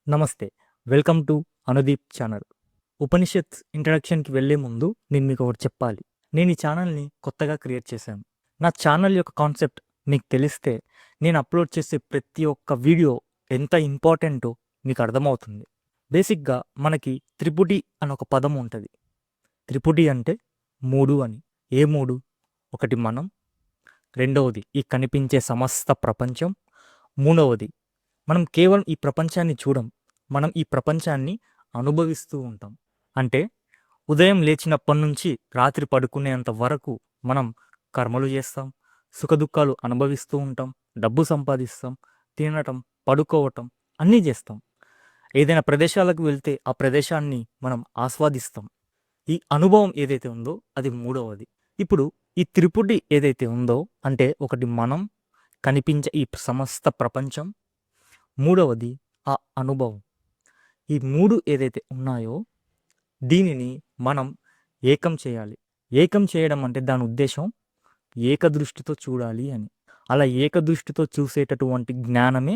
నమస్తే. Welcome to Anudeep channel. Upanishad ఇంట్రడక్షన్‌కి వెళ్ళే ముందు నేను మీకు ఒకటి చెప్పాలి. నేను ఈ ఛానల్‌ని కొత్తగా క్రియేట్ చేశాను. నా ఛానల్ యొక్క కాన్సెప్ట్ మీకు తెలిస్తే నేను అప్‌లోడ్ చేసే ప్రతి ఒక్క వీడియో ఎంత ఇంపార్టెంటో మీకు అర్థమవుతుంది. బేసిక్‌గా మనకి త్రిపుటి అని ఒక పదం ఉంటది. త్రిపుటి అంటే 3 అని. ఏ 3? ఒకటి మనం, రెండవది ఈ కనిపించే సమస్త ప్రపంచం, మూడవది మనం కేవలం ఈ ప్రపంచాన్ని చూడం. మనం ఈ ప్రపంచాన్ని అనుభవిస్తూ ఉంటాం. అంటే ఉదయం లేచినప్పటి నుంచి రాత్రి పడుకునేంత వరకు మనం కర్మలు చేస్తాం, సుఖదుఖాలు అనుభవిస్తూ ఉంటాం, డబ్బు సంపాదిస్తాం, తినటం, పడుకోవటం అన్నీ చేస్తాం. ఏదైనా ప్రదేశాలకు వెళ్తే ఆ ప్రదేశాన్ని మనం ఆస్వాదిస్తాం. ఈ అనుభవం ఏదైతే ఉందో అది మూడవది. ఇప్పుడు ఈ త్రిపుటి ఏదైతే ఉందో అంటే ఒకటి మనం, కనిపించే ఈ సమస్త ప్రపంచం, మూడవది ఆ అనుభవం. ఈ 3 ఏదైతే ఉన్నాయో దీనిని మనం ఏకం చేయాలి. ఏకం చేయడం అంటే దాని ఉద్దేశం ఏకదృష్టితో చూడాలి అని. అలా ఏకదృష్టితో చూసేటటువంటి జ్ఞానమే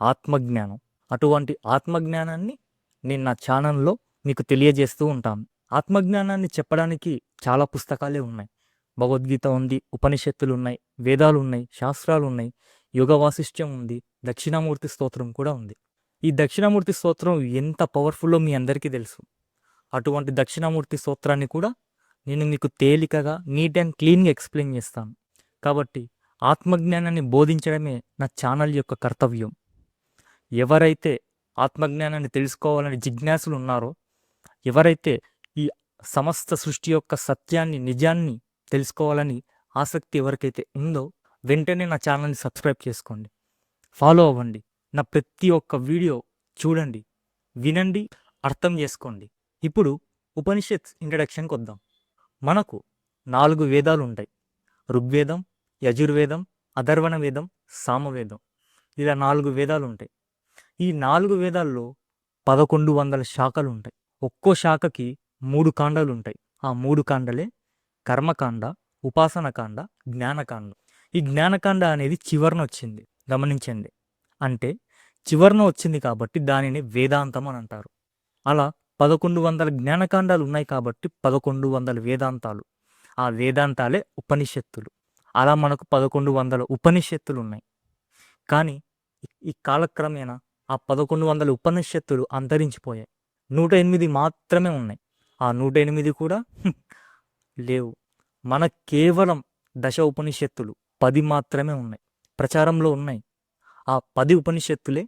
ఆత్మజ్ఞానం. అటువంటి ఆత్మజ్ఞానాన్ని నేను నా ఛానల్‌లో మీకు తెలియజేస్తూ ఉంటాను. ఆత్మజ్ఞానాన్ని చెప్పడానికి చాలా పుస్తకాలే ఉన్నాయి. భగవద్గీత ఉంది, ఉపనిషత్తులున్నాయి, వేదాలున్నాయి, శాస్త్రాలున్నాయి, యోగ వాసిష్ట్యం ఉంది, దక్షిణామూర్తి స్తోత్రం కూడా ఉంది. ఈ దక్షిణామూర్తి స్తోత్రం ఎంత పవర్‌ఫుల్లో మీ అందరికీ తెలుసు. అటువంటి దక్షిణామూర్తి స్తోత్రాన్ని కూడా నేను మీకు తేలికగా, నీట్ అండ్ క్లీన్‌గా ఎక్స్‌ప్లెయిన్ చేస్తాను. కాబట్టి ఆత్మజ్ఞానాన్ని బోధించడమే నా ఛానల్ యొక్క కర్తవ్యం. ఎవరైతే ఆత్మజ్ఞానాన్ని తెలుసుకోవాలని జిజ్ఞాసులు ఉన్నారో, ఎవరైతే ఈ సమస్త సృష్టి యొక్క సత్యాన్ని, నిజాన్ని తెలుసుకోవాలని ఆసక్తి ఎవరికైతే ఉందో వెంటనే నా ఛానల్‌ని సబ్స్క్రైబ్ చేసుకోండి. ఫాలో అవ్వండి. నా ప్రతి ఒక్క వీడియో చూడండి, వినండి, అర్థం చేసుకోండి. ఇప్పుడు ఉపనిషత్ ఇంట్రడక్షన్‌కి వద్దాం. మనకు 4 వేదాలు ఉంటాయి. ఋగ్వేదం, యజుర్వేదం, అథర్వణ వేదం, సామవేదం. ఇలా 4 వేదాలు ఉంటాయి. ఈ 4 వేదాల్లో 1100 శాఖలు ఉంటాయి. ఒక్కో శాఖకి 3 కాండాలు ఉంటాయి. ఆ 3 కాండలే కర్మకాండ, ఉపాసనకాండ, జ్ఞానకాండ. ఈ జ్ఞానకాండ అనేది చివరన వచ్చింది. గమనించండి. అంటే చివరన వచ్చింది కాబట్టి దానిని వేదాంతం అని అంటారు. అలా 1100 జ్ఞానకాండాలు ఉన్నాయి కాబట్టి 1100 వేదాంతాలు. ఆ వేదాంతాలే ఉపనిషత్తులు. అలా మనకు 1100 ఉపనిషత్తులు ఉన్నాయి. కానీ ఈ కాలక్రమేణా ఆ 1100 ఉపనిషత్తులు అంతరించిపోయాయి. 108 మాత్రమే ఉన్నాయి. ఆ 108 కూడా లేవు. మన కేవలం దశ ఉపనిషత్తులు 10 మాత్రమే ఉన్నాయి. ప్రచారంలో ఉన్నాయి. ఆ 10 ఉపనిషత్తులే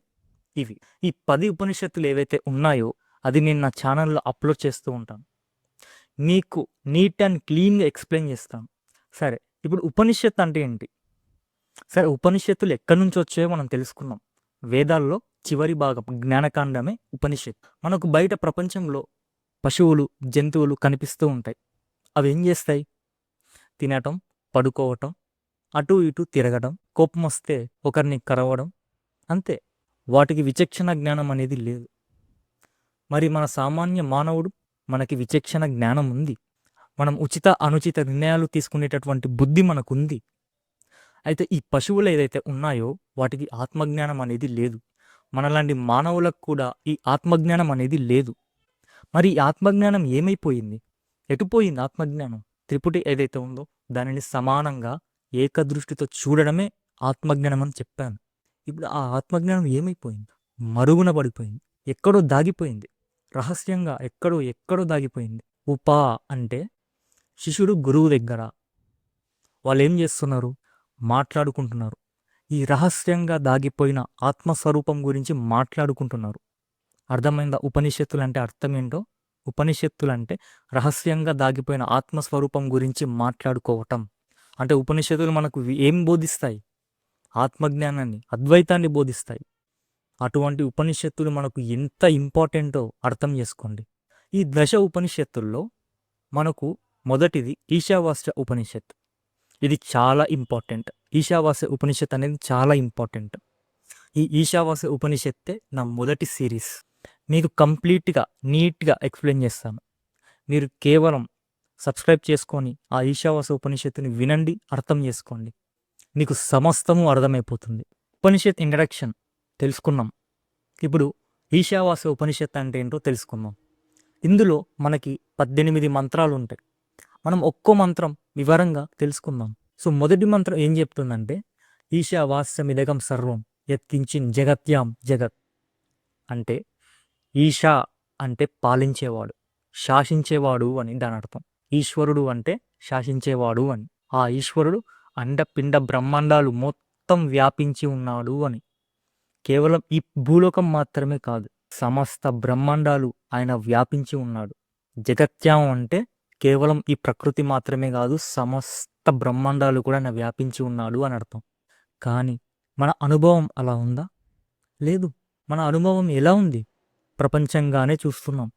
ఇవి. ఈ 10 ఉపనిషత్తులు ఏవైతే ఉన్నాయో అది నేను నా ఛానల్‌లో అప్‌లోడ్ చేస్తూ ఉంటాను. మీకు నీట్ అండ్ క్లీన్‌గా ఎక్స్‌ప్లెయిన్ చేస్తాను. సరే, ఇప్పుడు ఉపనిషత్తు అంటే ఏంటి? సరే, ఉపనిషత్తులు ఎక్కడి నుంచి వచ్చాయో మనం తెలుసుకున్నాం. వేదాల్లో చివరి భాగం జ్ఞానకాండమే ఉపనిషత్తు. మనకు బయట ప్రపంచంలో పశువులు, జంతువులు కనిపిస్తూ ఉంటాయి. అవి ఏం చేస్తాయి? తినటం, పడుకోవటం, అటు ఇటు తిరగడం, కోపం వస్తే ఒకరిని కరవడం, అంతే. వాటికి విచక్షణ జ్ఞానం అనేది లేదు. మరి మన సామాన్య మానవుడు, మనకి విచక్షణ జ్ఞానం ఉంది. మనం ఉచిత, అనుచిత నిర్ణయాలు తీసుకునేటటువంటి బుద్ధి మనకుంది. అయితే ఈ పశువులు ఏదైతే ఉన్నాయో వాటికి ఆత్మజ్ఞానం అనేది లేదు. మనలాంటి మానవులకు కూడా ఈ ఆత్మజ్ఞానం అనేది లేదు. మరి ఈ ఆత్మజ్ఞానం ఏమైపోయింది? ఎటుపోయింది ఆత్మజ్ఞానం? త్రిపుటి ఏదైతే ఉందో దానిని సమానంగా ఏకదృష్టితో చూడడమే ఆత్మజ్ఞానం అని చెప్పాను. ఇప్పుడు ఆ ఆత్మజ్ఞానం ఏమైపోయింది? మరుగున పడిపోయింది. ఎక్కడో దాగిపోయింది. రహస్యంగా ఎక్కడో దాగిపోయింది. ఉపా అంటే శిష్యుడు గురువు దగ్గర. వాళ్ళు ఏం చేస్తున్నారు? మాట్లాడుకుంటున్నారు. ఈ రహస్యంగా దాగిపోయిన ఆత్మస్వరూపం గురించి మాట్లాడుకుంటున్నారు. అర్థమైందా? ఉపనిషత్తులు అంటే అర్థం ఏంటో? ఉపనిషత్తులు అంటే రహస్యంగా దాగిపోయిన ఆత్మస్వరూపం గురించి మాట్లాడుకోవటం. అంటే ఉపనిషత్తులు మనకు ఏం బోధిస్తాయి? ఆత్మజ్ఞానాన్ని, అద్వైతాన్ని బోధిస్తాయి. అటువంటి ఉపనిషత్తులు మనకు ఎంత ఇంపార్టెంటో అర్థం చేసుకోండి. ఈ దశ ఉపనిషత్తుల్లో మనకు మొదటిది ఈశావాస్య ఉపనిషత్. ఇది చాలా ఇంపార్టెంట్. ఈశావాస్య ఉపనిషత్ అనేది చాలా ఇంపార్టెంట్. ఈ ఈశావాస్య ఉపనిషత్తే నా మొదటి సిరీస్. మీకు కంప్లీట్గా, నీట్గా ఎక్స్ప్లెయిన్ చేస్తాను. మీరు కేవలం సబ్స్క్రైబ్ చేసుకొని ఆ ఈశావాస్య ఉపనిషత్తుని వినండి, అర్థం చేసుకోండి. మీకు సమస్తము అర్థమైపోతుంది. ఉపనిషత్ ఇంట్రడక్షన్ తెలుసుకున్నాం. ఇప్పుడు ఈశావాస్య ఉపనిషత్ అంటే ఏంటో తెలుసుకుందాం. ఇందులో మనకి 18 మంత్రాలు ఉంటాయి. మనం ఒక్కో మంత్రం వివరంగా తెలుసుకుందాం. సో మొదటి మంత్రం ఏం చెప్తుందంటే ఈశావాస్యమిదగం సర్వం యత్కించిన్ జగత్యాం జగత్. అంటే ఈశా అంటే పాలించేవాడు, శాసించేవాడు అని దాని అర్థం. ఈశ్వరుడు అంటే శాసించేవాడు అని. ఆ ఈశ్వరుడు అండపిండ బ్రహ్మాండాలు మొత్తం వ్యాపించి ఉన్నాడు అని. కేవలం ఈ భూలోకం మాత్రమే కాదు, సమస్త బ్రహ్మాండాలు ఆయన వ్యాపించి ఉన్నాడు. జగత్యాం అంటే కేవలం ఈ ప్రకృతి మాత్రమే కాదు, సమస్త బ్రహ్మాండాలు కూడా ఆయన వ్యాపించి ఉన్నాడు అని అర్థం. కానీ మన అనుభవం అలా ఉందా? లేదు. మన అనుభవం ఎలా ఉంది? ప్రపంచంగానే చూస్తున్నాం,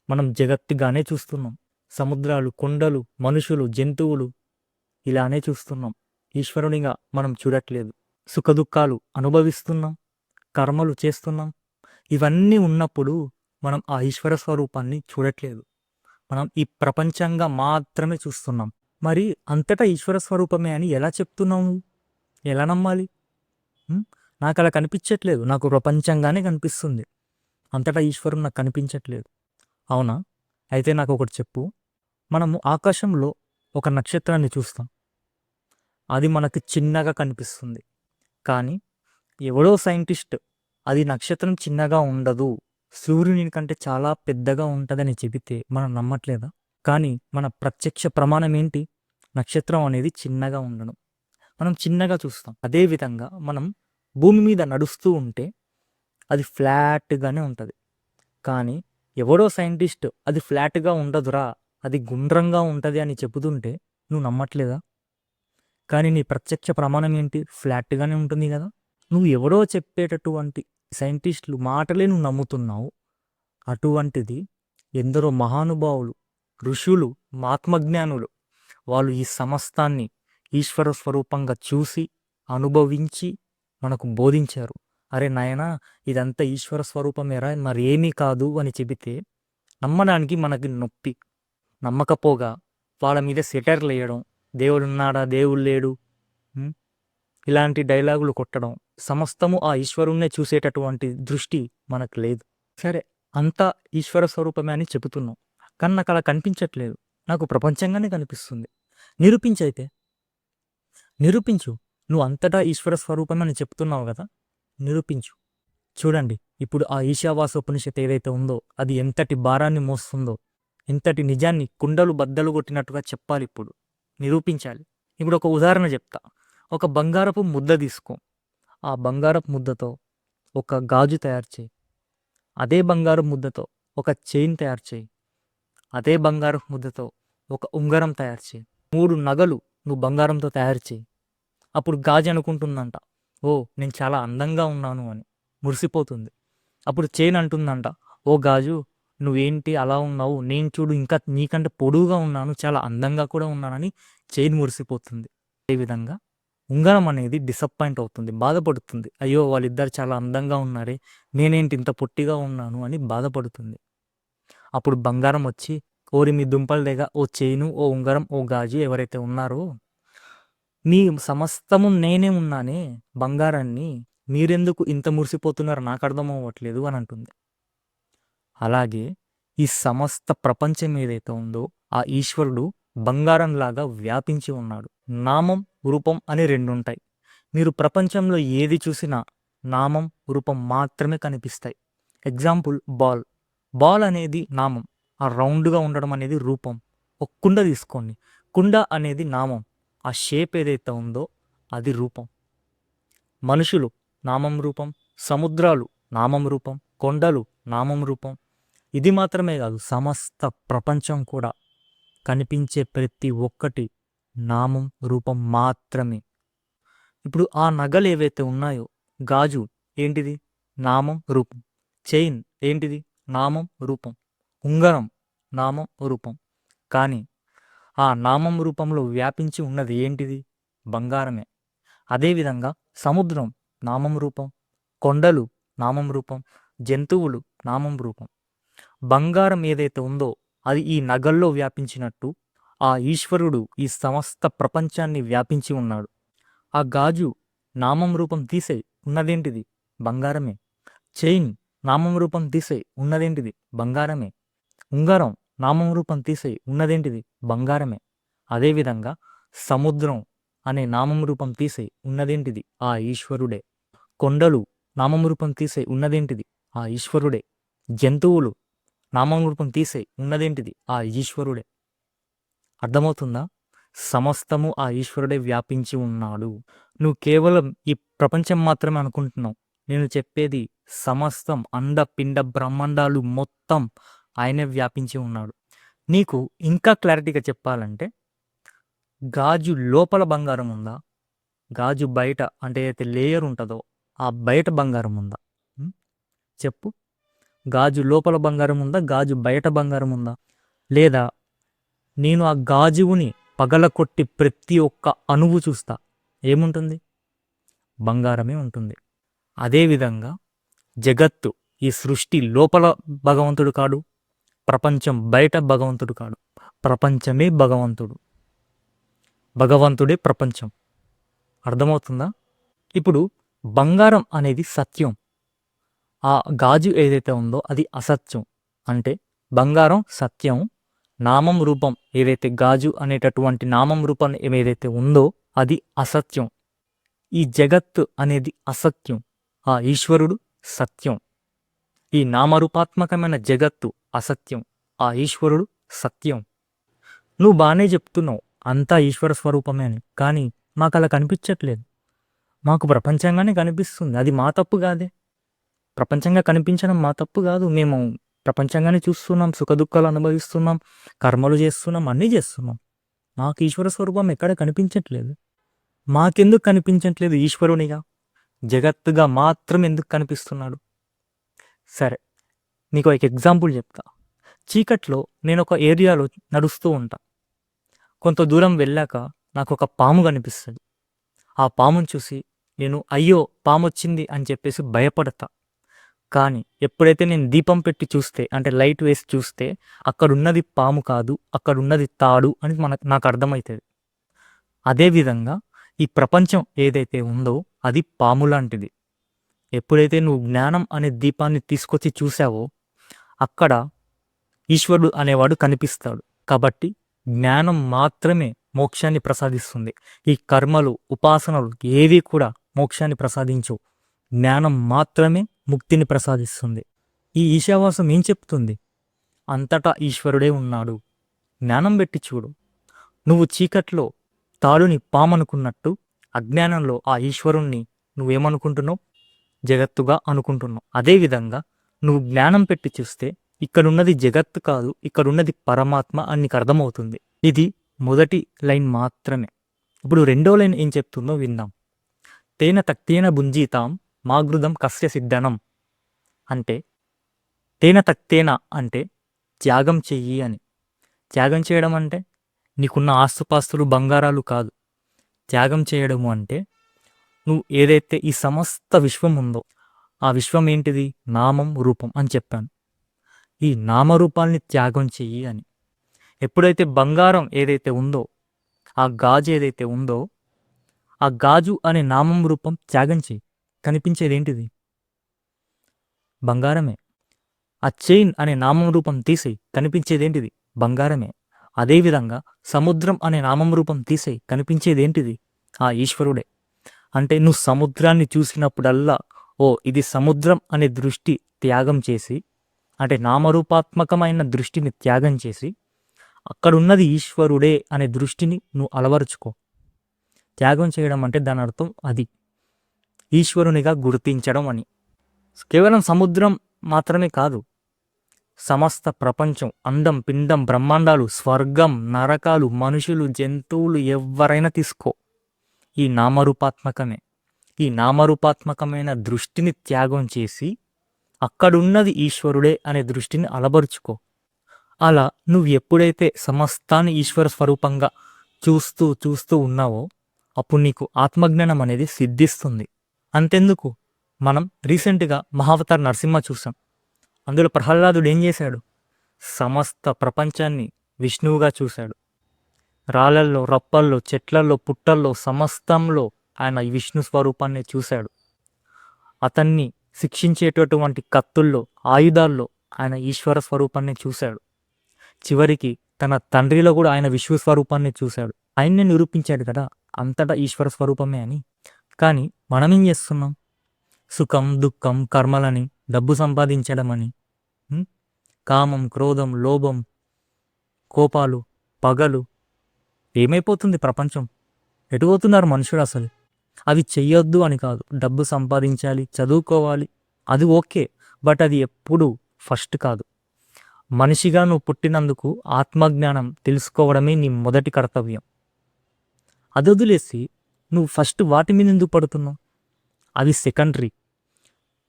మనం జగత్తుగానే చూస్తున్నాం. సముద్రాలు, కొండలు, మనుషులు, జంతువులు ఇలానే చూస్తున్నాం. ఈశ్వరునిగా మనం చూడట్లేదు. సుఖదుఖాలు అనుభవిస్తున్నాం, కర్మలు చేస్తున్నాం. ఇవన్నీ ఉన్నప్పుడు మనం ఆ ఈశ్వర స్వరూపాన్ని చూడట్లేదు. మనం ఈ ప్రపంచంగా మాత్రమే చూస్తున్నాం. మరి అంతటా ఈశ్వర స్వరూపమే అని ఎలా చెప్తున్నావు? ఎలా నమ్మాలి? నాకు అలా కనిపించట్లేదు, నాకు ప్రపంచంగానే కనిపిస్తుంది, అంతటా ఈశ్వరుడు నాకు కనిపించట్లేదు. అవునా? అయితే నాకు ఒకటి చెప్పు. మనము ఆకాశంలో ఒక నక్షత్రాన్ని చూస్తాం, అది మనకు చిన్నగా కనిపిస్తుంది. కానీ ఎవడో సైంటిస్ట్ అది నక్షత్రం చిన్నగా ఉండదు, సూర్యుని కంటే చాలా పెద్దగా ఉంటుందని చెబితే మనం నమ్మట్లేదా? కానీ మన ప్రత్యక్ష ప్రమాణం ఏంటి? నక్షత్రం అనేది చిన్నగా ఉండడం. మనం చిన్నగా చూస్తాం. అదేవిధంగా మనం భూమి మీద నడుస్తూ ఉంటే అది ఫ్లాట్గానే ఉంటుంది. కానీ ఎవడో సైంటిస్ట్ అది ఫ్లాట్గా ఉండదురా, అది గుండ్రంగా ఉంటుంది అని చెబుతుంటే నువ్వు నమ్మట్లేదా? కానీ నీ ప్రత్యక్ష ప్రమాణం ఏంటి? ఫ్లాట్గానే ఉంటుంది కదా. నువ్వు ఎవరో చెప్పేటటువంటి సైంటిస్టులు మాటలే నువ్వు నమ్ముతున్నావు. అటువంటిది ఎందరో మహానుభావులు, ఋషులు, మహాత్మజ్ఞానులు వాళ్ళు ఈ సమస్తాన్ని ఈశ్వర స్వరూపంగా చూసి అనుభవించి మనకు బోధించారు. అరే నాయనా, ఇదంతా ఈశ్వర స్వరూపమేరా, మరి ఏమీ కాదు అని చెబితే నమ్మడానికి మనకి నొప్పి. నమ్మకపోగా వాళ్ళ మీద సెటర్లు వేయడం, దేవుడున్నాడా, దేవుడు లేడు, ఇలాంటి డైలాగులు కొట్టడం, సమస్తము ఆ ఈశ్వరుణ్ణే చూసేటటువంటి దృష్టి మనకు లేదు. సరే, అంతా ఈశ్వర స్వరూపమే అని చెబుతున్నావు, కానీ నాకు అలా కనిపించట్లేదు, నాకు ప్రపంచంగానే కనిపిస్తుంది. నిరూపించైతే నిరూపించు. నువ్వు అంతటా ఈశ్వర స్వరూపం అని చెప్తున్నావు కదా, నిరూపించు. చూడండి, ఇప్పుడు ఆ ఈశావాస్య ఉపనిషత్తు ఏదైతే ఉందో అది ఎంతటి భారాన్ని మోస్తుందో, ఎంతటి నిజాన్ని కుండలు బద్దలు కొట్టినట్టుగా చెప్పాలి. ఇప్పుడు నిరూపించాలి. ఇప్పుడు ఒక ఉదాహరణ చెప్తా. ఒక బంగారపు ముద్ద తీసుకో, ఆ బంగారపు ముద్దతో ఒక గాజు తయారు చేయి. అదే బంగారు ముద్దతో ఒక చైన్ తయారు చేయి. అదే బంగారపు ముద్దతో ఒక ఉంగరం తయారు చేయి. 3 నగలు నువ్వు బంగారంతో తయారు చేయి. అప్పుడు గాజు అనుకుంటుందంట, ఓ నేను చాలా అందంగా ఉన్నాను అని, మురిసిపోతుంది. అప్పుడు చైన్ అంటుందంట, ఓ గాజు నువ్వేంటి అలా ఉన్నావు, నేను చూడు ఇంకా నీకంటే పొడువుగా ఉన్నాను, చాలా అందంగా కూడా ఉన్నానని చైన్ మురిసిపోతుంది. అదేవిధంగా ఉంగరం అనేది డిసప్పాయింట్ అవుతుంది, బాధపడుతుంది. అయ్యో వాళ్ళిద్దరు చాలా అందంగా ఉన్నారే, నేనేంటి ఇంత పొట్టిగా ఉన్నాను అని బాధపడుతుంది. అప్పుడు బంగారం వచ్చి, ఓరి మీ దుంపల దగ్గర ఓ చైను, ఓ ఉంగరం, ఓ గాజు ఎవరైతే ఉన్నారో, మీ సమస్తము నేనే ఉన్నానే, బంగారాన్ని మీరెందుకు ఇంత మురిసిపోతున్నారో నాకు అర్థం అవ్వట్లేదు అని అంటుంది. అలాగే ఈ సమస్త ప్రపంచం ఏదైతే ఉందో ఆ ఈశ్వరుడు బంగారంలాగా వ్యాపించి ఉన్నాడు. నామం, రూపం అని 2 ఉంటాయి. మీరు ప్రపంచంలో ఏది చూసినా నామం, రూపం మాత్రమే కనిపిస్తాయి. Example ball. బాల్ అనేది నామం, ఆ రౌండ్గా ఉండడం అనేది రూపం. ఒక కుండ తీసుకోండి, కుండ అనేది నామం, ఆ షేప్ ఏదైతే ఉందో అది రూపం. మనుషులు నామం రూపం, సముద్రాలు నామం రూపం, కొండలు నామం రూపం. ఇది మాత్రమే కాదు, సమస్త ప్రపంచం కూడా కనిపించే ప్రతి ఒక్కటి నామం, రూపం మాత్రమే. ఇప్పుడు ఆ నగలు ఏవైతే ఉన్నాయో, గాజు ఏంటిది? నామం, రూపం. చైన్ ఏంటిది? నామం, రూపం. ఉంగరం నామం, రూపం. కానీ ఆ నామం రూపంలో వ్యాపించి ఉన్నది ఏంటిది? బంగారమే. అదేవిధంగా సముద్రం నామం రూపం, కొండలు నామం రూపం, జంతువులు నామం రూపం. బంగారం ఏదైతే ఉందో అది ఈ నగల్లో వ్యాపించినట్టు ఆ ఈశ్వరుడు ఈ సమస్త ప్రపంచాన్ని వ్యాపించి ఉన్నాడు. ఆ గాజు నామం రూపం తీసేయి, ఉన్నదేంటిది? బంగారమే. చైన్ నామం రూపం తీసేయి, ఉన్నదేంటిది? బంగారమే. ఉంగరం నామం రూపం తీసేయి, ఉన్నదేంటిది? బంగారమే. అదేవిధంగా సముద్రం అనే నామం రూపం తీసేయి, ఉన్నదేంటిది? ఆ ఈశ్వరుడే. కొండలు నామం రూపం తీసేయి, ఉన్నదేంటిది? ఆ ఈశ్వరుడే. జంతువులు నామం రూపం తీసేయి, ఉన్నదేంటిది? ఆ ఈశ్వరుడే. అర్థమవుతుందా? సమస్తము ఆ ఈశ్వరుడే వ్యాపించి ఉన్నాడు. నువ్వు కేవలం ఈ ప్రపంచం మాత్రమే అనుకుంటున్నావు. నేను చెప్పేది సమస్తం అండ పిండ బ్రహ్మాండాలు మొత్తం ఆయనే వ్యాపించి ఉన్నాడు. నీకు ఇంకా క్లారిటీగా చెప్పాలంటే, గాజు లోపల బంగారం ఉందా? గాజు బయట అంటే అయితే లేయర్ ఉంటుందో ఆ బయట బంగారం ఉందా? ఉం? చెప్పు. గాజు లోపల బంగారం ఉందా? గాజు బయట బంగారం ఉందా? లేదా నేను ఆ గాజువుని పగలకొట్టి ప్రతి ఒక్క అణువు చూస్తా, ఏముంటుంది? బంగారమే ఉంటుంది. అదేవిధంగా జగత్తు, ఈ సృష్టి లోపల భగవంతుడు కాడు, ప్రపంచం బయట భగవంతుడు కాడు. ప్రపంచమే భగవంతుడు, భగవంతుడే ప్రపంచం. అర్థమవుతుందా? ఇప్పుడు బంగారం అనేది సత్యం, ఆ గాజు ఏదైతే ఉందో అది అసత్యం. అంటే బంగారం సత్యం, నామం రూపం ఏదైతే గాజు అనేటటువంటి నామం రూపం ఏదైతే ఉందో అది అసత్యం. ఈ జగత్తు అనేది అసత్యం, ఆ ఈశ్వరుడు సత్యం. ఈ నామరూపాత్మకమైన జగత్తు అసత్యం, ఆ ఈశ్వరుడు సత్యం. నువ్వు బాగానే చెప్తున్నావు అంతా ఈశ్వర స్వరూపమే అని, కానీ మాకు అలా కనిపించట్లేదు. మాకు ప్రపంచంగానే కనిపిస్తుంది. అది మా తప్పు కాదే. ప్రపంచంగా కనిపించడం మా తప్పు కాదు. మేము ప్రపంచంగానే చూస్తున్నాం, సుఖదుఖాలు అనుభవిస్తున్నాం, కర్మలు చేస్తున్నాం, అన్నీ చేస్తున్నాం. మాకు ఈశ్వర స్వరూపం ఎక్కడ కనిపించట్లేదు. మాకెందుకు కనిపించట్లేదు? ఈశ్వరునిగా జగత్తుగా మాత్రం ఎందుకు కనిపిస్తున్నాడు? సరే, నీకు ఒక ఎగ్జాంపుల్ చెప్తా. చీకట్లో నేను ఒక ఏరియాలో నడుస్తూ ఉంటా. కొంత దూరం వెళ్ళాక నాకు ఒక పాము కనిపిస్తుంది. ఆ పాముని చూసి నేను అయ్యో పాము వచ్చింది అని చెప్పేసి భయపడతా. కానీ ఎప్పుడైతే నేను దీపం పెట్టి చూస్తే, అంటే లైట్ వేసి చూస్తే, అక్కడున్నది పాము కాదు, అక్కడున్నది తాడు అని నాకు అర్థమవుతుంది. అదేవిధంగా ఈ ప్రపంచం ఏదైతే ఉందో అది పాము లాంటిది. ఎప్పుడైతే నువ్వు జ్ఞానం అనే దీపాన్ని తీసుకొచ్చి చూసావో అక్కడ ఈశ్వరుడు అనేవాడు కనిపిస్తాడు. కాబట్టి జ్ఞానం మాత్రమే మోక్షాన్ని ప్రసాదిస్తుంది. ఈ కర్మలు, ఉపాసనలు ఏవి కూడా మోక్షాన్ని ప్రసాదించవు. జ్ఞానం మాత్రమే ముక్తిని ప్రసాదిస్తుంది. ఈ ఈశావాసం ఏం చెప్తుంది? అంతటా ఈశ్వరుడే ఉన్నాడు. జ్ఞానం పెట్టి చూడు. నువ్వు చీకట్లో తాడుని పామనుకున్నట్టు అజ్ఞానంలో ఆ ఈశ్వరుణ్ణి నువ్వేమనుకుంటున్నావు? జగత్తుగా అనుకుంటున్నావు. అదేవిధంగా నువ్వు జ్ఞానం పెట్టి చూస్తే ఇక్కడున్నది జగత్తు కాదు, ఇక్కడున్నది పరమాత్మ అని నీకు అర్థమవుతుంది. ఇది మొదటి లైన్ మాత్రమే. ఇప్పుడు రెండో లైన్ ఏం చెప్తుందో విందాం. తేన తక్తేన భుంజీతాం మాగృదం కస్య సిద్ధనం. అంటే తేన తక్తేన అంటే త్యాగం చెయ్యి అని. త్యాగం చేయడం అంటే నీకున్న ఆస్తుపాస్తులు, బంగారాలు కాదు. త్యాగం చేయడము అంటే నువ్వు ఏదైతే ఈ సమస్త విశ్వం ఉందో ఆ విశ్వం ఏంటిది? నామం రూపం అని చెప్పాను. ఈ నామరూపాల్ని త్యాగం చెయ్యి అని. ఎప్పుడైతే బంగారం ఏదైతే ఉందో, ఆ గాజు ఏదైతే ఉందో, ఆ గాజు అనే నామం రూపం త్యాగం చెయ్యి. కనిపించేది ఏంటిది? బంగారమే. ఆ చైన్ అనే నామం రూపం తీసేయి, కనిపించేదేంటిది? బంగారమే. అదేవిధంగా సముద్రం అనే నామం రూపం తీసేయి, కనిపించేదేంటిది? ఆ ఈశ్వరుడే. అంటే నువ్వు సముద్రాన్ని చూసినప్పుడల్లా ఓ ఇది సముద్రం అనే దృష్టి త్యాగం చేసి, అంటే నామరూపాత్మకమైన దృష్టిని త్యాగం చేసి అక్కడున్నది ఈశ్వరుడే అనే దృష్టిని నువ్వు అలవరుచుకో. త్యాగం చేయడం అంటే దాని అర్థం అది, ఈశ్వరునిగా గుర్తించడం అని. కేవలం సముద్రం మాత్రమే కాదు, సమస్త ప్రపంచం, అండం పిండం బ్రహ్మాండాలు, స్వర్గం, నరకాలు, మనుషులు, జంతువులు ఎవరైనా తీసుకో, ఈ నామరూపాత్మకమే. ఈ నామరూపాత్మకమైన దృష్టిని త్యాగం చేసి అక్కడున్నది ఈశ్వరుడే అనే దృష్టిని అలబరుచుకో. అలా నువ్వు ఎప్పుడైతే సమస్తాన్ని ఈశ్వర స్వరూపంగా చూస్తూ చూస్తూ ఉన్నావో అప్పుడు నీకు ఆత్మజ్ఞానం అనేది సిద్ధిస్తుంది. అంతెందుకు, మనం రీసెంట్గా మహావతార్ నరసింహ చూసాం. అందులో ప్రహ్లాదుడు ఏం చేశాడు? సమస్త ప్రపంచాన్ని విష్ణువుగా చూశాడు. రాళ్ళల్లో, రప్పల్లో, చెట్లల్లో, పుట్టల్లో, సమస్తంలో ఆయన విష్ణు స్వరూపాన్ని చూశాడు. అతన్ని శిక్షించేటటువంటి కత్తుల్లో, ఆయుధాల్లో ఆయన ఈశ్వర స్వరూపాన్ని చూశాడు. చివరికి తన తండ్రిలో కూడా ఆయన విశ్వస్వరూపాన్ని చూశాడు. ఆయన్నే నిరూపించాడు కదా అంతటా ఈశ్వర స్వరూపమే అని. కానీ మనమేం చేస్తున్నాం? సుఖం, దుఃఖం, కర్మలని, డబ్బు సంపాదించడమని, కామం, క్రోధం, లోభం, కోపాలు, పగలు. ఏమైపోతుంది ప్రపంచం? ఎటుపోతున్నారు మనుషుడు అసలు? అవి చెయ్యొద్దు అని కాదు, డబ్బు సంపాదించాలి, చదువుకోవాలి, అది ఓకే. బట్ అది ఎప్పుడు ఫస్ట్ కాదు. మనిషిగా నువ్వు పుట్టినందుకు ఆత్మజ్ఞానం తెలుసుకోవడమే నీ మొదటి కర్తవ్యం. అది వదిలేసి నువ్వు ఫస్ట్ వాటి మీద ఎందుకు పడుతున్నావు? అవి సెకండరీ.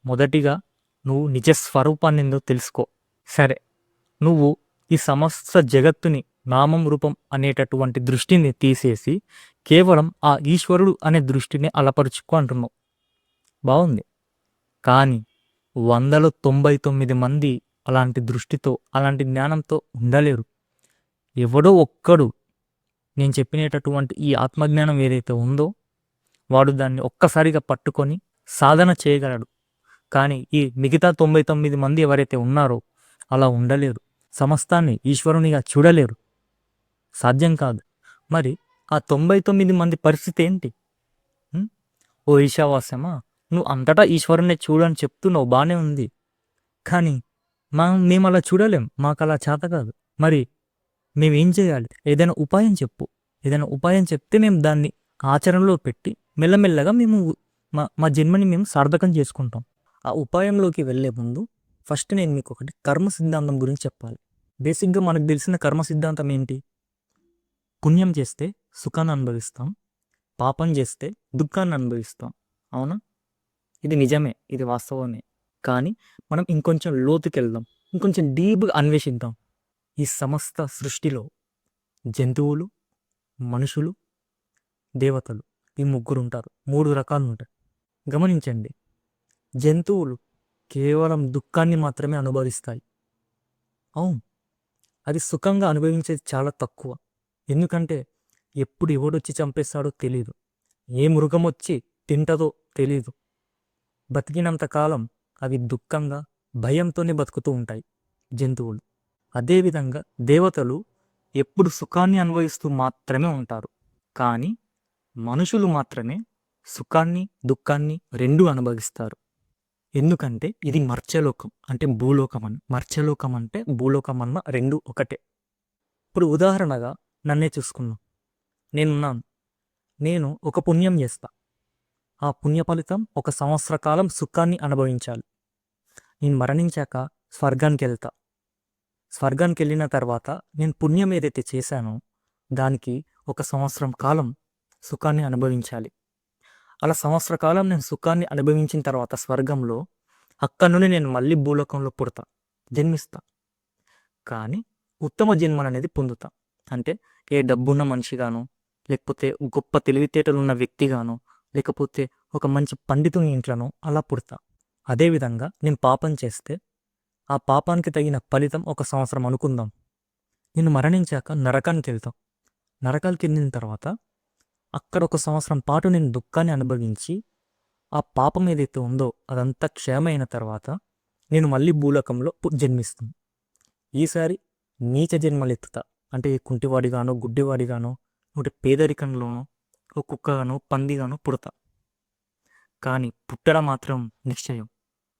మొదటిగా నువ్వు నిజ స్వరూపాన్ని ఎందుకు తెలుసుకో. సరే, నువ్వు ఈ సమస్త జగత్తుని నామం రూపం అనేటటువంటి దృష్టిని తీసేసి కేవలం ఆ ఈశ్వరుడు అనే దృష్టిని అలపరుచుకో అంటున్నావు. బాగుంది. కానీ 199 మంది అలాంటి దృష్టితో, అలాంటి జ్ఞానంతో ఉండలేరు. ఎవడో ఒక్కడు నేను చెప్పినటువంటి ఈ ఆత్మజ్ఞానం ఏదైతే ఉందో వాడు దాన్ని ఒక్కసారిగా పట్టుకొని సాధన చేయగలడు. కానీ ఈ మిగతా 99 మంది ఎవరైతే ఉన్నారో అలా ఉండలేరు. సమస్తాన్ని ఈశ్వరునిగా చూడలేరు. సాధ్యం కాదు. మరి ఆ 99 మంది పరిస్థితి ఏంటి? ఓ ఈశావాస్యమా, నువ్వు అంతటా ఈశ్వరునే చూడని చెప్తున్నావు, బాగానే ఉంది. కానీ మేము అలా చూడలేం, మాకు అలా చేత కాదు. మరి మేమేం చేయాలి? ఏదైనా ఉపాయం చెప్పు. ఏదైనా ఉపాయం చెప్తే మేము దాన్ని ఆచరణలో పెట్టి మెల్లమెల్లగా మేము మా జన్మని మేము సార్థకం చేసుకుంటాం. ఆ ఉపాయంలోకి వెళ్ళే ముందు ఫస్ట్ నేను మీకు ఒకటి కర్మ సిద్ధాంతం గురించి చెప్పాలి. బేసిక్గా మనకు తెలిసిన కర్మ సిద్ధాంతం ఏంటి? పుణ్యం చేస్తే సుఖాన్ని అనుభవిస్తాం, పాపం చేస్తే దుఃఖాన్ని అనుభవిస్తాం. అవునా? ఇది నిజమే, ఇది వాస్తవమే. కానీ మనం ఇంకొంచెం లోతుకెళ్దాం, ఇంకొంచెం డీప్గా అన్వేషిద్దాం. ఈ సమస్త సృష్టిలో జంతువులు, మనుషులు, దేవతలు, ఈ ముగ్గురు ఉంటారు. 3 రకాలు ఉంటాయి. గమనించండి, జంతువులు కేవలం దుఃఖాన్ని మాత్రమే అనుభవిస్తాయి. అవును, అది సుఖంగా అనుభవించేది చాలా తక్కువ. ఎందుకంటే ఎప్పుడు ఎవడొచ్చి చంపేస్తాడో తెలీదు, ఏ మృగం వచ్చి తింటదో తెలీదు. బతికినంత కాలం అవి దుఃఖంగా, భయంతోనే బతుకుతూ ఉంటాయి జంతువులు. అదేవిధంగా దేవతలు ఎప్పుడు సుఖాన్ని అనుభవిస్తూ మాత్రమే ఉంటారు. కానీ మనుషులు మాత్రమే సుఖాన్ని, దుఃఖాన్ని రెండూ అనుభవిస్తారు. ఎందుకంటే ఇది మర్త్యలోకం, అంటే భూలోకం అని. మర్త్యలోకం అంటే భూలోకం అన్న రెండు ఒకటే. ఇప్పుడు ఉదాహరణగా నన్నే చూసుకున్నాం. నేనున్నాను, నేను ఒక పుణ్యం చేస్తా. ఆ పుణ్య ఫలితం 1 సంవత్సర కాలం సుఖాన్ని అనుభవించాలి. నేను మరణించాక స్వర్గానికి వెళ్తా. స్వర్గానికి వెళ్ళిన తర్వాత నేను పుణ్యం ఏదైతే చేశానో దానికి 1 సంవత్సరం కాలం సుఖాన్ని అనుభవించాలి. అలా సంవత్సర కాలం నేను సుఖాన్ని అనుభవించిన తర్వాత స్వర్గంలో, అక్కడి నుండి నేను మళ్ళీ భూలోకంలో పుడతా, జన్మిస్తా. కానీ ఉత్తమ జన్మను అనేది పొందుతా. అంటే ఏ డబ్బున్న మనిషిగానో, లేకపోతే గొప్ప తెలివితేటలున్న వ్యక్తిగానో, లేకపోతే ఒక మంచి పండితుని ఇంట్లోనో అలా పుడతా. అదేవిధంగా నేను పాపం చేస్తే ఆ పాపానికి తగిన ఫలితం 1 సంవత్సరం అనుకుందాం. నేను మరణించాక నరకానికి వెళ్తాం. నరకానికి వెళ్ళిన తర్వాత అక్కడ 1 సంవత్సరం పాటు నేను దుఃఖాన్ని అనుభవించి ఆ పాపం ఏదైతే ఉందో అదంతా క్షయమైన తర్వాత నేను మళ్ళీ భూలోకంలో జన్మిస్తాను. ఈసారి నీచ జన్మలెత్తుతా. అంటే కుంటివాడిగానో, గుడ్డివాడిగానో, ఒకటి పేదరికంలోనో, ఒక కుక్కగానో, పందిగానో పుడతా. కానీ పుట్టడం మాత్రం నిశ్చయం.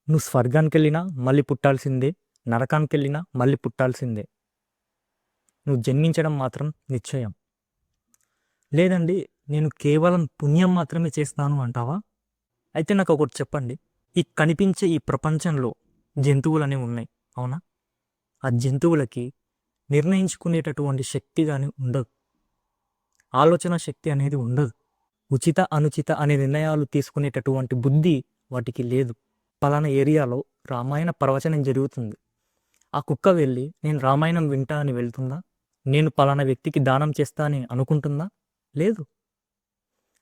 నువ్వు స్వర్గానికి వెళ్ళినా మళ్ళీ పుట్టాల్సిందే, నరకానికి వెళ్ళినా మళ్ళీ పుట్టాల్సిందే. నువ్వు జన్మించడం మాత్రం నిశ్చయం. లేదండి, నేను కేవలం పుణ్యం మాత్రమే చేస్తాను అంటావా? అయితే నాకు ఒకటి చెప్పండి, ఈ కనిపించే ఈ ప్రపంచంలో జంతువులు అనేవి ఉన్నాయి, అవునా? ఆ జంతువులకి నిర్ణయించుకునేటటువంటి శక్తి కానీ ఉండదు, ఆలోచన శక్తి అనేది ఉండదు. ఉచిత అనుచిత అనే నిర్ణయాలు తీసుకునేటటువంటి బుద్ధి వాటికి లేదు. పలానా ఏరియాలో రామాయణ ప్రవచనం జరుగుతుంది, ఆ కుక్క వెళ్ళి నేను రామాయణం వింటా అని వెళ్తుందా? నేను పలానా వ్యక్తికి దానం చేస్తా అని అనుకుంటుందా? లేదు.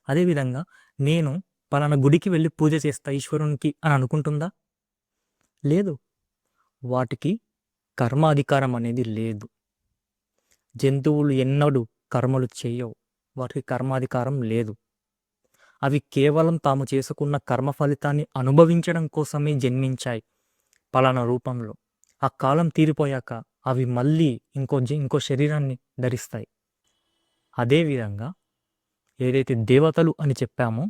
అదేవిధంగా నేను పలానా గుడికి వెళ్ళి పూజ చేస్తా ఈశ్వరునికి అని అనుకుంటుందా? లేదు. వాటికి కర్మాధికారం అనేది లేదు. జంతువులు ఎన్నడూ కర్మలు చేయవు, వాటికి కర్మాధికారం లేదు. అవి కేవలం తాము చేసుకున్న కర్మ ఫలితాన్ని అనుభవించడం కోసమే జన్మించాయి పలానా రూపంలో. ఆ కాలం తీరిపోయాక అవి మళ్ళీ ఇంకో శరీరాన్ని ధరిస్తాయి. అదేవిధంగా ఏదైతే దేవతలు అని చెప్పామో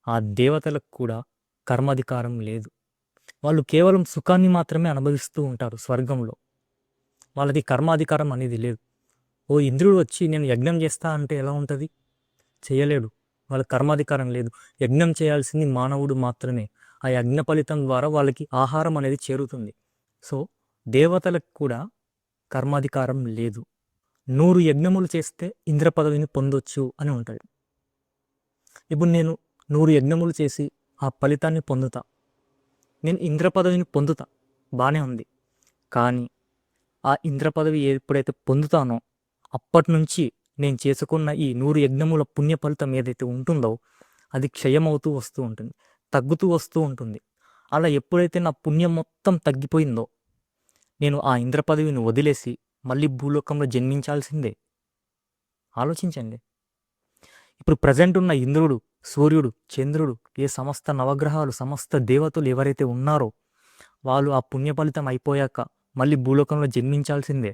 ఆ దేవతలకు కూడా కర్మాధికారం లేదు. వాళ్ళు కేవలం సుఖాన్ని మాత్రమే అనుభవిస్తూ ఉంటారు స్వర్గంలో. వాళ్ళకి కర్మాధికారం అనేది లేదు. ఓ ఇంద్రుడు వచ్చి నేను యజ్ఞం చేస్తా అంటే ఎలా ఉంటుంది? చేయలేడు. వాళ్ళకి కర్మాధికారం లేదు. యజ్ఞం చేయాల్సింది మానవుడు మాత్రమే. ఆ యజ్ఞ ఫలితం ద్వారా వాళ్ళకి ఆహారం అనేది చేరుతుంది. సో దేవతలకు కూడా కర్మాధికారం లేదు. 100 యజ్ఞములు చేస్తే ఇంద్ర పదవిని పొందొచ్చు అని ఉంటుంది. ఇప్పుడు నేను 100 యజ్ఞములు చేసి ఆ ఫలితాన్ని పొందుతా, నేను ఇంద్ర పదవిని పొందుతా, బాగానే ఉంది. కానీ ఆ ఇంద్ర పదవి ఎప్పుడైతే పొందుతానో అప్పటి నుంచి నేను చేసుకున్న ఈ 100 యజ్ఞముల పుణ్య ఫలితం ఏదైతే ఉంటుందో అది క్షయమవుతూ వస్తూ ఉంటుంది, తగ్గుతూ వస్తూ ఉంటుంది. అలా ఎప్పుడైతే నా పుణ్యం మొత్తం తగ్గిపోయిందో నేను ఆ ఇంద్ర పదవిని వదిలేసి మళ్ళీ భూలోకంలో జన్మించాల్సిందే. ఆలోచించండి. ఇప్పుడు ప్రజెంట్ ఉన్న ఇంద్రుడు, సూర్యుడు, చంద్రుడు, ఏ సమస్త నవగ్రహాలు, సమస్త దేవతలు ఎవరైతే ఉన్నారో వాళ్ళు ఆ పుణ్య ఫలితం అయిపోయాక మళ్ళీ భూలోకంలో జన్మించాల్సిందే.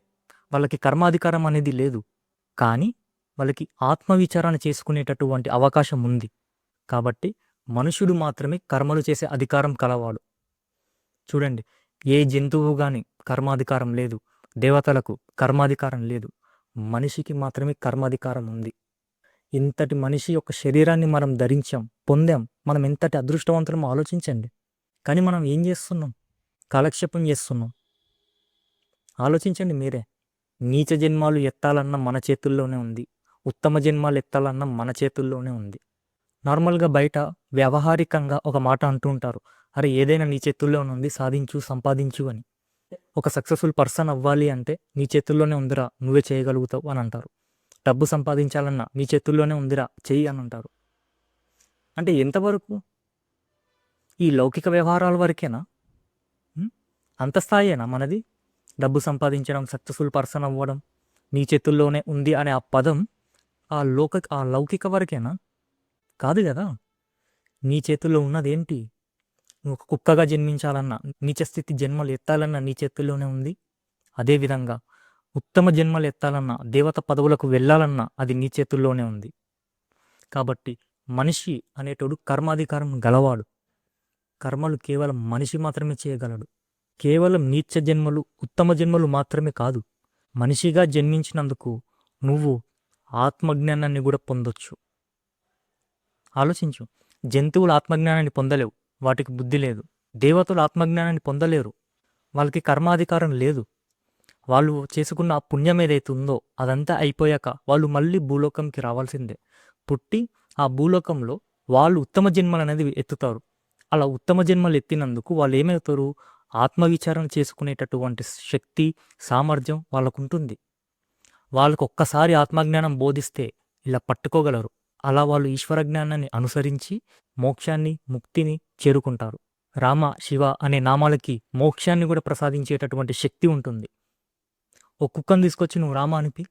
వాళ్ళకి కర్మాధికారం అనేది లేదు. కానీ వాళ్ళకి ఆత్మవిచారణ చేసుకునేటటువంటి అవకాశం ఉంది. కాబట్టి మనుషుడు మాత్రమే కర్మలు చేసే అధికారం కలవాడు. చూడండి, ఏ జంతువు కానీ కర్మాధికారం లేదు, దేవతలకు కర్మాధికారం లేదు, మనిషికి మాత్రమే కర్మాధికారం ఉంది. ఇంతటి మనిషి యొక్క శరీరాన్ని మనం ధరించాం, పొందాం. మనం ఎంతటి అదృష్టవంతులమో ఆలోచించండి. కానీ మనం ఏం చేస్తున్నాం? కాలక్షేపం చేస్తున్నాం. ఆలోచించండి మీరే. నీచ జన్మాలు ఎత్తాలన్న మన చేతుల్లోనే ఉంది, ఉత్తమ జన్మాలు ఎత్తాలన్న మన చేతుల్లోనే ఉంది. నార్మల్గా బయట వ్యవహారికంగా ఒక మాట అంటూ ఉంటారు, అరే ఏదైనా నీ చేతుల్లోనే ఉంది, సాధించు, సంపాదించు అని. ఒక సక్సెస్ఫుల్ పర్సన్ అవ్వాలి అంటే నీ చేతుల్లోనే ఉందిరా, నువ్వే చేయగలుగుతావు అని అంటారు. డబ్బు సంపాదించాలన్నా నీ చేతుల్లోనే ఉందిరా, చెయ్యి అని అంటారు. అంటే ఎంతవరకు? ఈ లౌకిక వ్యవహారాల వరకేనా? అంత స్థాయేనా మనది? డబ్బు సంపాదించడం, సక్సెస్ఫుల్ పర్సన్ అవ్వడం, నీ చేతుల్లోనే ఉంది అనే ఆ పదం ఆ లౌకిక వరకేనా? కాదు కదా. నీ చేతుల్లో ఉన్నది ఏంటి? నువ్వు ఒక కుక్కగా జన్మించాలన్నా, నీచ స్థితి జన్మలు ఎత్తాలన్నా నీ చేతుల్లోనే ఉంది. అదేవిధంగా ఉత్తమ జన్మలు ఎత్తాలన్నా, దేవత పదవులకు వెళ్ళాలన్నా అది నీ చేతుల్లోనే ఉంది. కాబట్టి మనిషి అనేటోడు కర్మాధికారం గలవాడు. కర్మలు కేవలం మనిషి మాత్రమే చేయగలడు. కేవలం నీచ జన్మలు, ఉత్తమ జన్మలు మాత్రమే కాదు, మనిషిగా జన్మించినందుకు నువ్వు ఆత్మజ్ఞానాన్ని కూడా పొందొచ్చు. ఆలోచించు. జంతువులు ఆత్మజ్ఞానాన్ని పొందలేవు, వాటికి బుద్ధి లేదు. దేవతలు ఆత్మజ్ఞానాన్ని పొందలేరు, వాళ్ళకి కర్మాధికారం లేదు. వాళ్ళు చేసుకున్న ఆ పుణ్యం ఏదైతే ఉందో అదంతా అయిపోయాక వాళ్ళు మళ్ళీ భూలోకంకి రావాల్సిందే. పుట్టి ఆ భూలోకంలో వాళ్ళు ఉత్తమ జన్మలు అనేది ఎత్తుతారు. అలా ఉత్తమ జన్మలు ఎత్తినందుకు వాళ్ళు ఏమవుతారు? ఆత్మవిచారణ చేసుకునేటటువంటి శక్తి, సామర్థ్యం వాళ్ళకు ఉంటుంది. వాళ్ళకు ఒక్కసారి ఆత్మజ్ఞానం బోధిస్తే ఇలా పట్టుకోగలరు. అలా వాళ్ళు ఈశ్వర జ్ఞానాన్ని అనుసరించి మోక్షాన్ని, ముక్తిని చేరుకుంటారు. రామ, శివ అనే నామాలకి మోక్షాన్ని కూడా ప్రసాదించేటటువంటి శక్తి ఉంటుంది. ఓ కుక్కను తీసుకొచ్చి నువ్వు రామ అనిపి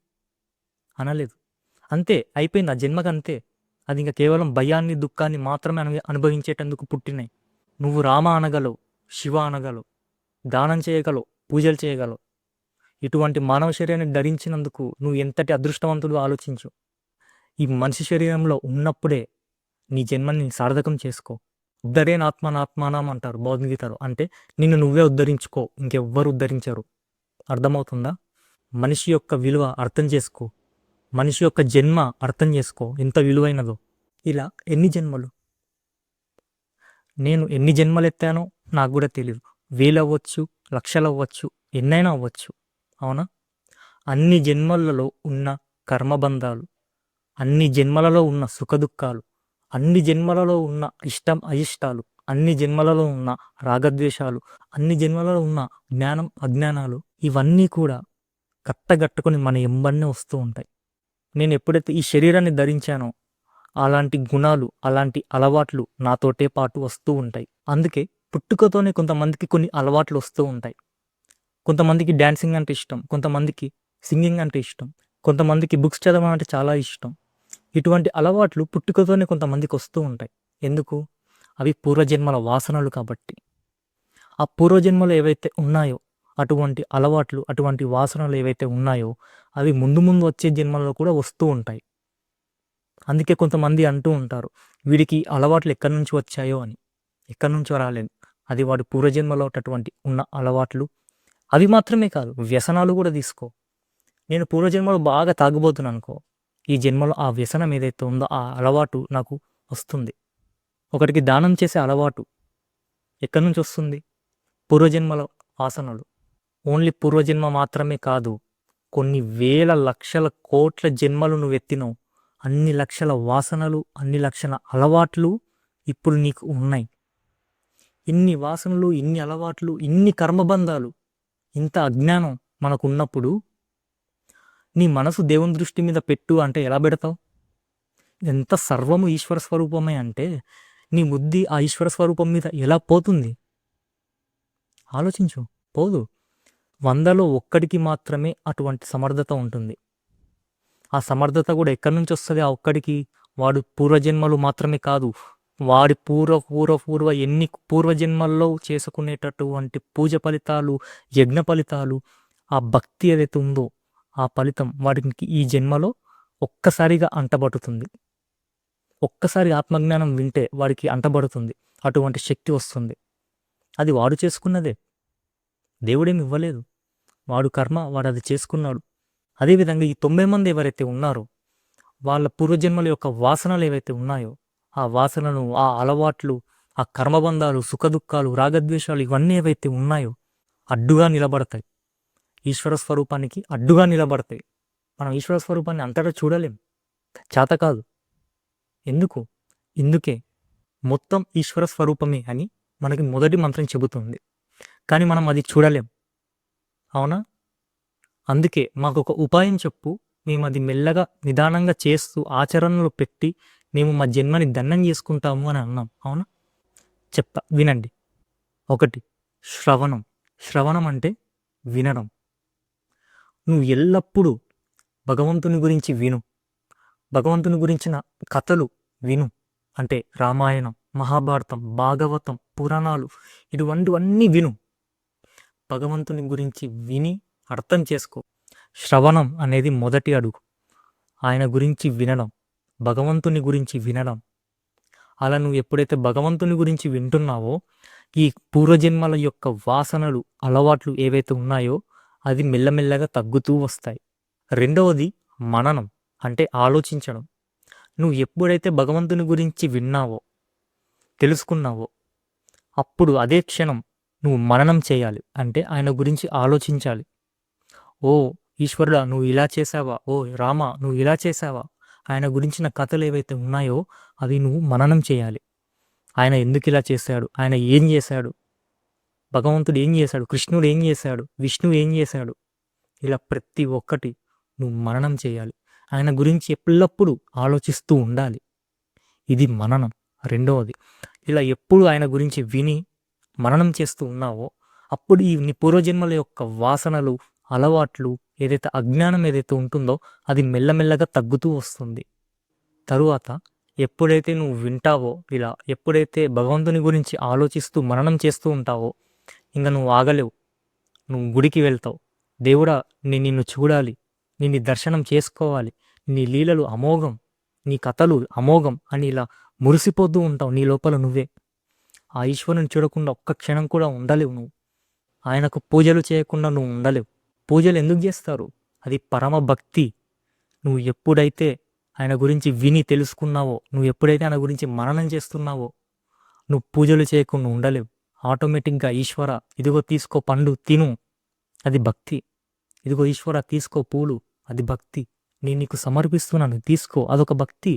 అనలేదు, అంతే, అయిపోయింది. ఆ జన్మకు అంతే. అది ఇంకా కేవలం భయాన్ని, దుఃఖాన్ని మాత్రమే అనుభవించేటందుకు పుట్టినాయి. నువ్వు రామ అనగలవు, శివ అనగలవు, దానం చేయగలవు, పూజలు చేయగలవు. ఇటువంటి మానవ శరీరాన్ని ధరించినందుకు నువ్వు ఎంతటి అదృష్టవంతుడు ఆలోచించు. ఈ మనిషి శరీరంలో ఉన్నప్పుడే నీ జన్మని సార్థకం చేసుకో. ఉద్ధరేనాత్మనాత్మానం అంటారు భగవద్గీతలో. అంటే నిన్ను నువ్వే ఉద్ధరించుకో, ఇంకెవ్వరు ఉద్ధరించరు. అర్థమవుతుందా? మనిషి యొక్క విలువ అర్థం చేసుకో. మనిషి యొక్క జన్మ అర్థం చేసుకో, ఎంత విలువైనదో. ఇలా ఎన్ని జన్మలు, నేను ఎన్ని జన్మలు ఎత్తానో నాకు కూడా తెలియదు. 1000 అవ్వచ్చు, లక్షలు అవ్వచ్చు, ఎన్నైనా అవ్వచ్చు. అవునా? అన్ని జన్మలలో ఉన్న కర్మబంధాలు, అన్ని జన్మలలో ఉన్న సుఖదుఖాలు, అన్ని జన్మలలో ఉన్న ఇష్టం అయిష్టాలు, అన్ని జన్మలలో ఉన్న రాగద్వేషాలు, అన్ని జన్మలలో ఉన్న జ్ఞానం అజ్ఞానాలు, ఇవన్నీ కూడా కట్టగట్టుకొని మన ఎంబన్నే వస్తూ ఉంటాయి. నేను ఎప్పుడైతే ఈ శరీరాన్ని ధరించానో అలాంటి గుణాలు, అలాంటి అలవాట్లు నాతోటే పాటు వస్తూ ఉంటాయి. అందుకే పుట్టుకతోనే కొంతమందికి కొన్ని అలవాట్లు వస్తూ ఉంటాయి. కొంతమందికి డ్యాన్సింగ్ అంటే ఇష్టం, కొంతమందికి సింగింగ్ అంటే ఇష్టం, కొంతమందికి బుక్స్ చదవడం అంటే చాలా ఇష్టం, ఇటువంటి అలవాట్లు పుట్టుకతోనే కొంతమందికి వస్తూ ఉంటాయి. ఎందుకు? అవి పూర్వజన్మల వాసనలు కాబట్టి. ఆ పూర్వజన్మలు ఏవైతే ఉన్నాయో, అటువంటి అలవాట్లు, అటువంటి వాసనలు ఏవైతే ఉన్నాయో, అవి ముందు ముందు వచ్చే జన్మల్లో కూడా వస్తూ ఉంటాయి. అందుకే కొంతమంది అంటూ ఉంటారు, వీడికి అలవాట్లు ఎక్కడి నుంచి వచ్చాయో అని. ఎక్కడి నుంచో రాలేదు. అది వాడి పూర్వజన్మలో ఉన్న అలవాట్లు. అవి మాత్రమే కాదు, వ్యసనాలు కూడా తీసుకో. నేను పూర్వజన్మలో బాగా తాగుబోతున్నాను అనుకో, ఈ జన్మలో ఆ వ్యసనం ఏదైతే ఉందో ఆ అలవాటు నాకు వస్తుంది. ఒకటికి దానం చేసే అలవాటు ఎక్కడి నుంచి వస్తుంది? పూర్వజన్మల వాసనలు. ఓన్లీ పూర్వజన్మ మాత్రమే కాదు, కొన్ని వేల లక్షల కోట్ల జన్మలు నువ్వు ఎత్తినావు, అన్ని లక్షల వాసనలు, అన్ని లక్షల అలవాట్లు ఇప్పుడు నీకు ఉన్నాయి. ఇన్ని వాసనలు, ఇన్ని అలవాట్లు, ఇన్ని కర్మబంధాలు, ఇంత అజ్ఞానం మనకు ఉన్నప్పుడు నీ మనసు దేవుని దృష్టి మీద పెట్టు అంటే ఎలా పెడతావు? ఎంత సర్వము ఈశ్వర స్వరూపమే అంటే నీ బుద్ధి ఆ ఈశ్వర స్వరూపం మీద ఎలా పోతుంది? ఆలోచించు. పోదు. 100లో ఒక్కడికి మాత్రమే అటువంటి సమర్థత ఉంటుంది. ఆ సమర్థత కూడా ఎక్కడి నుంచి వస్తుంది? ఆ ఒక్కడికి వాడు పూర్వజన్మలు మాత్రమే కాదు, వాడి ఎన్ని పూర్వజన్మల్లో చేసుకునేటటువంటి పూజ ఫలితాలు, యజ్ఞ ఫలితాలు, ఆ భక్తి ఏదైతే ఉందో ఆ ఫలితం వాడికి ఈ జన్మలో ఒక్కసారిగా అంటబడుతుంది. ఒక్కసారి ఆత్మజ్ఞానం వింటే వాడికి అంటబడుతుంది, అటువంటి శక్తి వస్తుంది. అది వాడు చేసుకున్నదే, దేవుడేమి ఇవ్వలేదు. వాడు కర్మ, వాడు అది చేసుకున్నాడు. అదేవిధంగా ఈ 90 మంది ఎవరైతే ఉన్నారో వాళ్ళ పూర్వజన్మల యొక్క వాసనలు ఏవైతే ఉన్నాయో ఆ వాసనలు, ఆ అలవాట్లు, ఆ కర్మబంధాలు, సుఖదుఖాలు, రాగద్వేషాలు ఇవన్నీ ఏవైతే ఉన్నాయో అడ్డుగా నిలబడతాయి. ఈశ్వర స్వరూపానికి అడ్డుగా నిలబడతాయి. మనం ఈశ్వర స్వరూపాన్ని అంతటా చూడలేం, చేత కాదు. ఎందుకు? ఇందుకే మొత్తం ఈశ్వర స్వరూపమే అని మనకి మొదటి మంత్రం చెబుతుంది, కానీ మనం అది చూడలేం. అవునా? అందుకే మాకు ఒక ఉపాయం చెప్పు, మేము అది మెల్లగా నిదానంగా చేస్తూ ఆచరణలో పెట్టి మేము మా జన్మని దండం చేసుకుంటాము అని అన్నాం. అవునా? చెప్తా, వినండి. 1, శ్రవణం. శ్రవణం అంటే వినడం. నువ్వు ఎల్లప్పుడూ భగవంతుని గురించి విను, భగవంతుని గురించిన కథలు విను. అంటే రామాయణం, మహాభారతం, భాగవతం, పురాణాలు, ఇటువంటివన్నీ విను. భగవంతుని గురించి విని అర్థం చేసుకో. శ్రవణం అనేది మొదటి అడుగు. ఆయన గురించి వినడం, భగవంతుని గురించి వినడం. అలా నువ్వు ఎప్పుడైతే భగవంతుని గురించి వింటున్నావో ఈ పూర్వజన్మల యొక్క వాసనలు, అలవాట్లు ఏవైతే ఉన్నాయో అది మెల్లమెల్లగా తగ్గుతూ వస్తాయి. రెండవది మననం, అంటే ఆలోచించడం. నువ్వు ఎప్పుడైతే భగవంతుని గురించి విన్నావో, తెలుసుకున్నావో, అప్పుడు అదే క్షణం నువ్వు మననం చేయాలి. అంటే ఆయన గురించి ఆలోచించాలి. ఓ ఈశ్వరుడా, నువ్వు ఇలా చేసావా? ఓ రామ, నువ్వు ఇలా చేసావా? ఆయన గురించిన కథలు ఏవైతే ఉన్నాయో అవి నువ్వు మననం చేయాలి. ఆయన ఎందుకు ఇలా చేశాడు? ఆయన ఏం చేశాడు? భగవంతుడు ఏం చేశాడు? కృష్ణుడు ఏం చేశాడు? విష్ణువు ఏం చేశాడు? ఇలా ప్రతి ఒక్కటి నువ్వు మననం చేయాలి. ఆయన గురించి ఎల్లప్పుడూ ఆలోచిస్తూ ఉండాలి. ఇది మననం. రెండవది, ఇలా ఎప్పుడు ఆయన గురించి విని మననం చేస్తూ ఉన్నావో అప్పుడు ఈ నీ పూర్వజన్మల యొక్క వాసనలు, అలవాట్లు, ఏదైతే అజ్ఞానం ఏదైతే ఉంటుందో అది మెల్లమెల్లగా తగ్గుతూ వస్తుంది. తరువాత ఎప్పుడైతే నువ్వు వింటావో, ఇలా ఎప్పుడైతే భగవంతుని గురించి ఆలోచిస్తూ మననం చేస్తూ ఉంటావో ఇంకా నువ్వు ఆగలేవు. నువ్వు గుడికి వెళ్తావు. దేవుడా, నేను నిన్ను చూడాలి, నిన్ను దర్శనం చేసుకోవాలి, నీ లీలలు అమోఘం, నీ కథలు అమోఘం అని ఇలా మురిసిపోతూ ఉంటావు నీ లోపల నువ్వే. ఆ ఈశ్వరుని చూడకుండా ఒక్క క్షణం కూడా ఉండలేవు నువ్వు. ఆయనకు పూజలు చేయకుండా నువ్వు ఉండలేవు. పూజలు ఎందుకు చేస్తారు? అది పరమ భక్తి. నువ్వు ఎప్పుడైతే ఆయన గురించి విని తెలుసుకున్నావో, నువ్వు ఎప్పుడైతే ఆయన గురించి మననం చేస్తున్నావో నువ్వు పూజలు చేయకుండా ఉండలేవు. ఆటోమేటిక్గా ఈశ్వర ఇదిగో తీసుకో పండు తిను, అది భక్తి. ఇదిగో ఈశ్వర తీసుకో పూలు, అది భక్తి. నేను నీకు సమర్పిస్తున్నాను, తీసుకో, అదొక భక్తి.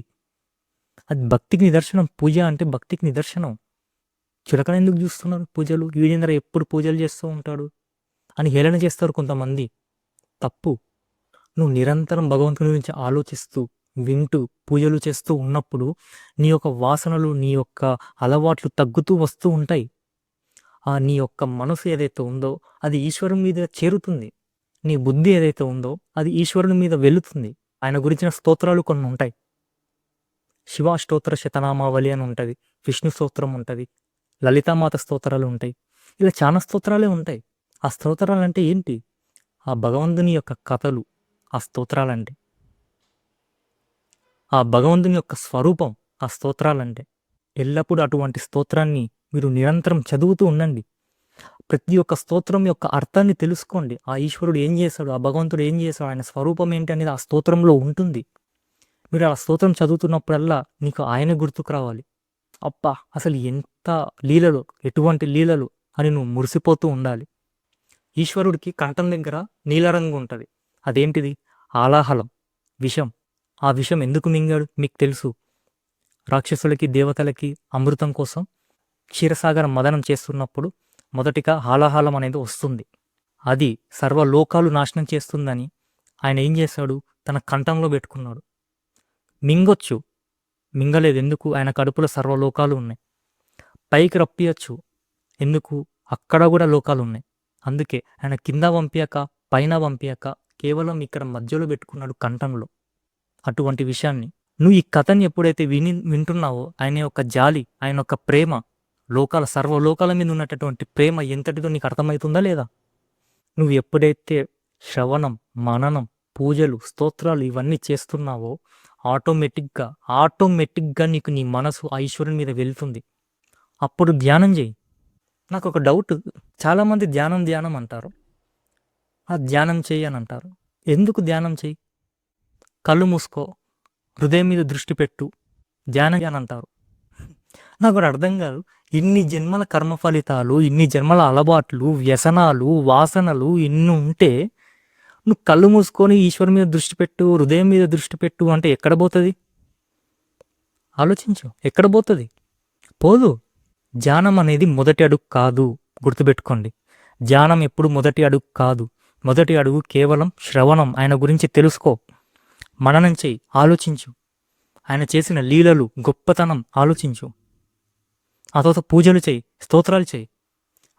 అది భక్తికి నిదర్శనం. పూజ అంటే భక్తికి నిదర్శనం. చులకన ఎందుకు చూస్తున్నారు పూజలు? వీడేంద్ర ఎప్పుడు పూజలు చేస్తూ ఉంటాడు అని హేళన చేస్తారు కొంతమంది. తప్పు. నువ్వు నిరంతరం భగవంతుని గురించి ఆలోచిస్తూ వింటూ పూజలు చేస్తూ ఉన్నప్పుడు నీ యొక్క వాసనలు, నీ యొక్క అలవాట్లు తగ్గుతూ వస్తూ ఉంటాయి. ఆ నీ యొక్క మనసు ఏదైతే ఉందో అది ఈశ్వరుని మీద చేరుతుంది. నీ బుద్ధి ఏదైతే ఉందో అది ఈశ్వరుని మీద వెళుతుంది. ఆయన గురించిన స్తోత్రాలు కొన్ని ఉంటాయి. శివాష్టోత్తర శతనామావళి అని ఉంటుంది, విష్ణు స్తోత్రం ఉంటుంది, లలితామాత స్తోత్రాలు ఉంటాయి. ఇలా చాలా స్తోత్రాలే ఉంటాయి. ఆ స్తోత్రాలు అంటే ఏంటి? ఆ భగవంతుని యొక్క కథలు ఆ స్తోత్రాలంటే. ఆ భగవంతుని యొక్క స్వరూపం ఆ స్తోత్రాలంటే. ఎల్లప్పుడూ అటువంటి స్తోత్రాన్ని మీరు నిరంతరం చదువుతూ ఉండండి. ప్రతి ఒక్క స్తోత్రం యొక్క అర్థాన్ని తెలుసుకోండి. ఆ ఈశ్వరుడు ఏం చేశాడు, ఆ భగవంతుడు ఏం చేశాడు, ఆయన స్వరూపం ఏంటి అనేది ఆ స్తోత్రంలో ఉంటుంది. మీరు ఆ స్తోత్రం చదువుతున్నప్పుడల్లా నీకు ఆయనే గుర్తుకు రావాలి. అబ్బా, అసలు ఎంత లీలలు, ఎటువంటి లీలలు అని నువ్వు మురిసిపోతూ ఉండాలి. ఈశ్వరుడికి కంఠం దగ్గర నీలరంగు ఉంటుంది. అదేంటిది? ఆలాహలం, విషం. ఆ విషం ఎందుకు మింగాడు మీకు తెలుసు. రాక్షసులకి దేవతలకి అమృతం కోసం క్షీరసాగర మదనం చేస్తున్నప్పుడు మొదటిగా హాలాహలం అనేది వస్తుంది. అది సర్వలోకాలు నాశనం చేస్తుందని ఆయన ఏం చేశాడు? తన కంఠంలో పెట్టుకున్నాడు. మింగొచ్చు, మింగలేదు. ఎందుకు? ఆయన కడుపులో సర్వలోకాలు ఉన్నాయి. పైకి రప్పియచ్చు, ఎందుకు? అక్కడ కూడా లోకాలు ఉన్నాయి. అందుకే ఆయన కింద పంపించక పైన పంపించక కేవలం ఇక్కడ మధ్యలో పెట్టుకున్నాడు, కంఠంలో. అటువంటి విషయాన్ని నువ్వు ఈ కథని ఎప్పుడైతే వింటున్నావో ఆయన యొక్క జాలి, ఆయన యొక్క ప్రేమ, లోకాల సర్వలోకాల మీద ఉన్నటువంటి ప్రేమ ఎంతటిదో నీకు అర్థమవుతుందా లేదా? నువ్వు ఎప్పుడైతే శ్రవణం, మననం, పూజలు, స్తోత్రాలు ఇవన్నీ చేస్తున్నావో ఆటోమేటిక్గా నీకు నీ మనసు ఆ ఈశ్వరుని మీద వెళ్తుంది. అప్పుడు ధ్యానం చేయి. నాకు ఒక డౌట్, చాలామంది ధ్యానం అంటారు. ఆ ధ్యానం చెయ్యి అని అంటారు. ఎందుకు ధ్యానం చెయ్యి? కళ్ళు మూసుకో, హృదయం మీద దృష్టి పెట్టు, ధ్యానం అని అంటారు. నాకు కూడా అర్థం కాదు. ఇన్ని జన్మల కర్మ ఫలితాలు, ఇన్ని జన్మల అలవాట్లు, వ్యసనాలు, వాసనలు ఇన్ని ఉంటే నువ్వు కళ్ళు మూసుకొని ఈశ్వరు మీద దృష్టి పెట్టు, హృదయం మీద దృష్టి పెట్టు అంటే ఎక్కడ పోతుంది? ఆలోచించు, ఎక్కడ పోతుంది? పోదు. ధ్యానం అనేది మొదటి అడుగు కాదు, గుర్తుపెట్టుకోండి. ధ్యానం ఎప్పుడు మొదటి అడుగు కాదు. మొదటి అడుగు కేవలం శ్రవణం, ఆయన గురించి తెలుసుకో, మననం చెయ్యి, ఆలోచించు, ఆయన చేసిన లీలలు, గొప్పతనం ఆలోచించు. ఆ తర్వాత పూజలు చెయ్యి, స్తోత్రాలు చెయ్యి.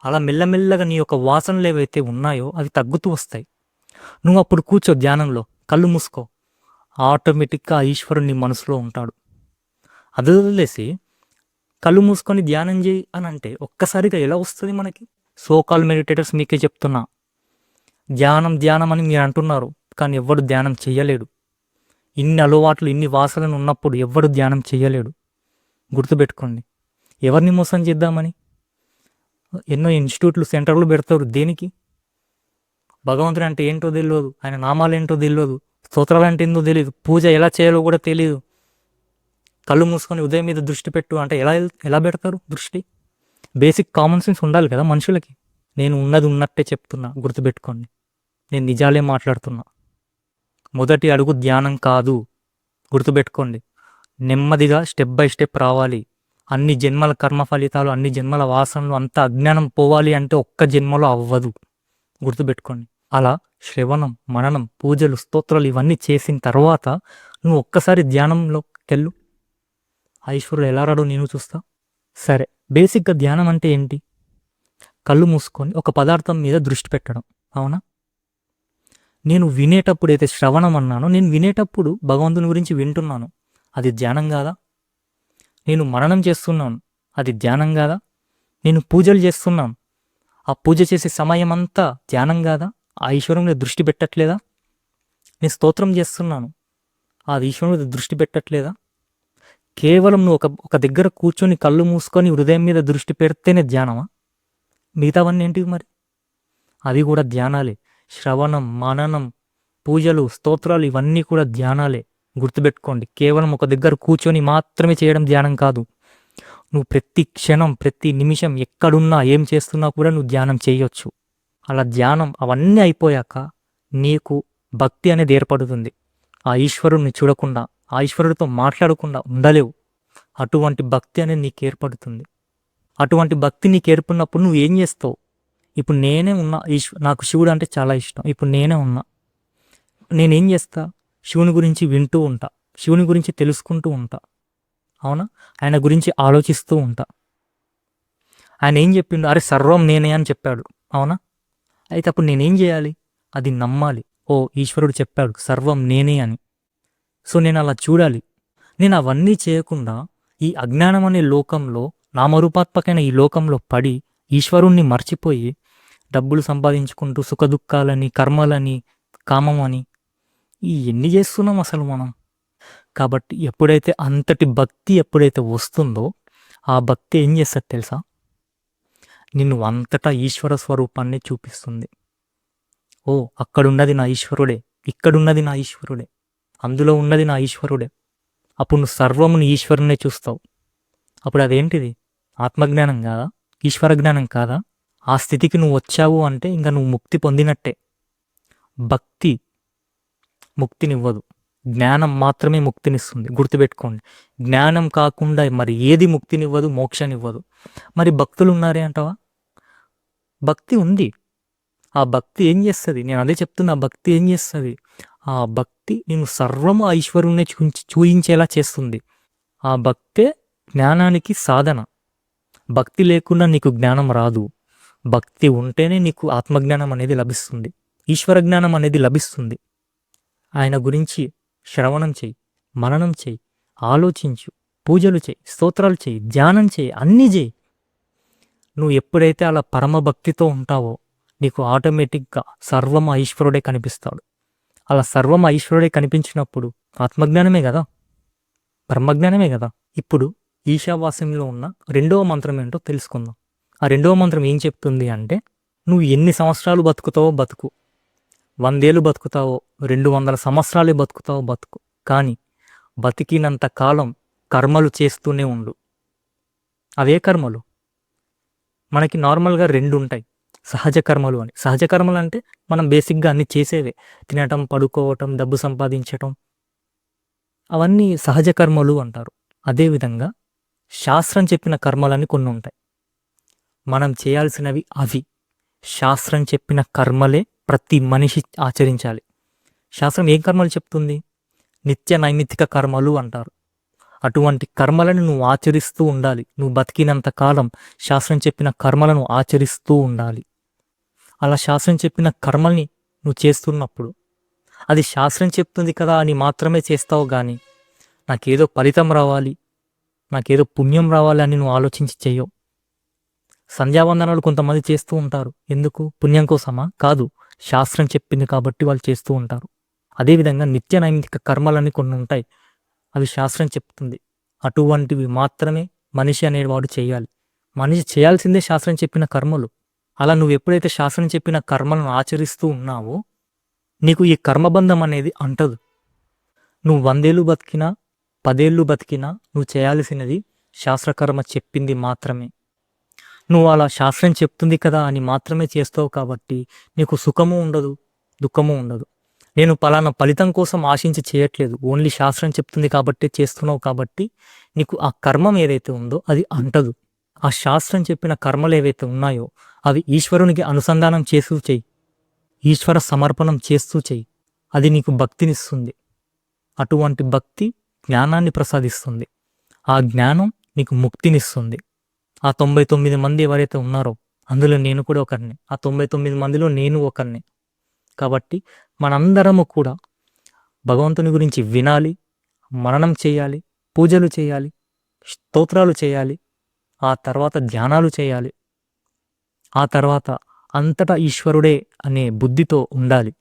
అలా మెల్లమెల్లగా నీ యొక్క వాసనలు ఏవైతే ఉన్నాయో అవి తగ్గుతూ వస్తాయి. నువ్వు అప్పుడు కూర్చో ధ్యానంలో, కళ్ళు మూసుకో, ఆటోమేటిక్గా ఆ ఈశ్వరుడు నీ మనసులో ఉంటాడు. అది వదిలేసి కళ్ళు మూసుకొని ధ్యానం చేయి అని అంటే ఒక్కసారిగా ఎలా వస్తుంది మనకి? సోకాల్ మెడిటేటర్స్ మీకే చెప్తున్నా, ధ్యానం అని మీరు అంటున్నారు, కానీ ఎవ్వడు ధ్యానం చెయ్యలేడు. ఇన్ని అలవాట్లు, ఇన్ని వాసనలు ఉన్నప్పుడు ఎవ్వడు ధ్యానం చెయ్యలేడు. గుర్తుపెట్టుకోండి. ఎవరిని మోసం చేద్దామని ఎన్నో ఇన్స్టిట్యూట్లు, సెంటర్లు పెడతారు. దేనికి? భగవంతుడు అంటే ఏంటో తెలియదు, ఆయన నామాలు ఏంటో తెలియదు, స్తోత్రాలు అంటే ఏంటో తెలియదు, పూజ ఎలా చేయాలో కూడా తెలియదు. కళ్ళు మూసుకొని ఉదయం మీద దృష్టి పెట్టు అంటే ఎలా పెడతారు దృష్టి? బేసిక్ కామన్ సెన్స్ ఉండాలి కదా మనుషులకి. నేను ఉన్నది ఉన్నట్టే చెప్తున్నా, గుర్తుపెట్టుకోండి. నేను నిజాలే మాట్లాడుతున్నా. మొదటి అడుగు ధ్యానం కాదు, గుర్తుపెట్టుకోండి. నెమ్మదిగా స్టెప్ బై స్టెప్ రావాలి. అన్ని జన్మల కర్మ ఫలితాలు, అన్ని జన్మల వాసనలు, అంత అజ్ఞానం పోవాలి అంటే ఒక్క జన్మలో అవ్వదు, గుర్తుపెట్టుకోండి. అలా శ్రవణం, మననం, పూజలు, స్తోత్రాలు ఇవన్నీ చేసిన తర్వాత నువ్వు ఒక్కసారి ధ్యానంలోకి వెళ్ళు. ఈశ్వరుడు ఎలా రాడో నేను చూస్తా. సరే, బేసిక్గా ధ్యానం అంటే ఏంటి? కళ్ళు మూసుకొని ఒక పదార్థం మీద దృష్టి పెట్టడం, అవునా? నేను వినేటప్పుడు అయితే శ్రవణం అన్నాను, నేను వినేటప్పుడు భగవంతుని గురించి వింటున్నాను, అది ధ్యానం కాదా? నేను మననం చేస్తున్నాను, అది ధ్యానం కాదా? నేను పూజలు చేస్తున్నాను, ఆ పూజ చేసే సమయం అంతా ధ్యానం కాదా? ఆ ఈశ్వరం మీద దృష్టి పెట్టట్లేదా? నేను స్తోత్రం చేస్తున్నాను, ఆ ఈశ్వరం మీద దృష్టి పెట్టట్లేదా? కేవలం నువ్వు ఒక దగ్గర కూర్చొని కళ్ళు మూసుకొని హృదయం మీద దృష్టి పెడితేనే ధ్యానమా? మిగతావన్నీ ఏంటివి మరి? అవి కూడా ధ్యానాలే. శ్రవణం, మననం, పూజలు, స్తోత్రాలు ఇవన్నీ కూడా ధ్యానాలే, గుర్తుపెట్టుకోండి. కేవలం ఒక దగ్గర కూర్చొని మాత్రమే చేయడం ధ్యానం కాదు. నువ్వు ప్రతి క్షణం, ప్రతి నిమిషం ఎక్కడున్నా, ఏం చేస్తున్నా కూడా నువ్వు ధ్యానం చేయొచ్చు. అలా ధ్యానం అవన్నీ అయిపోయాక నీకు భక్తి అనేది ఏర్పడుతుంది. ఆ ఈశ్వరుడిని చూడకుండా, ఆ ఈశ్వరుడితో మాట్లాడకుండా ఉండలేవు. అటువంటి భక్తి అనేది నీకు ఏర్పడుతుంది. అటువంటి భక్తి నీకు ఏర్పడినప్పుడు నువ్వు ఏం చేస్తావు? ఇప్పుడు నేనే ఉన్నా, నాకు శివుడు అంటే చాలా ఇష్టం, ఇప్పుడు నేనే ఉన్నా, నేనేం చేస్తా? శివుని గురించి వింటూ ఉంటా, శివుని గురించి తెలుసుకుంటూ ఉంటా, అవునా? ఆయన గురించి ఆలోచిస్తూ ఉంటా. ఆయన ఏం చెప్పిండు? అరే సర్వం నేనే అని చెప్పాడు, అవునా? అయితే అప్పుడు నేనేం చేయాలి? అది నమ్మాలి. ఓ, ఈశ్వరుడు చెప్పాడు సర్వం నేనే అని. సో నేను అలా చూడాలి. నేను అవన్నీ చేయకుండా ఈ అజ్ఞానం అనే లోకంలో, నామరూపాత్మకమైన ఈ లోకంలో పడి ఈశ్వరుణ్ణి మర్చిపోయి డబ్బులు సంపాదించుకుంటూ సుఖదుఖాలని, కర్మలని, కామం అని ఎన్ని చేస్తున్నాం అసలు మనం. కాబట్టి ఎప్పుడైతే అంతటి భక్తి ఎప్పుడైతే వస్తుందో ఆ భక్తి ఏం చేస్తుంది తెలుసా? నిన్ను అంతటా ఈశ్వర స్వరూపాన్ని చూపిస్తుంది. ఓ, అక్కడున్నది నా ఈశ్వరుడే, ఇక్కడున్నది నా ఈశ్వరుడే, అందులో ఉన్నది నా ఈశ్వరుడే. అప్పుడు నువ్వు సర్వముని ఈశ్వరునే చూస్తావు. అప్పుడు అదేంటిది? ఆత్మజ్ఞానం కాదా? ఈశ్వర జ్ఞానం కాదా? ఆ స్థితికి నువ్వు వచ్చావు అంటే ఇంకా నువ్వు ముక్తి పొందినట్టే. భక్తి ముక్తినివ్వదు, జ్ఞానం మాత్రమే ముక్తినిస్తుంది. గుర్తుపెట్టుకోండి, జ్ఞానం కాకుండా మరి ఏది ముక్తినివ్వదు, మోక్షనివ్వదు. మరి భక్తులు ఉన్నారే అంటావా? భక్తి ఉంది. ఆ భక్తి ఏం చేస్తుంది? నేను అదే చెప్తున్నా, భక్తి ఏం చేస్తుంది? ఆ భక్తి నేను సర్వము ఐశ్వర్యునే చూయించేలా చేస్తుంది. ఆ భక్తే జ్ఞానానికి సాధన. భక్తి లేకుండా నీకు జ్ఞానం రాదు. భక్తి ఉంటేనే నీకు ఆత్మజ్ఞానం అనేది లభిస్తుంది, ఈశ్వర జ్ఞానం అనేది లభిస్తుంది. ఆయన గురించి శ్రవణం చేయి, మననం చేయి, ఆలోచించు, పూజలు చేయి, స్తోత్రాలు చేయి, ధ్యానం చేయి, అన్నీ చేయి. నువ్వు ఎప్పుడైతే అలా పరమభక్తితో ఉంటావో నీకు ఆటోమేటిక్గా సర్వం ఈశ్వరుడే కనిపిస్తాడు. అలా సర్వం ఈశ్వరుడే కనిపించినప్పుడు ఆత్మజ్ఞానమే కదా, బ్రహ్మజ్ఞానమే కదా. ఇప్పుడు ఈశావాస్యంలో ఉన్న రెండవ మంత్రం ఏంటో తెలుసుకుందాం. ఆ రెండవ మంత్రం ఏం చెప్తుంది అంటే, నువ్వు ఎన్ని సంవత్సరాలు బతుకుతావో బతుకు, 100 ఏళ్ళు బతుకుతావో, 200 సంవత్సరాలే బతుకుతావో బతుకు, కానీ బతికినంత కాలం కర్మలు చేస్తూనే ఉండు. అవే కర్మలు? మనకి నార్మల్గా 2 ఉంటాయి, సహజ కర్మలు అని. సహజ కర్మలు అంటే మనం బేసిక్గా అన్ని చేసేవే, తినటం, పడుకోవటం, డబ్బు సంపాదించటం, అవన్నీ సహజ కర్మలు అంటారు. అదేవిధంగా శాస్త్రం చెప్పిన కర్మలని కొన్ని ఉంటాయి, మనం చేయాల్సినవి అవి. శాస్త్రం చెప్పిన కర్మలే ప్రతి మనిషి ఆచరించాలి. శాస్త్రం ఏం కర్మలు చెప్తుంది? నిత్య నైమిత్తిక కర్మలు అంటారు. అటువంటి కర్మలను నువ్వు ఆచరిస్తూ ఉండాలి. నువ్వు బతికినంత కాలం శాస్త్రం చెప్పిన కర్మలను ఆచరిస్తూ ఉండాలి. అలా శాస్త్రం చెప్పిన కర్మల్ని నువ్వు చేస్తున్నప్పుడు అది శాస్త్రం చెప్తుంది కదా అని మాత్రమే చేస్తావు, కానీ నాకేదో ఫలితం రావాలి, నాకేదో పుణ్యం రావాలి అని నువ్వు ఆలోచించి చెయ్యవు. సంధ్యావందనాలు కొంతమంది చేస్తూ ఉంటారు, ఎందుకు? పుణ్యం కోసమా? కాదు, శాస్త్రం చెప్పింది కాబట్టి వాళ్ళు చేస్తూ ఉంటారు. అదేవిధంగా నిత్య నైమిత్తిక కర్మలని కొన్ని ఉంటాయి, అవి శాస్త్రం చెప్తుంది, అటువంటివి మాత్రమే మనిషి అనేవాడు చేయాలి. మనిషి చేయాల్సిందే శాస్త్రం చెప్పిన కర్మలు. అలా నువ్వు ఎప్పుడైతే శాస్త్రం చెప్పిన కర్మలను ఆచరిస్తూ ఉన్నావో నీకు ఈ కర్మబంధం అనేది అంటదు. నువ్వు 100 ఏళ్ళు బతికినా, 10 ఏళ్ళు బతికినా నువ్వు చేయాల్సినది శాస్త్రకర్మ చెప్పింది మాత్రమే. నువ్వు అలా శాస్త్రం చెప్తుంది కదా అని మాత్రమే చేస్తావు కాబట్టి నీకు సుఖము ఉండదు, దుఃఖము ఉండదు. నేను పలానా ఫలితం కోసం ఆశించి చేయట్లేదు, ఓన్లీ శాస్త్రం చెప్తుంది కాబట్టి చేస్తున్నావు, కాబట్టి నీకు ఆ కర్మం ఏదైతే ఉందో అది అంటదు. ఆ శాస్త్రం చెప్పిన కర్మలు ఏవైతే ఉన్నాయో అవి ఈశ్వరునికి అనుసంధానం చేస్తూ చెయ్యి, ఈశ్వర సమర్పణం చేస్తూ చెయ్యి. అది నీకు భక్తినిస్తుంది. అటువంటి భక్తి జ్ఞానాన్ని ప్రసాదిస్తుంది. ఆ జ్ఞానం నీకు ముక్తినిస్తుంది. ఆ 99 మంది ఎవరైతే ఉన్నారో అందులో నేను కూడా ఒకరిని, ఆ 99 మందిలో నేను ఒకరిని. కాబట్టి మనందరము కూడా భగవంతుని గురించి వినాలి, మననం చేయాలి, పూజలు చేయాలి, స్తోత్రాలు చేయాలి, ఆ తర్వాత ధ్యానాలు చేయాలి, ఆ తర్వాత అంతటా ఈశ్వరుడే అనే బుద్ధితో ఉండాలి.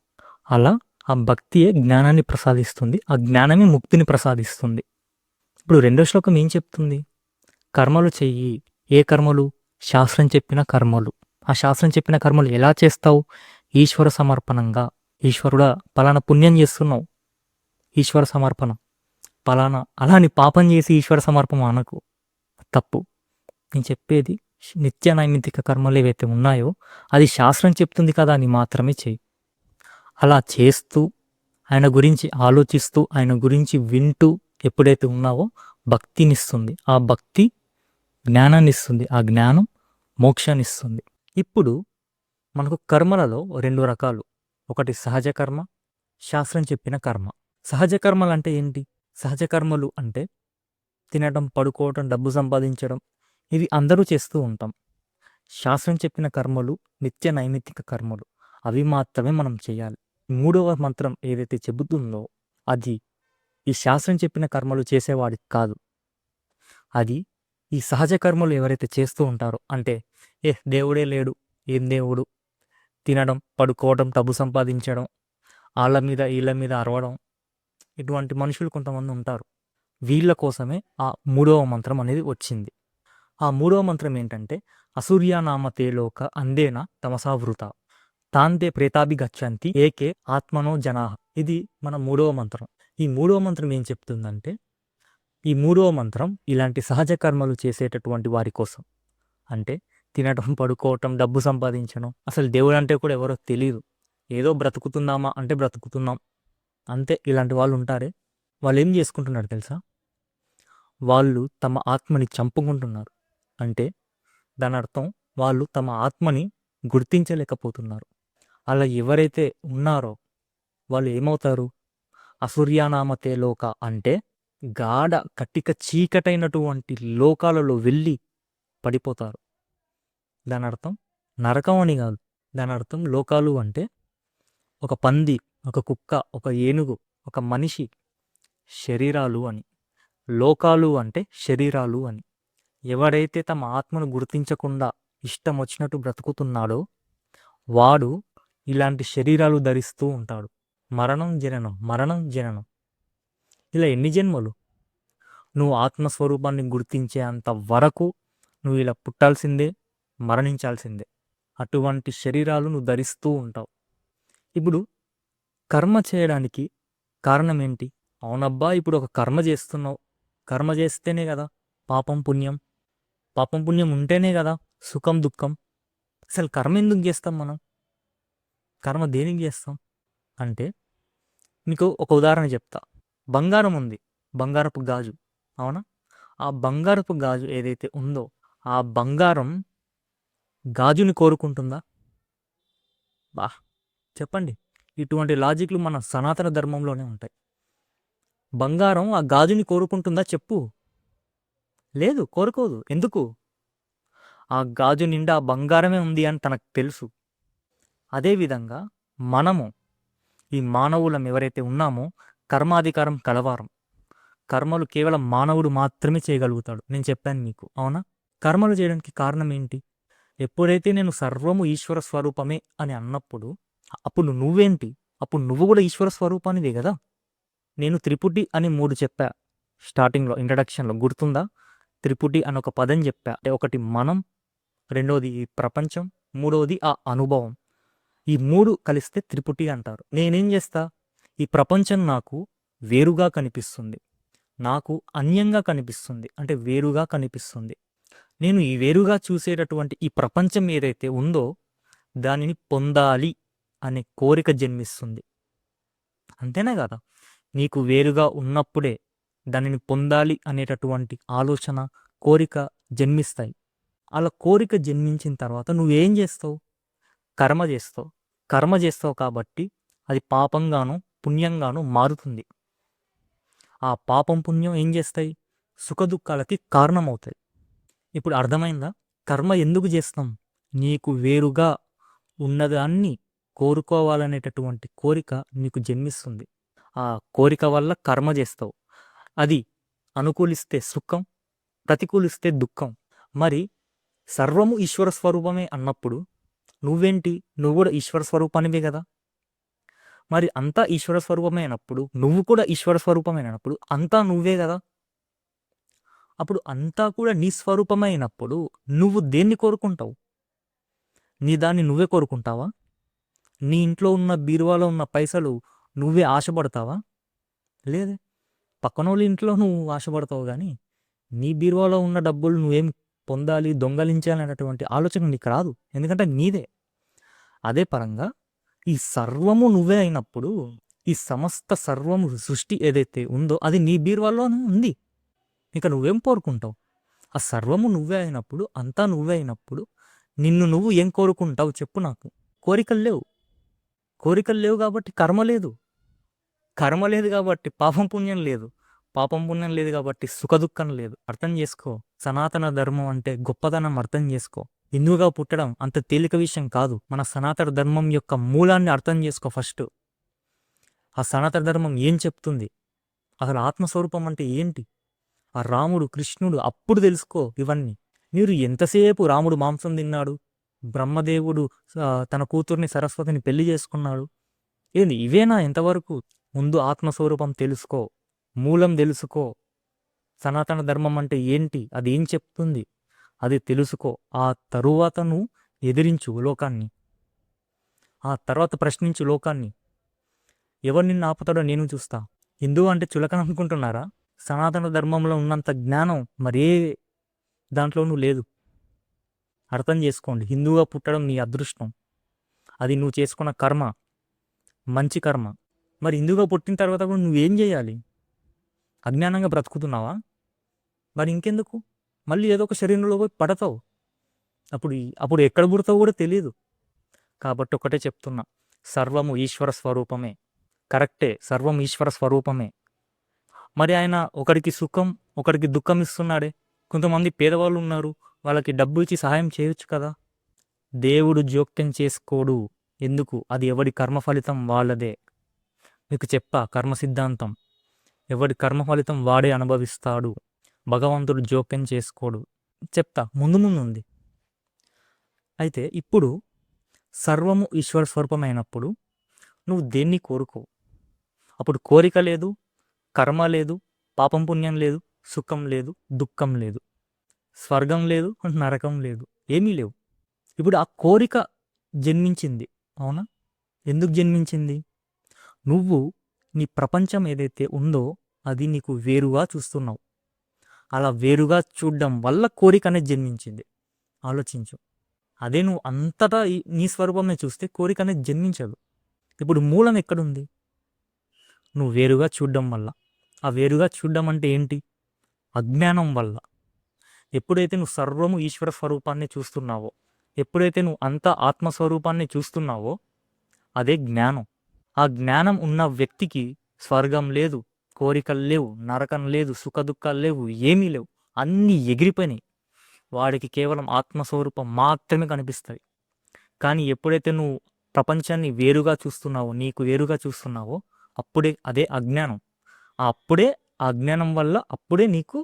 అలా ఆ భక్తియే జ్ఞానాన్ని ప్రసాదిస్తుంది, ఆ జ్ఞానమే ముక్తిని ప్రసాదిస్తుంది. ఇప్పుడు రెండో శ్లోకం ఏం చెప్తుంది? కర్మలు చెయ్యి. ఏ కర్మలు? శాస్త్రం చెప్పిన కర్మలు. ఆ శాస్త్రం చెప్పిన కర్మలు ఎలా చేస్తావు? ఈశ్వర సమర్పణంగా. ఈశ్వరుడా, పలానా పుణ్యం చేస్తున్నావు, ఈశ్వర సమర్పణ. పలానా అలా నీ పాపం చేసి ఈశ్వర సమర్పణ అనకు, తప్పు. నేను చెప్పేది నిత్య నైమిత్తిక కర్మలు ఏవైతే ఉన్నాయో అది శాస్త్రం చెప్తుంది కదా అని మాత్రమే చెయ్యి. అలా చేస్తూ, ఆయన గురించి ఆలోచిస్తూ, ఆయన గురించి వింటూ ఎప్పుడైతే ఉన్నావో భక్తినిస్తుంది. ఆ భక్తి జ్ఞానాన్ని ఇస్తుంది, ఆ జ్ఞానం మోక్షాన్ని ఇస్తుంది. ఇప్పుడు మనకు కర్మలలో 2 రకాలు, ఒకటి సహజ కర్మ, శాస్త్రం చెప్పిన కర్మ. సహజ కర్మలు అంటే ఏంటి? సహజ కర్మలు అంటే తినడం, పడుకోవటం, డబ్బు సంపాదించడం, ఇవి అందరూ చేస్తూ ఉంటాం. శాస్త్రం చెప్పిన కర్మలు నిత్య నైమిత్తిక కర్మలు, అవి మాత్రమే మనం చేయాలి. 3వ మంత్రం ఏదైతే చెబుతుందో అది ఈ శాస్త్రం చెప్పిన కర్మలు చేసేవాడికి కాదు. అది ఈ సహజ కర్మలు ఎవరైతే చేస్తూ ఉంటారో, అంటే దేవుడే లేడు, ఏం దేవుడు, తినడం, పడుకోవడం, డబ్బు సంపాదించడం, ఆళ్ళ మీద వీళ్ళ మీద అరవడం, ఇటువంటి మనుషులు కొంతమంది ఉంటారు. వీళ్ళ కోసమే ఆ 3వ మంత్రం అనేది వచ్చింది. ఆ 3వ మంత్రం ఏంటంటే అసూర్యానామతే లోక అందేన తమసావృత తాంతే ప్రేతాభిగచ్చంతి ఏకే ఆత్మనో జనాహ. ఇది మన 3వ మంత్రం. ఈ 3వ మంత్రం ఏం చెప్తుందంటే, ఈ 3వ మంత్రం ఇలాంటి సహజ కర్మలు చేసేటటువంటి వారి కోసం. అంటే తినడం, పడుకోవటం, డబ్బు సంపాదించడం, అసలు దేవుడు అంటే కూడా ఎవరో తెలియదు, ఏదో బ్రతుకుతున్నామా అంటే బ్రతుకుతున్నాం అంతే. ఇలాంటి వాళ్ళు ఉంటారే, వాళ్ళు ఏం చేసుకుంటున్నారు తెలుసా? వాళ్ళు తమ ఆత్మని చంపుకుంటున్నారు. అంటే దాని అర్థం వాళ్ళు తమ ఆత్మని గుర్తించలేకపోతున్నారు. అలా ఎవరైతే ఉన్నారో వాళ్ళు ఏమవుతారు? అసూర్యానామతే లోక అంటే గాఢ కట్టిక చీకటైనటువంటి లోకాలలో వెళ్ళి పడిపోతారు. దాని అర్థం నరకం అని కాదు. దాని అర్థం లోకాలు అంటే ఒక పంది, ఒక కుక్క, ఒక ఏనుగు, ఒక మనిషి శరీరాలు అని. లోకాలు అంటే శరీరాలు అని. ఎవరైతే తమ ఆత్మను గుర్తించకుండా ఇష్టం వచ్చినట్టు బ్రతుకుతున్నాడో వాడు ఇలాంటి శరీరాలు ధరిస్తూ ఉంటాడు. మరణం జననం, మరణం జననం, ఇలా ఎన్ని జన్మలు? నువ్వు ఆత్మస్వరూపాన్ని గుర్తించే అంత వరకు నువ్వు ఇలా పుట్టాల్సిందే, మరణించాల్సిందే. అటువంటి శరీరాలు నువ్వు ధరిస్తూ ఉంటావు. ఇప్పుడు కర్మ చేయడానికి కారణం ఏంటి? అవునబ్బా, ఇప్పుడు ఒక కర్మ చేస్తున్నావు. కర్మ చేస్తేనే కదా పాపం పుణ్యం, పాపం పుణ్యం ఉంటేనే కదా సుఖం దుఃఖం. అసలు కర్మ ఎందుకు చేస్తాం మనం? కర్మ దేనికి చేస్తాం అంటే, మీకు ఒక ఉదాహరణ చెప్తా. బంగారం ఉంది, బంగారపు గాజు, అవునా? ఆ బంగారపు గాజు ఏదైతే ఉందో ఆ బంగారం గాజుని కోరుకుంటుందా? బా చెప్పండి. ఇటువంటి లాజిక్లు మన సనాతన ధర్మంలోనే ఉంటాయి. బంగారం ఆ గాజుని కోరుకుంటుందా చెప్పు? లేదు, కోరుకోదు. ఎందుకు? ఆ గాజు నిండా ఆ బంగారమే ఉంది అని తనకు తెలుసు. అదేవిధంగా మనము, ఈ మానవులం ఎవరైతే ఉన్నామో కర్మాధికారం కలవారం. కర్మలు కేవలం మానవుడు మాత్రమే చేయగలుగుతాడు. నేను చెప్పాను మీకు, అవునా? కర్మలు చేయడానికి కారణం ఏంటి? ఎప్పుడైతే నేను సర్వము ఈశ్వర స్వరూపమే అని అన్నప్పుడు అప్పుడు నువ్వేంటి? అప్పుడు నువ్వు కూడా ఈశ్వర స్వరూపానిదే కదా. నేను త్రిపుటి అని 3 చెప్పా స్టార్టింగ్లో, ఇంట్రడక్షన్లో, గుర్తుందా? త్రిపుటి అని ఒక పదం చెప్పా. అంటే ఒకటి మనం, రెండోది ఈ ప్రపంచం, మూడవది ఆ అనుభవం. ఈ 3 కలిస్తే త్రిపుటి అంటారు. నేనేం చేస్తా? ఈ ప్రపంచం నాకు వేరుగా కనిపిస్తుంది, నాకు అన్యంగా కనిపిస్తుంది, అంటే వేరుగా కనిపిస్తుంది. నేను ఈ వేరుగా చూసేటటువంటి ఈ ప్రపంచం ఏదైతే ఉందో దానిని పొందాలి అనే కోరిక జన్మిస్తుంది. అంతేనే కదా? నీకు వేరుగా ఉన్నప్పుడే దానిని పొందాలి అనేటటువంటి ఆలోచన, కోరిక జన్మిస్తాయి. అలా కోరిక జన్మించిన తర్వాత నువ్వేం చేస్తావు? కర్మ చేస్తావు. కర్మ చేస్తావు కాబట్టి అది పాపంగాను పుణ్యంగాను మారుతుంది. ఆ పాపం పుణ్యం ఏం చేస్తాయి? సుఖదుఖాలకి కారణమవుతాయి. ఇప్పుడు అర్థమైందా? కర్మ ఎందుకు చేస్తాం? నీకు వేరుగా ఉన్నదాన్ని కోరుకోవాలనేటటువంటి కోరిక నీకు జన్మిస్తుంది. ఆ కోరిక వల్ల కర్మ చేస్తావు. అది అనుకూలిస్తే సుఖం, ప్రతికూలిస్తే దుఃఖం. మరి సర్వము ఈశ్వర స్వరూపమే అన్నప్పుడు నువ్వేంటి? నువ్వు కూడా ఈశ్వర స్వరూపానివే కదా. మరి అంతా ఈశ్వర స్వరూపమే అయినప్పుడు నువ్వు కూడా ఈశ్వర స్వరూపమైనప్పుడు అంతా నువ్వే కదా. అప్పుడు అంతా కూడా నీ స్వరూపమైనప్పుడు నువ్వు దేన్ని కోరుకుంటావు? నీ దాన్ని నువ్వే కోరుకుంటావా? నీ ఇంట్లో ఉన్న బీరువాలో ఉన్న పైసలు నువ్వే ఆశపడతావా? లేదే. పక్కనోళ్ళ ఇంట్లో నువ్వు ఆశపడతావు, కానీ నీ బీరువాలో ఉన్న డబ్బులు నువ్వేం పొందాలి, దొంగలించాలి అనేటువంటి ఆలోచన నీకు రాదు, ఎందుకంటే నీదే. అదే పరంగా ఈ సర్వము నువ్వే అయినప్పుడు ఈ సమస్త సర్వము సృష్టి ఏదైతే ఉందో అది నీ బీరువాలోనే ఉంది. ఇక నువ్వేం కోరుకుంటావు? ఆ సర్వము నువ్వే అయినప్పుడు, అంతా నువ్వే అయినప్పుడు నిన్ను నువ్వు ఏం కోరుకుంటావు చెప్పు నాకు? కోరికలు లేవు. కోరికలు లేవు కాబట్టి కర్మ లేదు. కర్మ లేదు కాబట్టి పాపం పుణ్యం లేదు. పాపం పుణ్యం లేదు కాబట్టి సుఖదుఖం లేదు. అర్థం చేసుకో. సనాతన ధర్మం అంటే గొప్పతనం అర్థం చేసుకో. హిందువుగా పుట్టడం అంత తేలిక విషయం కాదు. మన సనాతన ధర్మం యొక్క మూలాన్ని అర్థం చేసుకో ఫస్ట్. ఆ సనాతన ధర్మం ఏం చెప్తుంది? అసలు ఆత్మస్వరూపం అంటే ఏంటి? ఆ రాముడు, కృష్ణుడు అప్పుడు తెలుసుకో ఇవన్నీ. మీరు ఎంతసేపు రాముడు మాంసం తిన్నాడు, బ్రహ్మదేవుడు తన కూతుర్ని సరస్వతిని పెళ్లి చేసుకున్నాడు. ఏంది ఇవేనా ఎంతవరకు? ముందు ఆత్మస్వరూపం తెలుసుకో, మూలం తెలుసుకో. సనాతన ధర్మం అంటే ఏంటి, అది ఏం చెప్తుంది, అది తెలుసుకో. ఆ తరువాత నువ్వు ఎదిరించు లోకాన్ని, ఆ తర్వాత ప్రశ్నించు లోకాన్ని. ఎవరు నిన్ను ఆపుతాడో నేను చూస్తా. హిందువు అంటే చులకన అనుకుంటున్నారా? సనాతన ధర్మంలో ఉన్నంత జ్ఞానం మరే దాంట్లోనూ లేదు. అర్థం చేసుకోండి. హిందువుగా పుట్టడం నీ అదృష్టం, అది నువ్వు చేసుకున్న కర్మ, మంచి కర్మ. మరి హిందువుగా పుట్టిన తర్వాత కూడా నువ్వేం చేయాలి? అజ్ఞానంగా బ్రతుకుతున్నావా? మరి ఇంకెందుకు? మళ్ళీ ఏదో ఒక శరీరంలో పోయి పడతావు. అప్పుడు ఎక్కడ పుడతావు కూడా తెలియదు. కాబట్టి ఒకటే చెప్తున్నా, సర్వము ఈశ్వర స్వరూపమే. కరెక్టే, సర్వం ఈశ్వర స్వరూపమే. మరి ఆయన ఒకరికి సుఖం, ఒకరికి దుఃఖం ఇస్తున్నాడే. కొంతమంది పేదవాళ్ళు ఉన్నారు, వాళ్ళకి డబ్బు ఇచ్చి సహాయం చేయొచ్చు కదా. దేవుడు జోక్యం చేసుకోడు. ఎందుకు? అది ఎవడి కర్మ ఫలితం వాళ్ళదే. మీకు చెప్పా కర్మ సిద్ధాంతం. ఎవడి కర్మ ఫలితం వాడే అనుభవిస్తాడు. భగవంతుడు జోక్యం చేసుకోడు. చెప్తా, ముందు ముందు ఉంది. అయితే ఇప్పుడు సర్వము ఈశ్వర స్వరూపమైనప్పుడు నువ్వు దేన్ని కోరుకో. అప్పుడు కోరిక లేదు, కర్మ లేదు, పాపం పుణ్యం లేదు, సుఖం లేదు, దుఃఖం లేదు, స్వర్గం లేదు, నరకం లేదు, ఏమీ లేవు. ఇప్పుడు ఆ కోరిక జన్మించింది, అవునా? ఎందుకు జన్మించింది? నువ్వు నీ ప్రపంచం ఏదైతే ఉందో అది నీకు వేరుగా చూస్తున్నావు. అలా వేరుగా చూడడం వల్ల కోరిక అనేది జన్మించింది. ఆలోచించు. అదే నువ్వు అంతటా నీ స్వరూపమే చూస్తే కోరిక అనేది జన్మించదు. ఇప్పుడు మూలం ఎక్కడుంది? నువ్వు వేరుగా చూడడం వల్ల. ఆ వేరుగా చూడడం అంటే ఏంటి? అజ్ఞానం వల్ల. ఎప్పుడైతే నువ్వు సర్వము ఈశ్వర స్వరూపాన్ని చూస్తున్నావో, ఎప్పుడైతే నువ్వు అంత ఆత్మస్వరూపాన్ని చూస్తున్నావో అదే జ్ఞానం. ఆ జ్ఞానం ఉన్న వ్యక్తికి స్వర్గం లేదు, కోరికలు లేవు, నరకం లేదు, సుఖదుఖాలు లేవు, ఏమీ లేవు, అన్నీ ఎగిరిపోయినాయి. వాడికి కేవలం ఆత్మస్వరూపం మాత్రమే కనిపిస్తుంది. కానీ ఎప్పుడైతే నువ్వు ప్రపంచాన్ని వేరుగా చూస్తున్నావో, నీకు వేరుగా చూస్తున్నావో, అప్పుడే అదే అజ్ఞానం. అప్పుడే ఆ అజ్ఞానం వల్ల అప్పుడే నీకు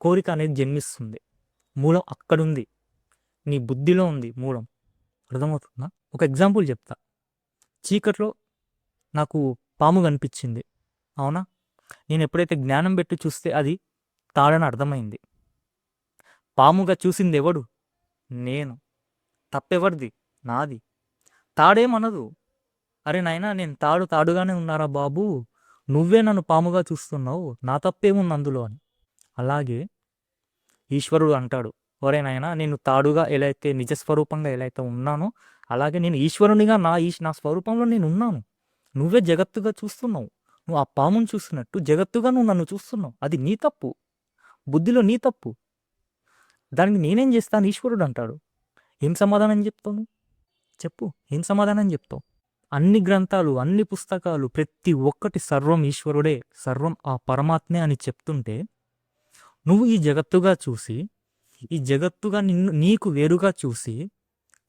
కోరిక అనేది జన్మిస్తుంది. మూలం అక్కడుంది, నీ బుద్ధిలో ఉంది మూలం. అర్థమవుతుందా? ఒక ఎగ్జాంపుల్ చెప్తా. చీకట్లో నాకు పాము కనిపించింది, అవునా? నేను ఎప్పుడైతే జ్ఞానం పెట్టి చూస్తే అది తాడని అర్థమైంది. పాముగా చూసింది ఎవడు? నేను. తప్పెవరిది? నాది. తాడేమనదు, అరే నాయనా నేను తాడుగానే ఉన్నారా బాబు, నువ్వే నన్ను పాముగా చూస్తున్నావు, నా తప్పేముంది అందులో అని. అలాగే ఈశ్వరుడు అంటాడు, ఒరే నాయనా నేను తాడుగా ఎలా అయితే నిజస్వరూపంగా ఎలా అయితే ఉన్నానో అలాగే నేను ఈశ్వరునిగా నా స్వరూపంలో నేను ఉన్నాను. నువ్వే జగత్తుగా చూస్తున్నావు. నువ్వు ఆ పామును చూస్తున్నట్టు జగత్తుగా నువ్వు నన్ను చూస్తున్నావు. అది నీ తప్పు, బుద్ధిలో నీ తప్పు. దానికి నేనేం చేస్తాను? ఈశ్వరుడు అంటాడు. ఏం సమాధానం చెప్తావు? చెప్పు, ఏం సమాధానం చెప్తావు? అన్ని గ్రంథాలు, అన్ని పుస్తకాలు, ప్రతి ఒక్కటి సర్వం ఈశ్వరుడే, సర్వం ఆ పరమాత్మే అని చెప్తుంటే నువ్వు ఈ జగత్తుగా చూసి, ఈ జగత్తుగా నీకు వేరుగా చూసి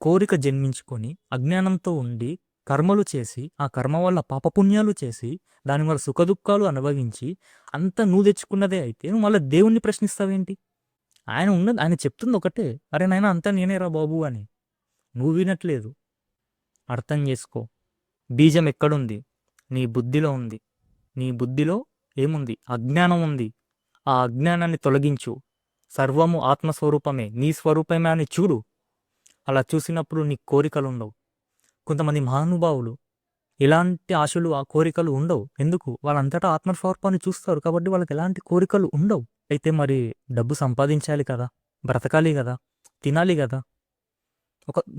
కోరిక జన్మించుకొని అజ్ఞానంతో ఉండి కర్మలు చేసి, ఆ కర్మ వల్ల పాపపుణ్యాలు చేసి దానివల్ల సుఖదుఖాలు అనుభవించి అంతా నువ్వు తెచ్చుకున్నదే అయితే నువ్వు మళ్ళీ దేవుణ్ణి ప్రశ్నిస్తావేంటి? ఆయన చెప్తుంది ఒకటే, అరే నాయనా అంతా నేనేరా బాబు అని. నువ్వు వినట్లేదు. అర్థం చేసుకో. బీజం ఎక్కడుంది? నీ బుద్ధిలో ఉంది. నీ బుద్ధిలో ఏముంది? అజ్ఞానం ఉంది. ఆ అజ్ఞానాన్ని తొలగించు. సర్వము ఆత్మస్వరూపమే, నీ స్వరూపమే అని చూడు. అలా చూసినప్పుడు నీ కోరికలు ఉండవు. కొంతమంది మహానుభావులు ఎలాంటి ఆశలు, ఆ కోరికలు ఉండవు. ఎందుకు? వాళ్ళంతటా ఆత్మస్వరూపాన్ని చూస్తారు కాబట్టి వాళ్ళకి ఎలాంటి కోరికలు ఉండవు. అయితే మరి డబ్బు సంపాదించాలి కదా, బ్రతకాలి కదా, తినాలి కదా,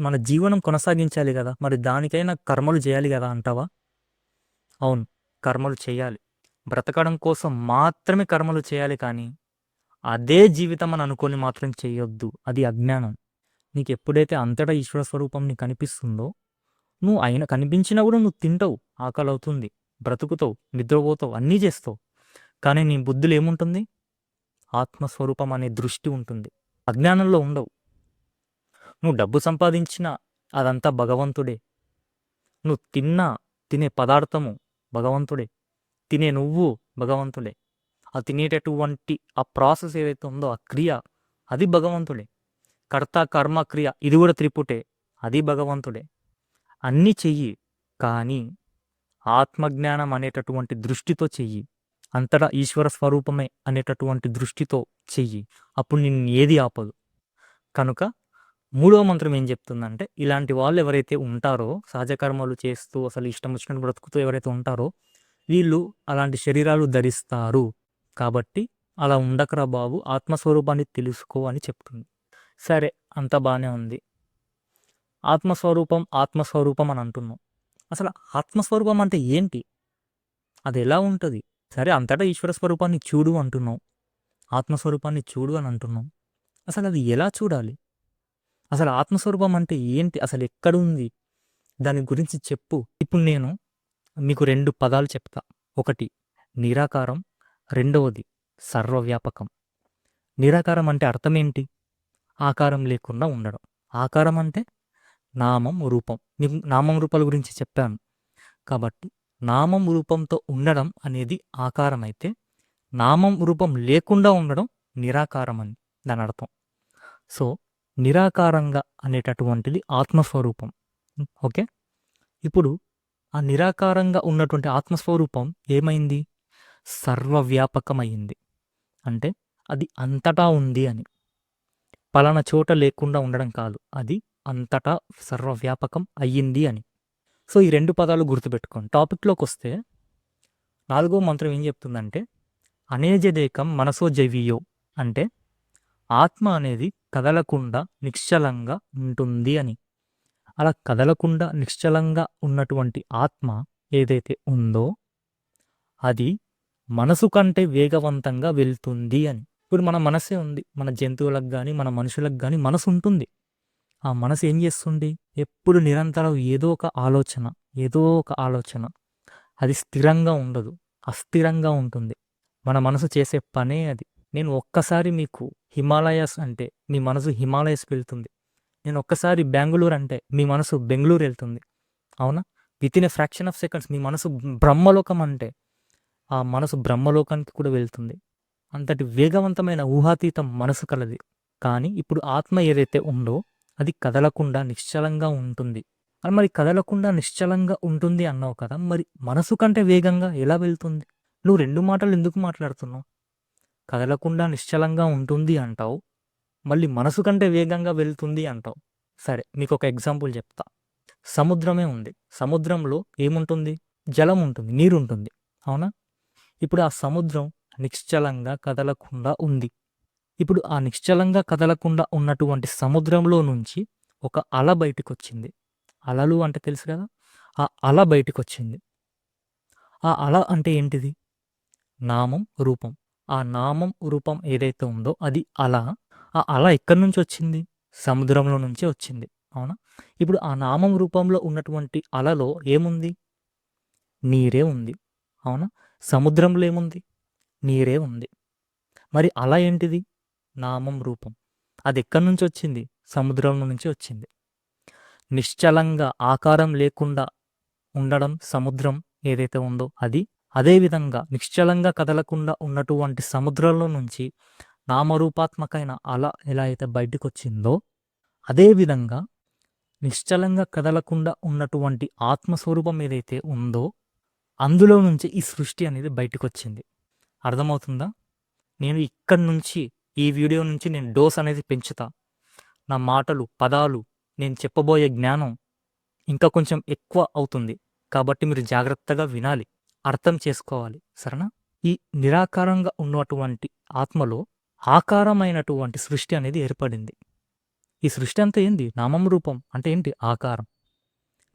మన జీవనం కొనసాగించాలి కదా, మరి దానికైనా కర్మలు చేయాలి కదా అంటావా? అవును, కర్మలు చేయాలి. బ్రతకడం కోసం మాత్రమే కర్మలు చేయాలి, కానీ అదే జీవితం అని అనుకొని మాత్రం చేయొద్దు. అది అజ్ఞానం. నీకు ఎప్పుడైతే అంతటా ఈశ్వర స్వరూపం నీకు కనిపిస్తుందో, నువ్వు కనిపించినా కూడా నువ్వు తింటావు, ఆకలి అవుతుంది, బ్రతుకుతావు, నిద్రపోతావు, అన్నీ చేస్తావు. కానీ నీ బుద్ధిలో ఏముంటుంది? ఆత్మస్వరూపం అనే దృష్టి ఉంటుంది. అజ్ఞానంలో ఉండవు. నువ్వు డబ్బు సంపాదించినా అదంతా భగవంతుడే. నువ్వు తినే పదార్థము భగవంతుడే. తినే నువ్వు భగవంతుడే. ఆ తినేటటువంటి ఆ ప్రాసెస్ ఏదైతే ఉందో ఆ క్రియ అది భగవంతుడే. కర్త, కర్మ, క్రియ ఇది కూడా త్రిపుటే, అది భగవంతుడే. అన్నీ చెయ్యి, కానీ ఆత్మజ్ఞానం అనేటటువంటి దృష్టితో చెయ్యి. అంతటా ఈశ్వర స్వరూపమే అనేటటువంటి దృష్టితో చెయ్యి. అప్పుడు నిన్ను ఏది ఆపదు. కనుక మూడవ మంత్రం ఏం చెప్తుందంటే, ఇలాంటి వాళ్ళు ఎవరైతే ఉంటారో, సహజ కర్మలు చేస్తూ అసలు ఇష్టం వచ్చినట్టు బ్రతుకుతూ ఎవరైతే ఉంటారో, వీళ్ళు అలాంటి శరీరాలు ధరిస్తారు. కాబట్టి అలా ఉండకరా బాబు, ఆత్మస్వరూపాన్ని తెలుసుకో అని చెప్తుంది. సరే, అంతా బాగానే ఉంది. ఆత్మస్వరూపం ఆత్మస్వరూపం అని అంటున్నాం. అసలు ఆత్మస్వరూపం అంటే ఏంటి? అది ఎలా ఉంటుంది? సరే, అంతటా ఈశ్వర స్వరూపాన్ని చూడు అంటున్నాం, ఆత్మస్వరూపాన్ని చూడు అని అంటున్నాం. అసలు అది ఎలా చూడాలి? అసలు ఆత్మస్వరూపం అంటే ఏంటి? అసలు ఎక్కడుంది? దాని గురించి చెప్పు. ఇప్పుడు నేను మీకు 2 పదాలు చెప్తా. ఒకటి నిరాకారం, రెండవది సర్వవ్యాపకం. నిరాకారం అంటే అర్థం ఏంటి? ఆకారం లేకుండా ఉండడం. ఆకారం అంటే నామం, రూపం. నీకు నామం రూపాల గురించి చెప్పాను. కాబట్టి నామం రూపంతో ఉండడం అనేది ఆకారం అయితే, నామం రూపం లేకుండా ఉండడం నిరాకారం అని దాని అర్థం. సో నిరాకారంగా అనేటటువంటిది ఆత్మస్వరూపం. ఓకే, ఇప్పుడు ఆ నిరాకారంగా ఉన్నటువంటి ఆత్మస్వరూపం ఏమైంది? సర్వవ్యాపకమైంది. అంటే అది అంతటా ఉంది అని. పలానా చోట లేకుండా ఉండడం కాదు, అది అంతటా సర్వవ్యాపకం అయ్యింది అని. సో ఈ 2 పదాలు గుర్తుపెట్టుకోండి. టాపిక్లోకి వస్తే 4వ మంత్రం ఏం చెప్తుందంటే, అనేజదేకం మనసో జవియో అంటే ఆత్మ అనేది కదలకుండా నిశ్చలంగా ఉంటుంది అని. అలా కదలకుండా నిశ్చలంగా ఉన్నటువంటి ఆత్మ ఏదైతే ఉందో అది మనసు కంటే వేగవంతంగా వెళ్తుంది అని. ఇప్పుడు మన మనసే ఉంది, మన జంతువులకు కానీ మన మనుషులకు కానీ మనసు ఉంటుంది. ఆ మనసు ఏం చేస్తుంది? ఎప్పుడు నిరంతరం ఏదో ఒక ఆలోచన. అది స్థిరంగా ఉండదు, అస్థిరంగా ఉంటుంది. మన మనసు చేసే పనే అది. నేను ఒక్కసారి మీకు హిమాలయాస్ అంటే మీ మనసు హిమాలయస్కి వెళ్తుంది. నేను ఒక్కసారి బెంగళూరు అంటే మీ మనసు బెంగళూరు వెళ్తుంది. అవునా? Within a fraction of seconds మీ మనసు బ్రహ్మలోకం అంటే ఆ మనసు బ్రహ్మలోకానికి కూడా వెళ్తుంది. అంతటి వేగవంతమైన ఊహాతీతం మనసు కలది. కానీ ఇప్పుడు ఆత్మ ఏదైతే ఉందో అది కదలకుండా నిశ్చలంగా ఉంటుంది. మరి కదలకుండా నిశ్చలంగా ఉంటుంది అన్నావు కదా, మరి మనసు కంటే వేగంగా ఎలా వెళ్తుంది? నువ్వు 2 మాటలు ఎందుకు మాట్లాడుతున్నావు? కదలకుండా నిశ్చలంగా ఉంటుంది అంటావు, మళ్ళీ మనసు కంటే వేగంగా వెళ్తుంది అంటావు. సరే, మీకు ఒక ఎగ్జాంపుల్ చెప్తా. సముద్రమే ఉంది. సముద్రంలో ఏముంటుంది? జలం ఉంటుంది, నీరు ఉంటుంది. అవునా? ఇప్పుడు ఆ సముద్రం నిశ్చలంగా కదలకుండా ఉంది. ఇప్పుడు ఆ నిశ్చలంగా కదలకుండా ఉన్నటువంటి సముద్రంలో నుంచి ఒక అల బయటికి వచ్చింది. అలలు అంటే తెలుసు కదా, ఆ అల బయటికి వచ్చింది. ఆ అల అంటే ఏంటిది? నామం, రూపం. ఆ నామం, రూపం ఏదైతే ఉందో అది అల. ఆ అల ఎక్కడి నుంచి వచ్చింది? సముద్రంలో నుంచే వచ్చింది. అవునా? ఇప్పుడు ఆ నామం రూపంలో ఉన్నటువంటి అలలో ఏముంది? నీరే ఉంది. అవునా? సముద్రంలో ఏముంది? నీరే ఉంది. మరి అల ఏంటిది? నామం, రూపం. అది ఎక్కడి నుంచి వచ్చింది? సముద్రం నుంచి వచ్చింది. నిశ్చలంగా ఆకారం లేకుండా ఉండడం సముద్రం ఏదైతే ఉందో అది. అదేవిధంగా నిశ్చలంగా కదలకుండా ఉన్నటువంటి సముద్రంలో నుంచి నామరూపాత్మకమైన అల ఎలా అయితే బయటకు వచ్చిందో, అదేవిధంగా నిశ్చలంగా కదలకుండా ఉన్నటువంటి ఆత్మస్వరూపం ఏదైతే ఉందో అందులో నుంచి ఈ సృష్టి అనేది బయటకు వచ్చింది. అర్థమవుతుందా? నేను ఇక్కడి నుంచి ఈ వీడియో నుంచి నేను డోస్ అనేది పెంచుతా. నా మాటలు, పదాలు, నేను చెప్పబోయే జ్ఞానం ఇంకా కొంచెం ఎక్కువ అవుతుంది. కాబట్టి మీరు జాగ్రత్తగా వినాలి, అర్థం చేసుకోవాలి. సరేనా? ఈ నిరాకారంగా ఉన్నటువంటి ఆత్మలో ఆకారమైనటువంటి సృష్టి అనేది ఏర్పడింది. ఈ సృష్టి అంతా ఏంది? నామం, రూపం అంటే ఏంటి? ఆకారం.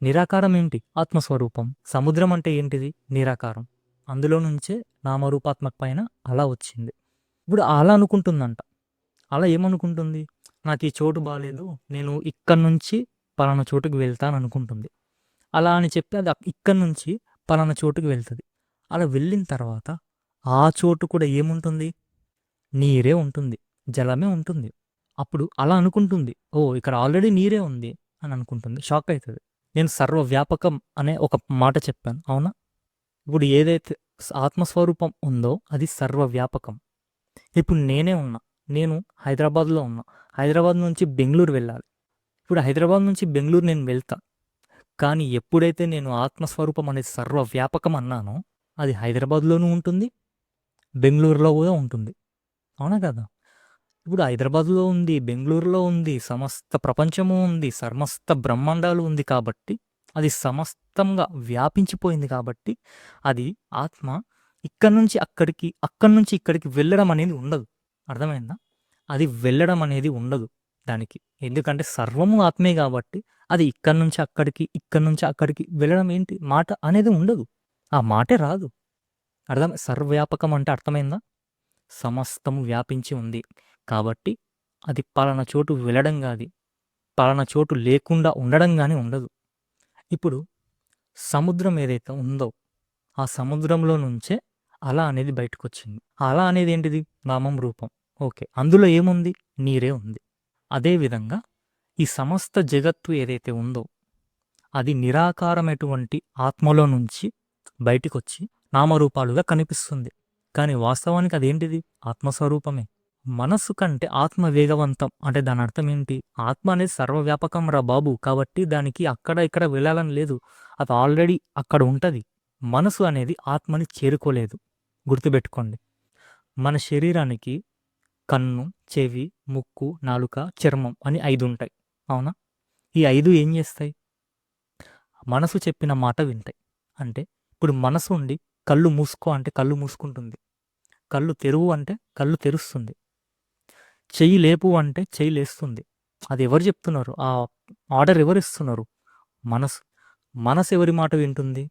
నిరాకారం ఏంటి? ఆత్మస్వరూపం. సముద్రం అంటే ఏంటిది? నిరాకారం. అందులో నుంచే నామరూపాత్మక పైన అలా వచ్చింది. ఇప్పుడు అలా అనుకుంటుందంట. అలా ఏమనుకుంటుంది? నాకు ఈ చోటు బాగాలేదు, నేను ఇక్కడి నుంచి పలానా చోటుకి వెళ్తాను అనుకుంటుంది. అలా అని చెప్పి అది ఇక్కడి నుంచి పలానా చోటుకి వెళ్తుంది. అలా వెళ్ళిన తర్వాత ఆ చోటు కూడా ఏముంటుంది? నీరే ఉంటుంది, జలమే ఉంటుంది. అప్పుడు అలా అనుకుంటుంది, ఓ ఇక్కడ ఆల్రెడీ నీరే ఉంది అని అనుకుంటుంది. షాక్ అవుతుంది. నేను సర్వవ్యాపకం అనే ఒక మాట చెప్పాను, అవునా? ఇప్పుడు ఏదైతే ఆత్మస్వరూపం ఉందో అది సర్వవ్యాపకం. ఇప్పుడు నేనే ఉన్నా. నేను హైదరాబాద్‌లో ఉన్నా. హైదరాబాద్ నుంచి బెంగుళూరు వెళ్ళాలి. ఇప్పుడు హైదరాబాద్ నుంచి బెంగుళూరు నేను వెళ్తా. కానీ ఎప్పుడైతే నేను ఆత్మస్వరూపం అనేది సర్వవ్యాపకం అన్నానో, అది హైదరాబాద్‌లోనూ ఉంటుంది, బెంగుళూరులో కూడా ఉంటుంది. అవునా కదా? ఇప్పుడు హైదరాబాద్‌లో ఉంది, బెంగుళూరులో ఉంది, సమస్త ప్రపంచము ఉంది, సమస్త బ్రహ్మాండాలు ఉంది కాబట్టి, అది సమస్తంగా వ్యాపించిపోయింది కాబట్టి, అది ఆత్మ ఇక్కడి నుంచి అక్కడికి, అక్కడి నుంచి ఇక్కడికి వెళ్ళడం అనేది ఉండదు. అర్థమైందా? అది వెళ్ళడం అనేది ఉండదు దానికి. ఎందుకంటే సర్వము ఆత్మే కాబట్టి, అది ఇక్కడి నుంచి అక్కడికి, ఇక్కడి నుంచి అక్కడికి వెళ్ళడం ఏంటి? మాట అనేది ఉండదు. ఆ మాటే రాదు. సర్వవ్యాపకం అంటే అర్థమైందా? సమస్తము వ్యాపించి ఉంది. కాబట్టి అది పలానా చోటు వెళ్ళడం గాని, పలానా చోటు లేకుండా ఉండడం గాని ఉండదు. ఇప్పుడు సముద్రం ఏదైతే ఉందో, ఆ సముద్రంలో నుంచే అల అనేది బయటకొచ్చింది. ఆ అల అనేది ఏంటిది? నామం, రూపం. ఓకే. అందులో ఏముంది? నీరే ఉంది. అదే విధంగా ఈ సమస్త జగత్తు ఏదైతే ఉందో, అది నిరాకారమైనటువంటి ఆత్మలో నుంచి బయటికొచ్చి నామరూపాలుగా కనిపిస్తుంది. కానీ వాస్తవానికి అదేంటిది? ఆత్మస్వరూపమే. మనస్సు కంటే ఆత్మ వేగవంతం అంటే దాని అర్థం ఏంటి? ఆత్మ అనేది సర్వవ్యాపకం రా బాబు! కాబట్టి దానికి అక్కడ ఇక్కడ వెళ్ళాలని లేదు. అది ఆల్రెడీ అక్కడ ఉంటది. మనసు అనేది ఆత్మని చేరుకోలేదు. గుర్తుపెట్టుకోండి. మన శరీరానికి కన్ను, చెవి, ముక్కు, నాలుక, చర్మం అని 5 ఉంటాయి. అవునా? ఈ 5 ఏం చేస్తాయి? మనసు చెప్పిన మాట వింటాయి. అంటే ఇప్పుడు మనసు ఉండి కళ్ళు మూసుకో అంటే కళ్ళు మూసుకుంటుంది. కళ్ళు తెరువు అంటే కళ్ళు తెరుస్తుంది. చెయ్యి లేపు అంటే చెయ్యి లేస్తుంది. అది ఎవరు చెప్తున్నారు? ఆ ఆర్డర్ ఎవరు ఇస్తున్నారు? మనసు. మనసు ఎవరి మాట వింటుంది?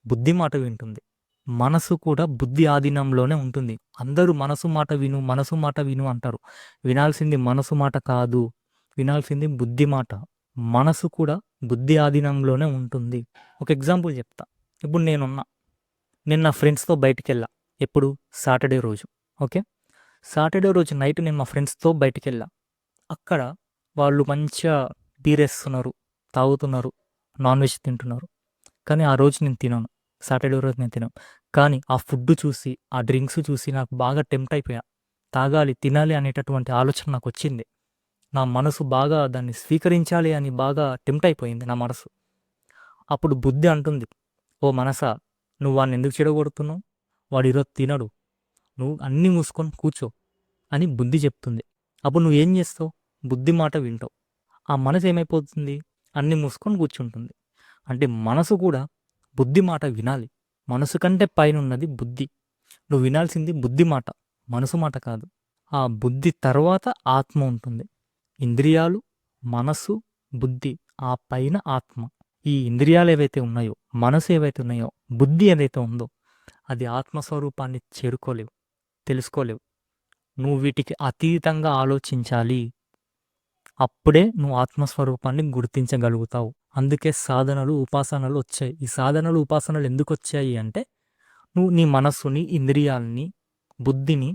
బుద్ధి మాట వింటుంది. మనసు కూడా బుద్ధి ఆధీనంలోనే ఉంటుంది. అందరూ మనసు మాట విను, మనసు మాట విను అంటారు. వినాల్సింది మనసు మాట కాదు. వినాల్సింది బుద్ధి మాట. మనసు కూడా బుద్ధి ఆధీనంలోనే ఉంటుంది. ఒక ఎగ్జాంపుల్ చెప్తా. ఇప్పుడు నేనున్నా. నేను నా ఫ్రెండ్స్‌తో బయటికెళ్ళా. ఎప్పుడు? సాటర్‌డే రోజు. ఓకే. సాటర్‌డే రోజు నైట్ నేను మా ఫ్రెండ్స్‌తో బయటికెళ్ళా. అక్కడ వాళ్ళు మంచిగా బీరేస్తున్నారు, తాగుతున్నారు, నాన్ వెజ్ తింటున్నారు. కానీ ఆ రోజు నేను తినను. సాటర్‌డే రోజు నేను తినను. కానీ ఆ ఫుడ్ చూసి, ఆ డ్రింక్స్ చూసి నాకు బాగా టెంప్ట్ అయిపోయా. తాగాలి, తినాలి అనేటటువంటి ఆలోచన నాకొచ్చింది. నా మనసు బాగా దాన్ని స్వీకరించాలి అని బాగా టెంప్ట్ అయిపోయింది నా మనసు. అప్పుడు బుద్ధి అంటుంది, "ఓ మనసా, నువ్వు వాడినెందుకు చెడగొడుతున్నావు? వాడు ఈరోజు తినడు. నువ్వు అన్నీ మూసుకొని కూర్చో" అని బుద్ధి చెప్తుంది. అప్పుడు నువ్వేం చేస్తావు? బుద్ధి మాట వింటావు. ఆ మనసు ఏమైపోతుంది? అన్నీ మూసుకొని కూర్చుంటుంది. అంటే మనసు కూడా బుద్ధి మాట వినాలి. మనసు కంటే పైనున్నది బుద్ధి. నువ్వు వినాల్సింది బుద్ధి మాట, మనసు మాట కాదు. ఆ బుద్ధి తర్వాత ఆత్మ ఉంటుంది. ఇంద్రియాలు, మనసు, బుద్ధి, ఆ పైన ఆత్మ. ఈ ఇంద్రియాలు ఏవైతే ఉన్నాయో, మనసు ఏవైతే ఉన్నాయో, బుద్ధి ఏదైతే ఉందో, అది ఆత్మస్వరూపాన్ని చేరుకోలేవు, తెలుసుకోలేవు. నువ్వు వీటికి అతీతంగా ఆలోచించాలి. అప్పుడే నువ్వు ఆత్మస్వరూపాన్ని గుర్తించగలుగుతావు. అందుకే సాధనలు, ఉపాసనలు వచ్చాయి. ఈ సాధనలు, ఉపాసనలు ఎందుకొచ్చాయి అంటే, నువ్వు నీ మనస్సుని, ఇంద్రియాలని, బుద్ధిని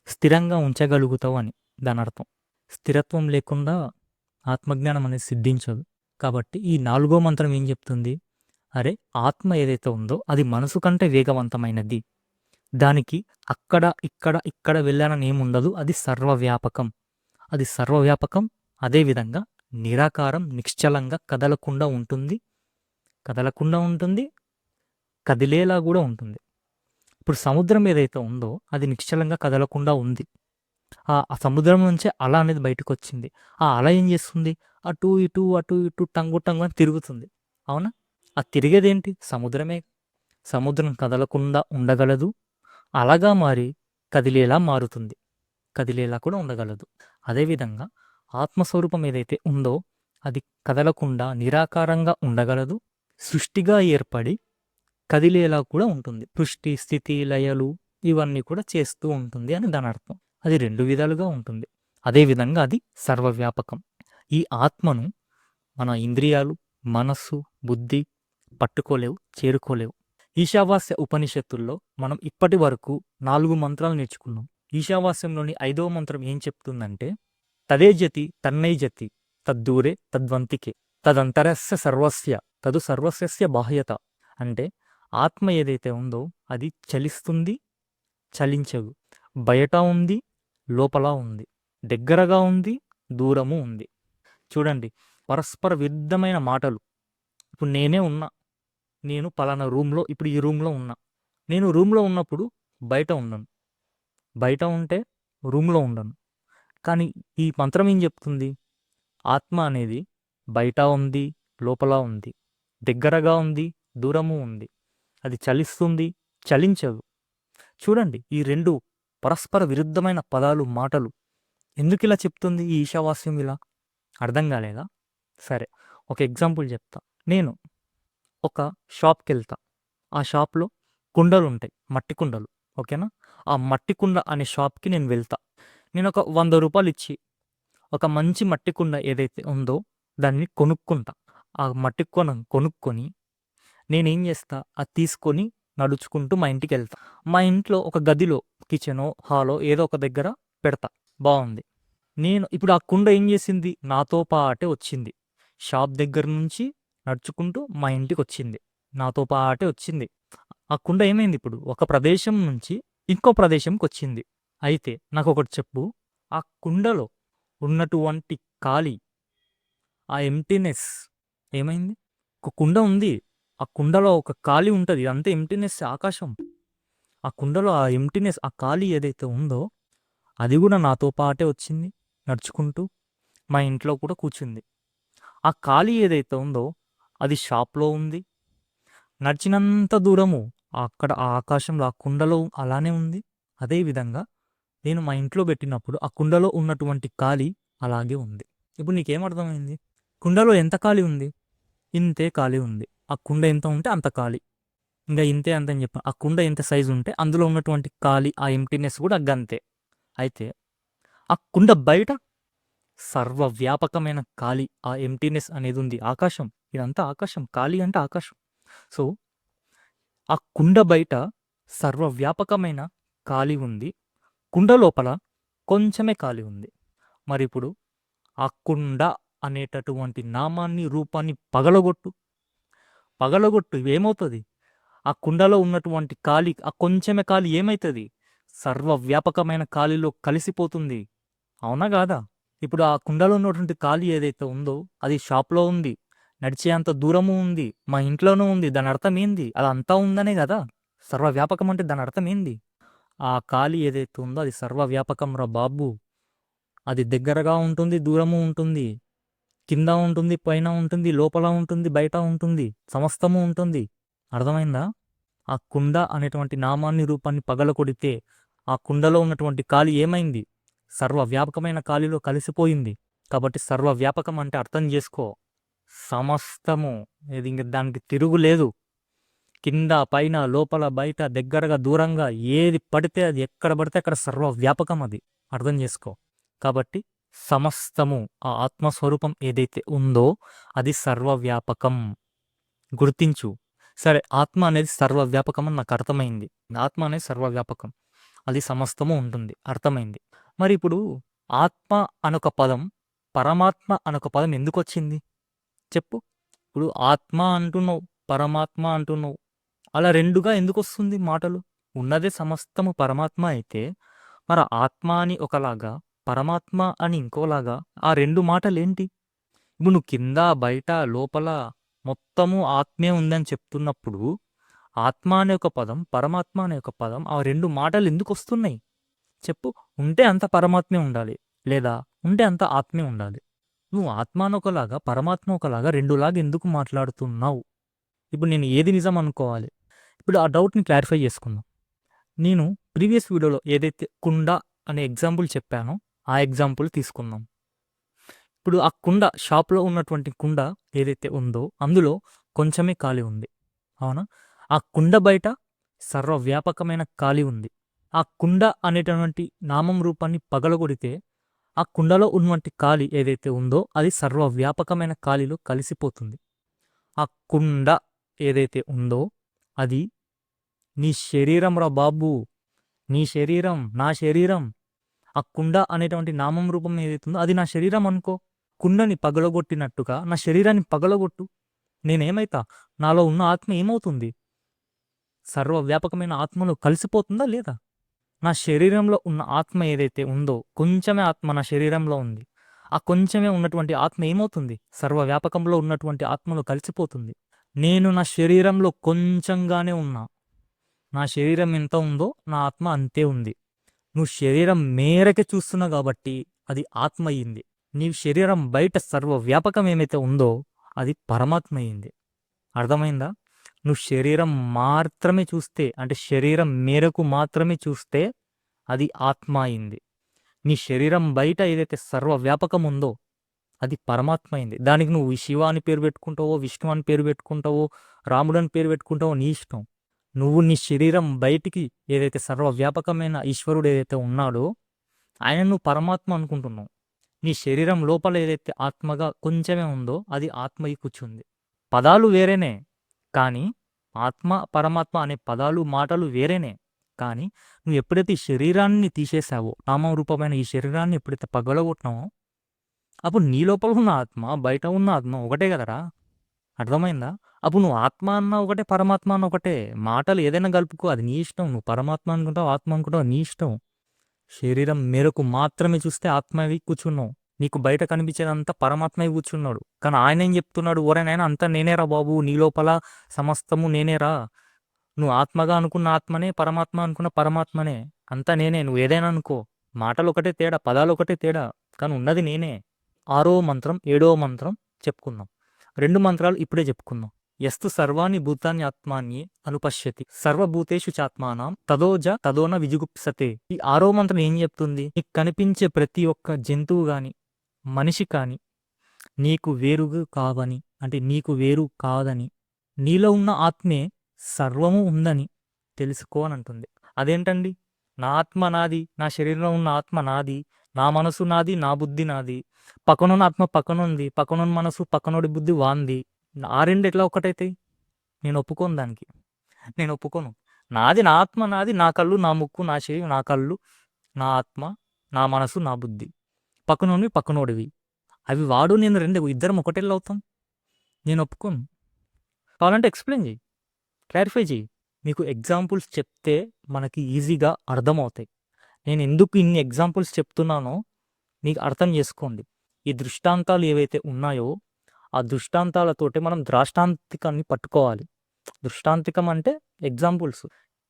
స్థిరంగా ఉంచగలుగుతావు అని దానర్థం. స్థిరత్వం లేకుండా ఆత్మజ్ఞానం అనేది సిద్ధించదు. కాబట్టి ఈ 4గో మంత్రం ఏం చెప్తుంది? అరే, ఆత్మ ఏదైతే ఉందో అది మనసు కంటే వేగవంతమైనది. దానికి అక్కడ, ఇక్కడ, ఇక్కడ వెళ్ళాలని ఏముండదు. అది సర్వవ్యాపకం. అది సర్వవ్యాపకం. అదేవిధంగా నిరాకారం, నిశ్చలంగా కదలకుండా ఉంటుంది. కదలకుండా ఉంటుంది, కదిలేలా కూడా ఉంటుంది. ఇప్పుడు సముద్రం ఏదైతే ఉందో అది నిశ్చలంగా కదలకుండా ఉంది. ఆ సముద్రం నుంచే అల అనేది బయటకొచ్చింది. ఆ అల ఏం చేస్తుంది? అటు ఇటు, అటు ఇటు టంగు టంగు అని తిరుగుతుంది. అవునా? ఆ తిరిగేదేంటి? సముద్రమే. సముద్రం కదలకుండా ఉండగలదు. అలగా మారి కదిలేలా మారుతుంది. కదిలేలా కూడా ఉండగలదు. అదేవిధంగా ఆత్మస్వరూపం ఏదైతే ఉందో అది కదలకుండా నిరాకారంగా ఉండగలదు. సృష్టిగా ఏర్పడి కదిలేలా కూడా ఉంటుంది. సృష్టి, స్థితి, లయలు ఇవన్నీ కూడా చేస్తూ ఉంటుంది అని దాని అర్థం. అది 2 విధాలుగా ఉంటుంది. అదేవిధంగా అది సర్వవ్యాపకం. ఈ ఆత్మను మన ఇంద్రియాలు, మనస్సు, బుద్ధి పట్టుకోలేవు, చేరుకోలేవు. ఈశావాస్య ఉపనిషత్తుల్లో మనం ఇప్పటి వరకు 4 మంత్రాలు నేర్చుకున్నాం. ఈశావాస్యంలోని 5వ మంత్రం ఏం చెప్తుందంటే, తదేజతి తన్నైజతి తద్దూరే తద్వంతికే తదంతరస్య సర్వస్య తదు సర్వస్య బాహ్యత. అంటే ఆత్మ ఏదైతే ఉందో అది చలిస్తుంది, చలించదు. బయట ఉంది, లోపల ఉంది. దగ్గరగా ఉంది, దూరము ఉంది. చూడండి, పరస్పర విరుద్ధమైన మాటలు. ఇప్పుడు నేనే ఉన్నా. నేను పలానా రూమ్‌లో ఇప్పుడు ఈ రూమ్‌లో ఉన్నా. నేను రూమ్‌లో ఉన్నప్పుడు బయట ఉండను. బయట ఉంటే రూమ్‌లో ఉండను. కానీ ఈ మంత్రం ఏం చెప్తుంది? ఆత్మ అనేది బయట ఉంది, లోపల ఉంది. దగ్గరగా ఉంది, దూరము ఉంది. అది చలిస్తుంది, చలించదు. చూడండి, ఈ 2 పరస్పర విరుద్ధమైన పదాలు, మాటలు. ఎందుకిలా చెప్తుంది ఈ ఈశావాస్యం ఇలా? అర్థం కాలేదా? సరే, ఒక ఎగ్జాంపుల్ చెప్తా. నేను ఒక షాప్‌కెళ్తా. ఆ షాప్‌లో కుండలుంటాయి. మట్టి కుండలు. ఓకేనా? ఆ మట్టి కుండ అనే షాప్‌కి నేను వెళ్తా. నేనొక రూ. 100 ఇచ్చి ఒక మంచి మట్టి కుండ ఏదైతే ఉందో దాన్ని కొనుక్కుంటా. ఆ మట్టి కొనుక్కొని నేనేం చేస్తా, అది తీసుకొని నడుచుకుంటూ మా ఇంటికెళ్తా. మా ఇంట్లో ఒక గదిలో కిచెనో, హాలో ఏదో ఒక దగ్గర పెడతా. బావుంది. నేను ఇప్పుడు ఆ కుండ ఏం చేసింది? నాతో పాటే వచ్చింది. షాప్ దగ్గర నుంచి నడుచుకుంటూ మా ఇంటికొచ్చింది. నాతో పాటే వచ్చింది. ఆ కుండ ఏమైంది ఇప్పుడు? ఒక ప్రదేశం నుంచి ఇంకో ప్రదేశంకొచ్చింది. అయితే నాకొకటి చెప్పు, ఆ కుండలో ఉన్నటువంటి ఖాళీ, ఆ ఎంప్టీనెస్ ఏమైంది? ఒక కుండ ఉంది. ఆ కుండలో ఒక ఖాళీ ఉంటది. ఇదంతా ఎంప్టీనెస్, ఆకాశం. ఆ కుండలో ఆ ఎంప్టీనెస్, ఆ ఖాళీ ఏదైతే ఉందో అది గూడా నాతో పాటే వచ్చింది నడుచుకుంటూ. మా ఇంట్లో కూడా కూర్చుంది. ఆ ఖాళీ ఏదైతే ఉందో అది షాప్‌లో ఉంది. నడిచినంత దూరము అక్కడ ఆ ఆకాశంలో, ఆ కుండలో అలానే ఉంది. అదే విధంగా నేను మా ఇంట్లో పెట్టినప్పుడు ఆ కుండలో ఉన్నటువంటి ఖాళీ అలాగే ఉంది. ఇప్పుడు నీకేమర్థమైంది? కుండలో ఎంత ఖాళీ ఉంది? ఇంతే ఖాళీ ఉంది. ఆ కుండ ఎంత ఉంటే అంత ఖాళీ. ఇంక ఇంతే అంతే అని చెప్పా. ఆ కుండ ఎంత సైజు ఉంటే అందులో ఉన్నటువంటి ఖాళీ, ఆ ఎంప్టీనెస్ కూడా గంతే. అయితే ఆ కుండ బయట సర్వవ్యాపకమైన ఖాళీ, ఆ ఎంప్టీనెస్ అనేది ఉంది. ఆకాశం. ఇదంతా ఆకాశం. ఖాళీ అంటే ఆకాశం. సో, ఆ కుండ బయట సర్వవ్యాపకమైన ఖాళీ ఉంది. కుండ లోపల కొంచెమే ఖాళీ ఉంది. మరిప్పుడు ఆ కుండ అనేటటువంటి నామాన్ని, రూపాన్ని పగలగొట్టు. పగలగొట్టు ఏమవుతది? ఆ కుండలో ఉన్నటువంటి ఖాళీ, ఆ కొంచెమే ఖాళీ ఏమైతది? సర్వవ్యాపకమైన ఖాళీలో కలిసిపోతుంది. అవునా గాదా? ఇప్పుడు ఆ కుండలో ఉన్నటువంటి ఖాళీ ఏదైతే ఉందో అది షాప్‌లో ఉంది. నడిచే అంత దూరము ఉంది. మా ఇంట్లోనూ ఉంది. దాని అర్థం ఏంది? అదంతా ఉందనే గదా! సర్వవ్యాపకం అంటే దాని అర్థం ఏంది? ఆ ఖాళీ ఏదైతే ఉందో అది సర్వవ్యాపకంరా బాబు. అది దగ్గరగా ఉంటుంది, దూరము ఉంటుంది. కింద ఉంటుంది, పైన ఉంటుంది, లోపల ఉంటుంది, బయట ఉంటుంది. సమస్తము ఉంటుంది. అర్థమైందా? ఆ కుండ అనేటువంటి నామాన్ని, రూపాన్ని పగలగొడితే ఆ కుండలో ఉన్నటువంటి ఖాళీ ఏమైంది? సర్వవ్యాపకమైన ఖాళీలో కలిసిపోయింది. కాబట్టి సర్వవ్యాపకం అంటే అర్థం జేసుకో. సమస్తము. ఇది ఇంక దానికి తిరుగులేదు. కింద, పైన, లోపల, బయట, దగ్గరగా, దూరంగా ఏది పడితే అది, ఎక్కడ పడితే అక్కడ సర్వవ్యాపకం అది. అర్థం జేసుకో. కాబట్టి సమస్తము, ఆ ఆత్మస్వరూపం ఏదైతే ఉందో అది సర్వవ్యాపకం. గుర్తించు. సరే, ఆత్మ అనేది సర్వవ్యాపకం అని నాకు అర్థమైంది. ఆత్మ అనేది సర్వవ్యాపకం. అది సమస్తము ఉంటుంది. అర్థమైంది. మరి ఇప్పుడు ఆత్మ అనొక పదం, పరమాత్మ అనొక పదం ఎందుకొచ్చింది? చెప్పు. ఇప్పుడు ఆత్మ అంటున్నావు, పరమాత్మ అంటున్నావు. అలా 2గా ఎందుకొస్తుంది మాటలు? ఉన్నదే సమస్తము పరమాత్మ అయితే, మరి ఆత్మ అని ఒకలాగా, పరమాత్మ అని ఇంకోలాగా ఆ 2 మాటలేంటి? ఇప్పుడు నువ్వు కింద, బయట, లోపల మొత్తము ఆత్మే ఉందని చెప్తున్నప్పుడు, ఆత్మ అనే ఒక పదం, పరమాత్మ అనే ఒక పదం, ఆ 2 మాటలు ఎందుకొస్తున్నాయి? చెప్పు. ఉంటే అంత పరమాత్మే ఉండాలి. లేదా ఉంటే అంత ఆత్మే ఉండాలి. నువ్వు ఆత్మ అని ఒకలాగా, పరమాత్మ ఒకలాగా 2లాగా ఎందుకు మాట్లాడుతున్నావు? ఇప్పుడు నేను ఏది నిజం అనుకోవాలి? ఇప్పుడు ఆ డౌట్‌ని క్లారిఫై చేసుకుందాం. నేను ప్రీవియస్ వీడియోలో ఏదైతే కుండ అనే ఎగ్జాంపుల్ చెప్పానో, ఆ ఎగ్జాంపుల్ తీసుకుందాం. ఇప్పుడు ఆ కుండ, షాప్‌లో ఉన్నటువంటి కుండ ఏదైతే ఉందో అందులో కొంచెమే ఖాళీ ఉంది. అవునా? ఆ కుండ బయట సర్వవ్యాపకమైన ఖాళీ ఉంది. ఆ కుండ అనేటటువంటి నామం, రూపాన్ని పగలగొడితే ఆ కుండలో ఉన్నటువంటి ఖాళీ ఏదైతే ఉందో అది సర్వవ్యాపకమైన ఖాళీలో కలిసిపోతుంది. ఆ కుండ ఏదైతే ఉందో అది నీ శరీరంరా బాబు. నీ శరీరం, నా శరీరం. ఆ కుండ అనేటువంటి నామం, రూపం ఏదైతే ఉందో అది నా శరీరం అనుకో. కుండని పగలగొట్టినట్టుగా నా శరీరాన్ని పగలగొట్టు. నేనేమైతా? నాలో ఉన్న ఆత్మ ఏమవుతుంది? సర్వవ్యాపకమైన ఆత్మలో కలిసిపోతుందా లేదా? నా శరీరంలో ఉన్న ఆత్మ ఏదైతే ఉందో, కొంచెమే ఆత్మ నా శరీరంలో ఉంది. ఆ కొంచెమే ఉన్నటువంటి ఆత్మ ఏమవుతుంది? సర్వవ్యాపకంలో ఉన్నటువంటి ఆత్మలో కలిసిపోతుంది. నేను నా శరీరంలో కొంచెంగానే ఉన్నా. నా శరీరం ఎంత ఉందో నా ఆత్మ అంతే ఉంది. నువ్వు శరీరం మేరకే చూస్తున్నావు కాబట్టి అది ఆత్మ అయింది. నీ శరీరం బయట సర్వవ్యాపకం ఏమైతే ఉందో అది పరమాత్మ అయింది. అర్థమైందా? నువ్వు శరీరం మాత్రమే చూస్తే, అంటే శరీరం మేరకు మాత్రమే చూస్తే అది ఆత్మ అయింది. నీ శరీరం బయట ఏదైతే సర్వవ్యాపకం ఉందో అది పరమాత్మ అయింది. దానికి నువ్వు శివ అని పేరు పెట్టుకుంటావో, విష్ణు అని పేరు పెట్టుకుంటావో, రాముడు అని పేరు పెట్టుకుంటావో నీ ఇష్టం. నువ్వు నీ శరీరం బయటికి ఏదైతే సర్వవ్యాపకమైన ఈశ్వరుడు ఏదైతే ఉన్నాడో ఆయన నువ్వు పరమాత్మ అనుకుంటున్నావు. నీ శరీరం లోపల ఏదైతే ఆత్మగా కొంచెమే ఉందో అది ఆత్మయి కూర్చుంది. పదాలు వేరేనే, కానీ ఆత్మ పరమాత్మ అనే పదాలు మాటలు వేరేనే. కానీ నువ్వు ఎప్పుడైతే ఈ శరీరాన్ని తీసేసావో, నామరూపమైన ఈ శరీరాన్ని ఎప్పుడైతే పగలగొట్టినావో అప్పుడు నీ లోపల ఉన్న ఆత్మ బయట ఉన్న ఆత్మ ఒకటే కదరా. అర్థమైందా? అప్పుడు నువ్వు ఆత్మ అన్న ఒకటే, పరమాత్మ అన్న ఒకటే. మాటలు ఏదైనా కలుపుకో, అది నీ ఇష్టం. నువ్వు పరమాత్మ అనుకుంటావు, ఆత్మ అనుకుంటావు, నీ ఇష్టం. శరీరం మేరకు మాత్రమే చూస్తే ఆత్మవి కూర్చున్నావు. నీకు బయట కనిపించేదంతా పరమాత్మవి కూర్చున్నాడు. కానీ ఆయన ఏం చెప్తున్నాడు? ఓరేనాయన అంతా నేనేరా బాబు, నీ లోపల సమస్తము నేనేరా. నువ్వు ఆత్మగా అనుకున్న ఆత్మనే, పరమాత్మ అనుకున్న పరమాత్మనే. అంతా నేనే. నువ్వు ఏదైనా అనుకో, మాటలు ఒకటే తేడా, పదాలు ఒకటే తేడా, కానీ ఉన్నది నేనే. 6వ మంత్రం 7వ మంత్రం చెప్పుకుందాం. 2 మంత్రాలు ఇప్పుడే చెప్పుకుందాం. యస్తు సర్వాణి భూతాన్ని ఆత్మాన్ని అనుపశ్యతి సర్వభూతేషు చాత్మానం తదోన విజుగుప్సతే. ఈ 6వ మంత్రం ఏం చెప్తుంది? నీకు కనిపించే ప్రతి ఒక్క జంతువు గాని, మనిషి కాని నీకు వేరుగా కావని, అంటే నీకు వేరు కాదని, నీలో ఉన్న ఆత్మే సర్వము ఉందని తెలుసుకో అని అంటుంది. అదేంటండి? నా ఆత్మ నాది, నా శరీరంలో ఉన్న ఆత్మ నాది, నా మనసు నాది, నా బుద్ధి నాది, పక్కనున్న ఆత్మ పక్కనుంది, పక్కనున్న మనసు పక్కనోడి బుద్ధి వాంది. ఆ రెండు ఎట్లా ఒకటైతాయి? నేను ఒప్పుకోను దానికి. నేను ఒప్పుకోను. నాది, నా ఆత్మ నాది, నా కళ్ళు, నా ముక్కు, నా చెవి, నా కళ్ళు, నా ఆత్మ, నా మనసు, నా బుద్ధి. పక్కనోడివి పక్కనోడివి. అవి వాడు నేను రెండు ఇద్దరం ఒకటెళ్ళు అవుతాం? నేను ఒప్పుకోను. కావాలంటే ఎక్స్ప్లెయిన్ చేయి, క్లారిఫై చేయి. మీకు ఎగ్జాంపుల్స్ చెప్తే మనకి ఈజీగా అర్థమవుతాయి. నేను ఎందుకు ఇన్ని ఎగ్జాంపుల్స్ చెప్తున్నానో మీకు అర్థం చేసుకోండి. ఈ దృష్టాంతాలు ఏవైతే ఉన్నాయో ఆ దృష్టాంతాలతోటి మనం ద్రాష్టాంతికాన్ని పట్టుకోవాలి. దృష్టాంతికం అంటే ఎగ్జాంపుల్స్.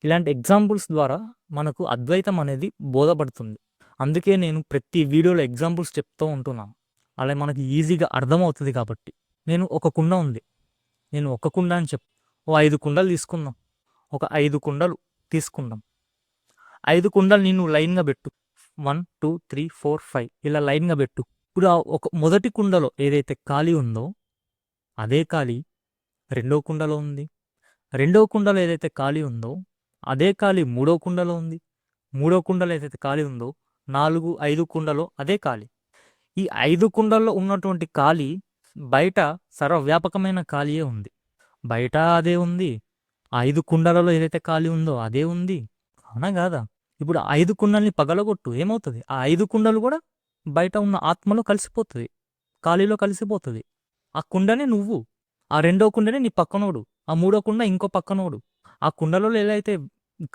ఇలాంటి ఎగ్జాంపుల్స్ ద్వారా మనకు అద్వైతం అనేది బోధపడుతుంది. అందుకే నేను ప్రతి వీడియోలో ఎగ్జాంపుల్స్ చెప్తూ ఉంటున్నాను. అలా మనకి ఈజీగా అర్థమవుతుంది కాబట్టి. నేను ఒక కుండ ఉంది, నేను ఒక కుండ అని ఓ 5 కుండలు తీసుకుందాం. ఒక 5 కుండలు తీసుకుందాం. 5 కుండలు నేను లైన్గా పెట్టు. 1 2 3 4 5 ఇలా లైన్గా పెట్టు. ఇప్పుడు ఆ ఒక మొదటి కుండలో ఏదైతే ఖాళీ ఉందో అదే ఖాళీ రెండో కుండలో ఉంది. రెండో కుండలో ఏదైతే ఖాళీ ఉందో అదే ఖాళీ మూడో కుండలో ఉంది. మూడో కుండలో ఏదైతే ఖాళీ ఉందో 4 5 కుండలో అదే ఖాళీ. ఈ 5 కుండల్లో ఉన్నటువంటి ఖాళీ బయట సర్వవ్యాపకమైన ఖాళీయే ఉంది. బయట అదే ఉంది, 5 కుండలలో ఏదైతే ఖాళీ ఉందో అదే ఉంది. అవునా కాదా? ఇప్పుడు 5 కుండల్ని పగలగొట్టు, ఏమవుతుంది? ఆ 5 కుండలు కూడా బయట ఉన్న ఆత్మలో కలిసిపోతుంది, ఖాళీలో కలిసిపోతుంది. ఆ కుండనే నువ్వు, ఆ రెండో కుండనే నీ పక్కనోడు, ఆ మూడో కుండ ఇంకో పక్కనోడు. ఆ కుండలో ఎలా అయితే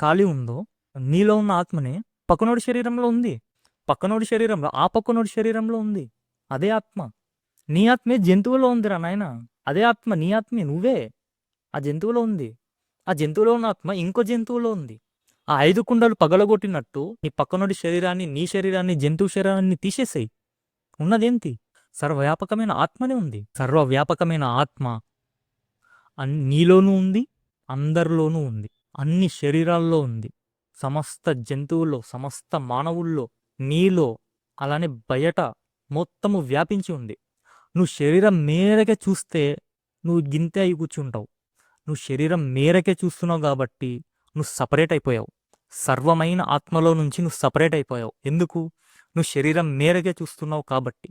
ఖాళీ ఉందో నీలో ఉన్న ఆత్మనే పక్కనోడి శరీరంలో ఉంది, పక్కనోడి శరీరంలో ఆ పక్కనోడి శరీరంలో ఉంది. అదే ఆత్మ. నీ ఆత్మే జంతువులో ఉందిరా నాయన. అదే ఆత్మ, నీ ఆత్మే, నువ్వే ఆ జంతువులో ఉంది. ఆ జంతువులో ఉన్న ఆత్మ ఇంకో జంతువులో ఉంది. ఆ 5 కుండలు పగలగొట్టినట్టు నీ పక్కనోడి శరీరాన్ని, నీ శరీరాన్ని, జంతువు శరీరాన్ని తీసేసేయి. ఉన్నదేంటి? సర్వవ్యాపకమైన ఆత్మనే ఉంది. సర్వవ్యాపకమైన ఆత్మ నీలోనూ ఉంది, అందరిలోనూ ఉంది, అన్ని శరీరాల్లో ఉంది, సమస్త జంతువుల్లో, సమస్త మానవుల్లో, నీలో, అలానే బయట మొత్తము వ్యాపించి ఉంది. నువ్వు శరీరం మేరకే చూస్తే నువ్వు గింతే అయి కూర్చుంటావు. నువ్వు శరీరం మేరకే చూస్తున్నావు కాబట్టి నువ్వు సపరేట్ అయిపోయావు. సర్వమైన ఆత్మలో నుంచి నువ్వు సపరేట్ అయిపోయావు. ఎందుకు? నువ్వు శరీరం మేరకే చూస్తున్నావు కాబట్టి.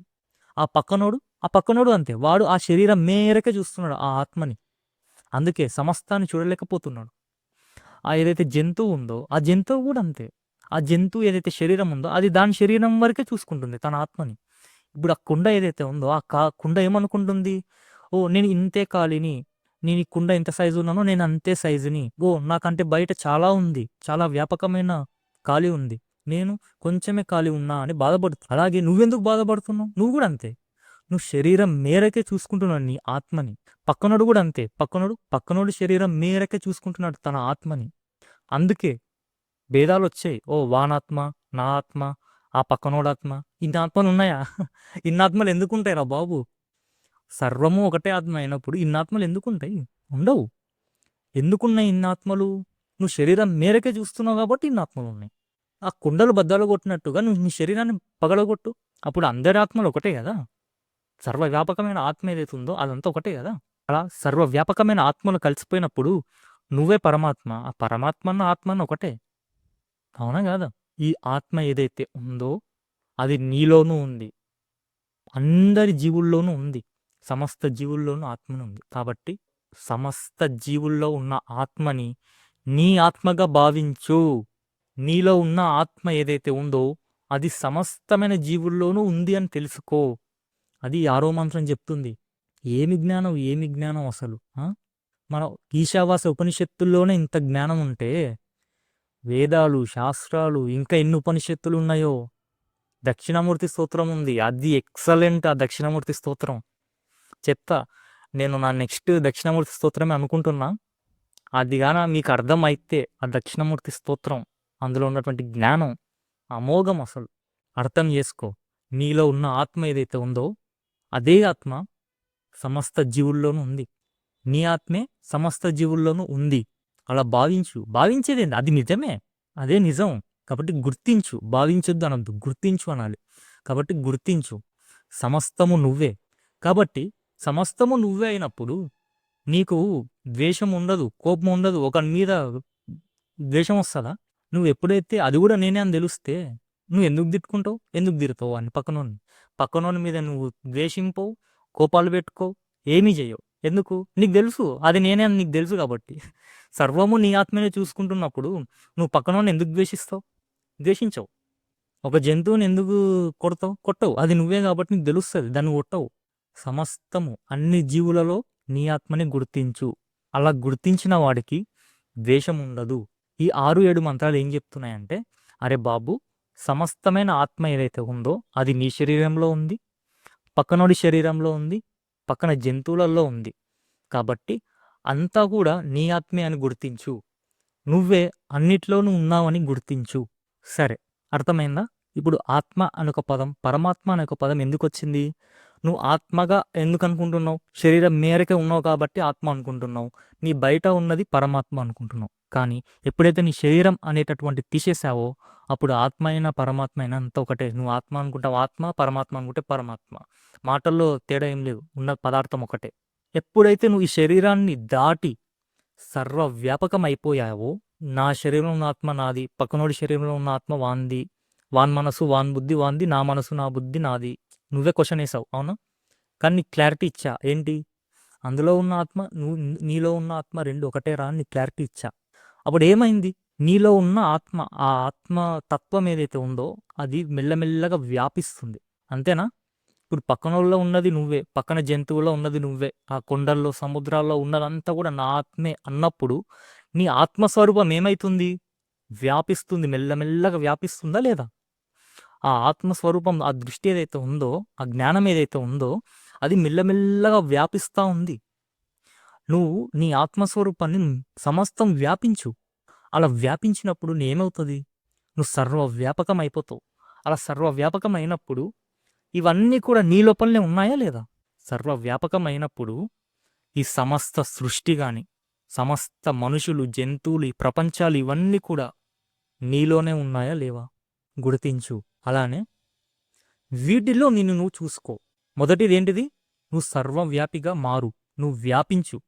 ఆ పక్కనోడు అంతే, వాడు ఆ శరీరం మేరకే చూస్తున్నాడు ఆ ఆత్మని. అందుకే సమస్తాన్ని చూడలేకపోతున్నాడు. ఆ ఏదైతే జంతువు ఉందో ఆ జంతువు కూడా అంతే. ఆ జంతువు ఏదైతే శరీరం ఉందో అది దాని శరీరం వరకే చూసుకుంటుంది తన ఆత్మని. ఇప్పుడు ఆ కుండ ఏదైతే ఉందో ఆ కుండ ఏమనుకుంటుంది? ఓ నేను ఇంతే ఖాళీని, నేను ఈ కుండ ఎంత సైజు ఉన్నానో నేను అంతే సైజుని. ఓ నాకంటే బయట చాలా ఉంది, చాలా వ్యాపకమైన ఖాళీ ఉంది, నేను కొంచెమే ఖాళీ ఉన్నా అని బాధపడుతు. అలాగే నువ్వెందుకు బాధపడుతున్నావు? నువ్వు కూడా అంతే. నువ్వు శరీరం మేరకే చూసుకుంటున్నాడు నీ ఆత్మని. పక్కనోడు కూడా అంతే. పక్కనోడు శరీరం మేరకే చూసుకుంటున్నాడు తన ఆత్మని. అందుకే భేదాలు వచ్చాయి. ఓ వానాత్మ, నా ఆత్మ, ఆ పక్కనోడాత్మ. ఇన్ని ఆత్మలు ఉన్నాయా? ఇన్ని ఆత్మలు ఎందుకుంటాయి రా బాబు? సర్వము ఒకటే ఆత్మ అయినప్పుడు ఇన్ని ఆత్మలు ఎందుకుంటాయి? ఉండవు. ఎందుకున్నాయి ఇన్ని ఆత్మలు? నువ్వు శరీరం మేరకే చూస్తున్నావు కాబట్టి ఇన్ని ఆత్మలు ఉన్నాయి. ఆ కుండలు బద్దలు కొట్టినట్టుగా నువ్వు నీ శరీరాన్ని పగలగొట్టు, అప్పుడు అందరి ఆత్మలు ఒకటే కదా. సర్వవ్యాపకమైన ఆత్మ ఏదైతే ఉందో అదంతా ఒకటే కదా. అలా సర్వవ్యాపకమైన ఆత్మలు కలిసిపోయినప్పుడు నువ్వే పరమాత్మ, ఆ పరమాత్మ అన్న ఆత్మ అన్న ఒకటే. అవునా కాదా? ఈ ఆత్మ ఏదైతే ఉందో అది నీలోనూ ఉంది, అందరి జీవుల్లోనూ ఉంది, సమస్త జీవుల్లోనూ ఆత్మను ఉంది. కాబట్టి సమస్త జీవుల్లో ఉన్న ఆత్మని నీ ఆత్మగా భావించు. నీలో ఉన్న ఆత్మ ఏదైతే ఉందో అది సమస్తమైన జీవుల్లోనూ ఉంది అని తెలుసుకో. అది 6వ మంత్రం చెప్తుంది. ఏమి జ్ఞానం, ఏమి జ్ఞానం అసలు! మన ఈశావాస ఉపనిషత్తుల్లోనే ఇంత జ్ఞానం ఉంటే వేదాలు, శాస్త్రాలు, ఇంకా ఎన్ని ఉపనిషత్తులు ఉన్నాయో. దక్షిణామూర్తి స్తోత్రం ఉంది, అది ఎక్సలెంట్. ఆ దక్షిణామూర్తి స్తోత్రం చెప్తా. నేను నా నెక్స్ట్ దక్షిణామూర్తి స్తోత్రమే అనుకుంటున్నా. అది గాన మీకు అర్థమైతే ఆ దక్షిణామూర్తి స్తోత్రం, అందులో ఉన్నటువంటి జ్ఞానం అమోఘం. అసలు అర్థం చేసుకో. నీలో ఉన్న ఆత్మ ఏదైతే ఉందో అదే ఆత్మ సమస్త జీవుల్లోనూ ఉంది. నీ ఆత్మే సమస్త జీవుల్లోనూ ఉంది. అలా భావించు. భావించేదేంటి? అది నిజమే, అదే నిజం. కాబట్టి గుర్తించు. భావించొద్దు అనొద్దు, గుర్తించు అనాలి. కాబట్టి గుర్తించు. సమస్తము నువ్వే. కాబట్టి సమస్తము నువ్వే అయినప్పుడు నీకు ద్వేషం ఉండదు, కోపం ఉండదు. ఒకరి మీద ద్వేషం వస్తుందా? నువ్వు ఎప్పుడైతే అది కూడా నేనే అని తెలిస్తే నువ్వు ఎందుకు తిట్టుకుంటావు, ఎందుకు తిడతావు అని పక్కనోని మీద నువ్వు ద్వేషింపవు, కోపాలు పెట్టుకో, ఏమీ చేయవు. ఎందుకు? నీకు తెలుసు అది నేనే అని నీకు తెలుసు కాబట్టి. సర్వము నీ ఆత్మనే చూసుకుంటున్నప్పుడు నువ్వు పక్కనోని ఎందుకు ద్వేషిస్తావు? ద్వేషించవు. ఒక జంతువుని ఎందుకు కొట్టవు. అది నువ్వే కాబట్టి నీకు తెలుస్తుంది, దాన్ని కొట్టవు. సమస్తము అన్ని జీవులలో నీ ఆత్మని గుర్తించు. అలా గుర్తించిన వాడికి ద్వేషం ఉండదు. ఈ 6-7 మంత్రాలు ఏం చెప్తున్నాయంటే, అరే బాబు, సమస్తమైన ఆత్మ ఏదైతే ఉందో అది నీ శరీరంలో ఉంది, పక్కనోడి శరీరంలో ఉంది, పక్కన జంతువులలో ఉంది. కాబట్టి అంతా కూడా నీ ఆత్మే అని గుర్తించు. నువ్వే అన్నిట్లోనూ ఉన్నావని గుర్తించు. సరే, అర్థమైందా? ఇప్పుడు ఆత్మ అనొక పదం, పరమాత్మ అనొక పదం ఎందుకు వచ్చింది? నువ్వు ఆత్మగా ఎందుకు అనుకుంటున్నావు? శరీరం మేరకే ఉన్నావు కాబట్టి ఆత్మ అనుకుంటున్నావు. నీ బయట ఉన్నది పరమాత్మ అనుకుంటున్నావు. కానీ ఎప్పుడైతే నీ శరీరం అనేటటువంటి తీసేసావో అప్పుడు ఆత్మ అయినా పరమాత్మ అయినా అంతా ఒకటే. నువ్వు ఆత్మ అనుకుంటావు ఆత్మ, పరమాత్మ అనుకుంటే పరమాత్మ. మాటల్లో తేడా ఏం లేదు, ఉన్న పదార్థం ఒకటే. ఎప్పుడైతే నువ్వు ఈ శరీరాన్ని దాటి సర్వవ్యాపకం అయిపోయావో, నా శరీరంలో ఉన్న ఆత్మ నాది, పక్కనోడి శరీరంలో ఉన్న ఆత్మ వాంది, వాన్ మనసు వాన్ బుద్ధి వాంది, నా మనసు నా బుద్ధి నాది. నువ్వే క్వశ్చన్ వేసావు, అవునా? కానీ నీకు క్లారిటీ ఇచ్చా. ఏంటి? అందులో ఉన్న ఆత్మ నువ్వు, నీలో ఉన్న ఆత్మ రెండు ఒకటే రా అని నీకు క్లారిటీ ఇచ్చా. అప్పుడు ఏమైంది? నీలో ఉన్న ఆత్మ, ఆ ఆత్మ తత్వం ఏదైతే ఉందో అది మెల్లమెల్లగా వ్యాపిస్తుంది. అంతేనా? ఇప్పుడు పక్కనోళ్ళలో ఉన్నది నువ్వే, పక్కన జంతువుల్లో ఉన్నది నువ్వే, ఆ కొండల్లో సముద్రాల్లో ఉన్నదంతా కూడా నా ఆత్మే అన్నప్పుడు నీ ఆత్మస్వరూపం ఏమైతుంది? వ్యాపిస్తుంది, మెల్లమెల్లగా వ్యాపిస్తుందా లేదా? ఆ ఆత్మస్వరూపం, ఆ దృష్టి ఏదైతే ఉందో, ఆ జ్ఞానం ఏదైతే ఉందో అది మెల్లమెల్లగా వ్యాపిస్తూ ఉంది. నువ్వు నీ ఆత్మస్వరూపాన్ని సమస్తం వ్యాపించు. అలా వ్యాపించినప్పుడు ఏమవుతుంది? నువ్వు సర్వవ్యాపకం అయిపోతావు. అలా సర్వవ్యాపకం అయినప్పుడు ఇవన్నీ కూడా నీ లోపలనే ఉన్నాయా లేదా? సర్వవ్యాపకం అయినప్పుడు ఈ సమస్త సృష్టి కానీ, సమస్త మనుషులు, జంతువులు, ఈ ప్రపంచాలు ఇవన్నీ కూడా నీలోనే ఉన్నాయా లేవా? గుర్తించు. అలానే వీటిలో నిన్ను నువ్వు చూసుకో. మొదటిది ఏంటిది? నువ్వు సర్వవ్యాపిగా మారు, నువ్వు వ్యాపించు.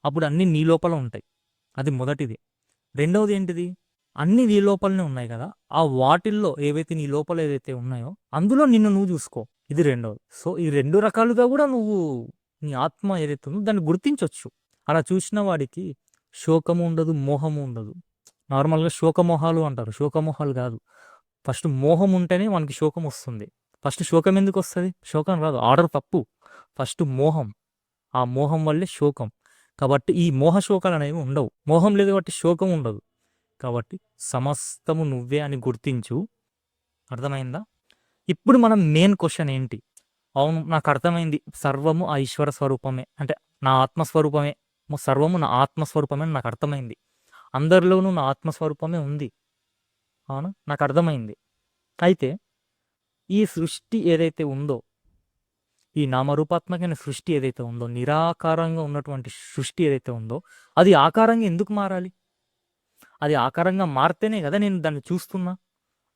అప్పుడు అన్నీ నీ లోపల ఉంటాయి. అది మొదటిది. రెండవది ఏంటిది? అన్నీ నీ లోపలనే ఉన్నాయి కదా, ఆ వాటిల్లో ఏవైతే నీ లోపల ఏదైతే ఉన్నాయో అందులో నిన్ను నువ్వు చూసుకో. ఇది రెండవది. సో ఈ రెండు రకాలుగా కూడా నువ్వు నీ ఆత్మ ఏదైతే ఉందో దాన్ని గుర్తించవచ్చు. అలా చూసిన వాడికి శోకము ఉండదు, మోహము ఉండదు. నార్మల్గా శోకమోహాలు అంటారు, శోకమోహాలు కాదు. ఫస్ట్ మోహం ఉంటేనే మనకి శోకం వస్తుంది. ఫస్ట్ శోకం ఎందుకు వస్తుంది? శోకం రాదు, ఆర్డర్ తప్పు. ఫస్ట్ మోహం, ఆ మోహం వల్లే శోకం. కాబట్టి ఈ మోహశోకాలు అనేవి ఉండవు. మోహం లేదు కాబట్టి శోకం ఉండదు. కాబట్టి సమస్తము నువ్వే అని గుర్తించు. అర్థమైందా? ఇప్పుడు మనం మెయిన్ క్వశ్చన్ ఏంటి? అవును, నాకు అర్థమైంది. సర్వము ఆ ఈశ్వర స్వరూపమే, అంటే నా ఆత్మస్వరూపమే. సర్వము నా ఆత్మస్వరూపమే అని నాకు అర్థమైంది. అందరిలోనూ నా ఆత్మస్వరూపమే ఉంది. అవును, నాకు అర్థమైంది. అయితే ఈ సృష్టి ఏదైతే ఉందో, ఈ నామరూపాత్మకమైన సృష్టి ఏదైతే ఉందో, నిరాకారంగా ఉన్నటువంటి సృష్టి ఏదైతే ఉందో, అది ఆకారంగా ఎందుకు మారాలి? అది ఆకారంగా మారితేనే కదా నేను దాన్ని చూస్తున్నా.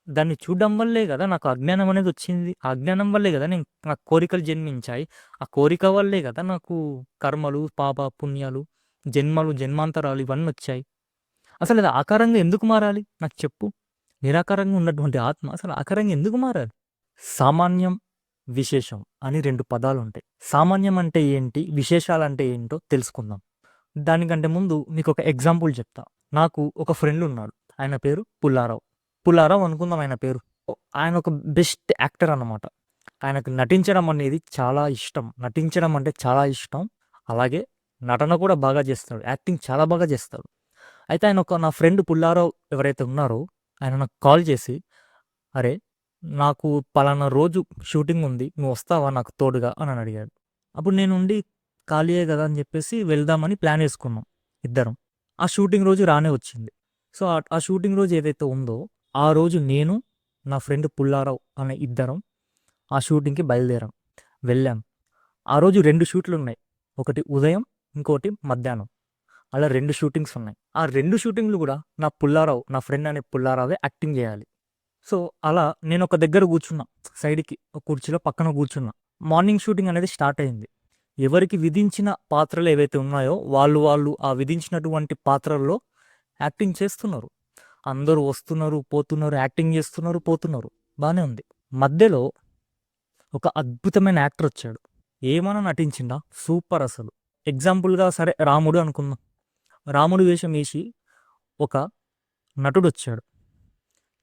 దాన్ని చూడడం వల్లే కదా నాకు అజ్ఞానం అనేది వచ్చింది. ఆ అజ్ఞానం వల్లే కదా నాకు కోరికలు జన్మించాయి. ఆ కోరిక వల్లే కదా నాకు కర్మలు, పాప పుణ్యాలు, జన్మలు, జన్మాంతరాలు ఇవన్నీ వచ్చాయి. అసలు అది ఆకారంగా ఎందుకు మారాలి? నాకు చెప్పు. నిరాకారంగా ఉన్నటువంటి ఆత్మ అసలు ఆకారంగా ఎందుకు మారాలి? సామాన్యం, విశేషం అని 2 పదాలుంటాయి. సామాన్యం అంటే ఏంటి? విశేషాలంటే ఏంటో తెలుసుకుందాం. దానికంటే ముందు మీకొక ఎగ్జాంపుల్ చెప్తా. నాకు ఒక ఫ్రెండ్ ఉన్నాడు. ఆయన పేరు పుల్లారావు. పుల్లారావు అనుకుందాం ఆయన పేరు. ఆయన ఒక బెస్ట్ యాక్టర్ అన్నమాట. ఆయనకు నటించడం అనేది చాలా ఇష్టం. నటించడం అంటే చాలా ఇష్టం. అలాగే నటన కూడా బాగా చేస్తాడు. యాక్టింగ్ చాలా బాగా చేస్తాడు. అయితే నా ఫ్రెండ్ పుల్లారావు ఎవరైతే ఉన్నారో ఆయన నాకు కాల్ చేసి, "అరే! నాకు పలానా రోజు షూటింగ్ ఉంది. నువ్వు వస్తావా నాకు తోడుగా?" అని అడిగాడు. అప్పుడు నేనుండి ఖాళీయే కదా అని చెప్పేసి వెళ్దామని ప్లాన్ వేసుకున్నాం ఇద్దరం. ఆ షూటింగ్ రోజు రానే వచ్చింది. సో, ఆ షూటింగ్ రోజు ఏదైతే ఉందో, ఆ రోజు నేను, నా ఫ్రెండ్ పుల్లారావు అనే ఇద్దరం ఆ షూటింగ్‌కి బయలుదేరాం. వెళ్ళాం. ఆ రోజు 2 షూట్‌లున్నాయి. ఒకటి ఉదయం, ఇంకోటి మధ్యాహ్నం. అలా 2 షూటింగ్స్ ఉన్నాయి. ఆ 2 షూటింగ్‌లు గూడా నా ఫ్రెండ్ అనే పుల్లారావే యాక్టింగ్ జేయాలి. సో, అలా నేనొక దగ్గర కూర్చున్నా. సైడ్‌కి ఒక కుర్చీలో పక్కన కూర్చున్నా. మార్నింగ్ షూటింగ్ అనేది స్టార్ట్ అయింది. ఎవరికి విధించిన పాత్రలు ఏవైతే ఉన్నాయో వాళ్ళు ఆ విధించినటువంటి పాత్రల్లో యాక్టింగ్ చేస్తున్నారు. అందరూ వస్తున్నారు, పోతున్నారు, యాక్టింగ్ చేస్తున్నారు, పోతున్నారు. బానే ఉంది. మధ్యలో ఒక అద్భుతమైన యాక్టర్ వచ్చాడు. ఏమన్నా నటించిండా? సూపర్ అసలు. ఎగ్జాంపుల్‌గా సరే రాముడు అనుకుందాం. రాముడు వేషం ఏసి ఒక నటుడొచ్చాడు.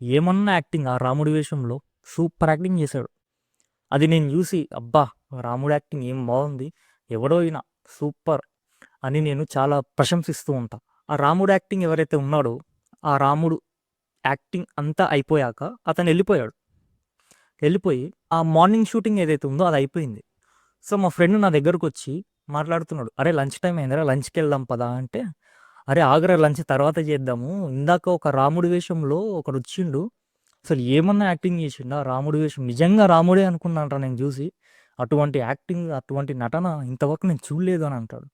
ఏమన్నా యాక్టింగ్ ఆ రాముడి వేషంలో సూపర్ యాక్టింగ్ చేశాడు. అది నేను చూసి అబ్బా! రాముడు యాక్టింగ్ ఏం బావుంది. ఎవడో ఈయన సూపర్ అని నేను చాలా ప్రశంసిస్తూ ఉంటా. ఆ రాముడు యాక్టింగ్ ఎవరైతే ఉన్నాడో, ఆ రాముడు యాక్టింగ్ అంతా అయిపోయాక అతను ఎళ్ళిపోయాడు. వెళ్ళిపోయి ఆ మార్నింగ్ షూటింగ్ ఏదైతే ఉందో అది అయిపోయింది. సో, మా ఫ్రెండ్ నా దగ్గరకొచ్చి మాట్లాడుతున్నాడు. "అరే! లంచ్ టైమ్ అయిందిరా లంచ్‌కెళ్దాం పదా" అంటే, "అరే! ఆగురా లంచ్ తర్వాత చేద్దాము. ఇందాక ఒక రాముడి వేషంలో ఒకడొచ్చిండు. అసలు ఏమన్నా యాక్టింగ్ చేసిండా రాముడి వేషం. నిజంగా రాముడే అనుకున్నానురా నేను చూసి. అటువంటి యాక్టింగ్, అటువంటి నటన ఇంతవరకు నేను చూడలేదు" అని అంటాడు.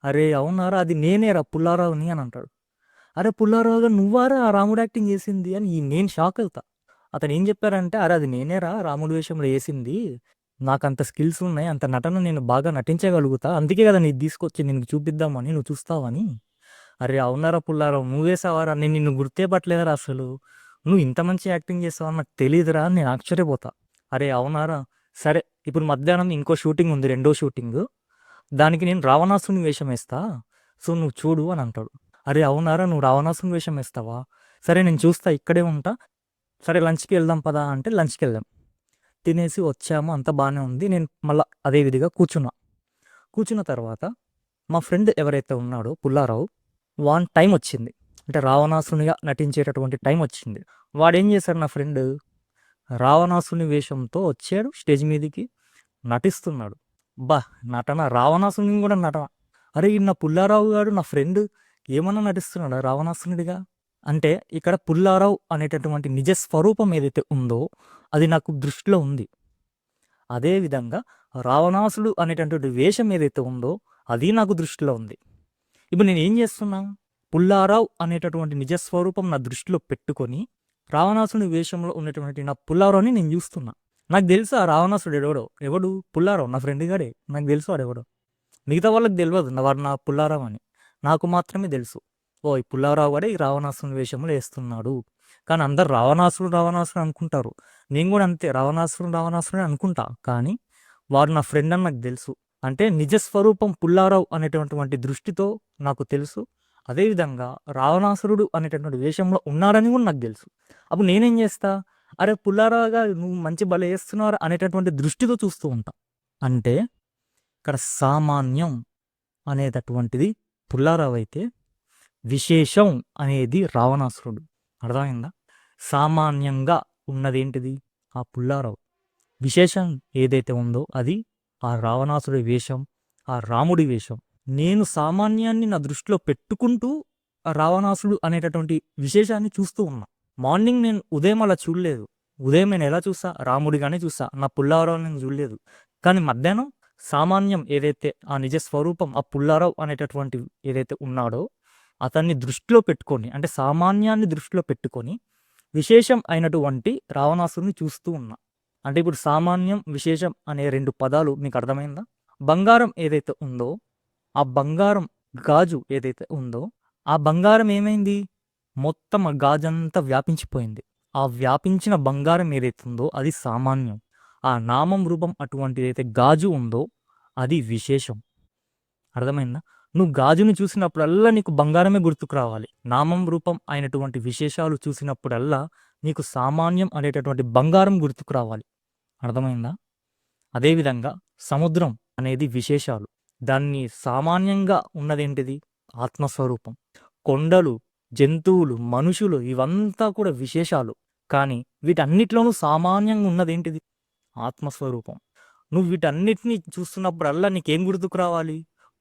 "అరే! అవునారా అది నేనేరా పుల్లారావుని" అని అంటాడు. "అరే! పుల్లారావుగా నువ్వారా ఆ రాముడు యాక్టింగ్ చేసింది" అని నేను షాక్ అవుతా. అతనేం చెప్పారంటే, "అరే! అది నేనేరా రాముడి వేషంలో ఏసింది. నాకంత స్కిల్స్ ఉన్నాయి. అంత నటన నేను బాగా నటించగలుగుతా. అందుకే కదా నీకు తీసుకొచ్చి నిన్ను చూపిద్దామని, నువ్వు చూస్తావని." "అరే! అవునారా పుల్లారావు నువ్వేశావారా? నేను నిన్ను గుర్తే పట్టలేదురా అసలు. నువ్వు ఇంత మంచి యాక్టింగ్ చేస్తావని నాకు తెలీదురా" అని నేను ఆశ్చర్యపోతా. "అరే! అవునారా? సరే ఇప్పుడు మధ్యాహ్నం ఇంకో షూటింగ్ ఉంది. రెండో షూటింగు. దానికి నేను రావణాసురుని వేషం ఏస్తా. సో, నువ్వు చూడు" అని అంటాడు. "అరే! అవునారా నువ్వు రావణాసురుని వేషం ఏస్తావా? సరే నేను చూస్తా ఇక్కడే ఉంటా. సరే లంచ్‌కి వెళ్దాం పదా" అంటే లంచ్‌కెళ్ళాం. తినేసి వచ్చాము. అంతా బానే ఉంది. నేను మళ్ళా అదే విధిగా కూర్చున్నా. కూర్చున్న తర్వాత మా ఫ్రెండ్ ఎవరైతే ఉన్నాడో పుల్లారావు, వాని టైమొచ్చింది. అంటే రావణాసురునిగా నటించేటటువంటి టైమొచ్చింది. వాడేం చేశాడు నా ఫ్రెండ్, రావణాసురుని వేషంతో వచ్చాడు స్టేజ్ మీదికి. నటిస్తున్నాడు. అబ్బా! నటన రావణాసురుని గూడా నటన. అరే! ఈడు నా పుల్లారావు గాడు నా ఫ్రెండ్ ఏమన్నా నటిస్తున్నాడా రావణాసురుడిగా? అంటే ఇక్కడ పుల్లారావు అనేటటువంటి నిజ స్వరూపం ఏదైతే ఉందో అది నాకు దృష్టిలో ఉంది. అదే విధంగా రావణాసుడు అనేటటువంటి వేషం ఏదైతే ఉందో అది నాకు దృష్టిలో ఉంది. ఇప్పుడు నేనేం చేస్తున్నా? పుల్లారావు అనేటటువంటి నిజ స్వరూపం నా దృష్టిలో పెట్టుకొని రావణాసుడి వేషంలో ఉన్నటువంటి నా పుల్లారావుని నేను చూస్తున్నా. నాకు తెలుసు ఆ రావణాసుడు ఎవడో. ఎవడు? పుల్లారావు నా ఫ్రెండ్ గాడే. నాకు తెలుసు వాడెవడో. మిగతా వాళ్ళకి తెలవదు వాడు నా పుల్లారావు అని. నాకు మాత్రమే తెలుసు. ఓహ్! ఈ పుల్లారావు వాడే ఈ రావణాసురుని వేషంలో ఏస్తున్నాడు. కానీ అందరూ రావణాసురుడు, రావణాసురుడు అనుకుంటారు. నేను గూడా అంతే రావణాసురుడు, రావణాసురుడే అనుకుంటా. కానీ వాడు నా ఫ్రెండ్ అని నాకు తెలుసు. అంటే నిజ స్వరూపం పుల్లారావు అనేటటువంటి దృష్టితో నాకు తెలుసు. అదేవిధంగా రావణాసురుడు అనేటటువంటి వేషంలో ఉన్నాడని గూడా నాకు తెలుసు. అప్పుడు నేనేం చేస్తా? అరే! పుల్లారావుగా నువ్వు మంచి భలే ఏస్తున్నావురా అనేటటువంటి దృష్టితో చూస్తూ ఉంటా. అంటే ఇక్కడ సామాన్యం అనేటటువంటిది పుల్లారావు అయితే విశేషం అనేది రావణాసురుడు. అర్థమైందా? సామాన్యంగా ఉన్నదేంటిది? ఆ పుల్లారావు. విశేషం ఏదైతే ఉందో అది ఆ రావణాసుడి వేషం, ఆ రాముడి వేషం. నేను సామాన్యాన్ని నా దృష్టిలో పెట్టుకుంటూ ఆ రావణాసుడు అనేటటువంటి విశేషాన్ని చూస్తూ ఉన్నా. మార్నింగ్ నేను ఉదయం అలా చూడలేదు. ఉదయం నేను ఎలా చూసా? రాముడిగానే చూసా. నా పుల్లారావు నేను చూడలేదు. కానీ మధ్యాహ్నం సామాన్యం ఏదైతే ఆ నిజ స్వరూపం ఆ పుల్లారావు అనేటటువంటి ఏదైతే ఉన్నాడో అతన్ని దృష్టిలో పెట్టుకొని, అంటే సామాన్యాన్ని దృష్టిలో పెట్టుకొని విశేషం అయినటువంటి రావణాసురుని చూస్తూ ఉన్నా. అంటే ఇప్పుడు సామాన్యం, విశేషం అనే 2 పదాలు మీకు అర్థమైందా? బంగారం ఏదైతే ఉందో, ఆ బంగారం గాజు ఏదైతే ఉందో, ఆ బంగారం ఏమైంది? మొత్తం ఆ గాజంతా వ్యాపించిపోయింది. ఆ వ్యాపించిన బంగారం ఏదైతే ఉందో అది సామాన్యం. ఆ నామం రూపం అటువంటిదైతే గాజు ఉందో అది విశేషం. అర్థమైందా? నువ్వు గాజుని చూసినప్పుడల్లా నీకు బంగారమే గుర్తుకు రావాలి. నామం రూపం అయినటువంటి విశేషాలు చూసినప్పుడల్లా నీకు సామాన్యం అనేటటువంటి బంగారం గుర్తుకు రావాలి. అర్థమైందా? అదేవిధంగా సముద్రం అనేది విశేషాలు. దాన్ని సామాన్యంగా ఉన్నదేంటిది? ఆత్మస్వరూపం. కొండలు, జంతువులు, మనుషులు ఇవంతా కూడా విశేషాలు. కానీ వీటన్నిటిలోనూ సామాన్యంగా ఉన్నదేంటిది? ఆత్మస్వరూపం. నువ్వు వీటన్నిటిని చూస్తున్నప్పుడల్లా నీకేం గుర్తుకు రావాలి?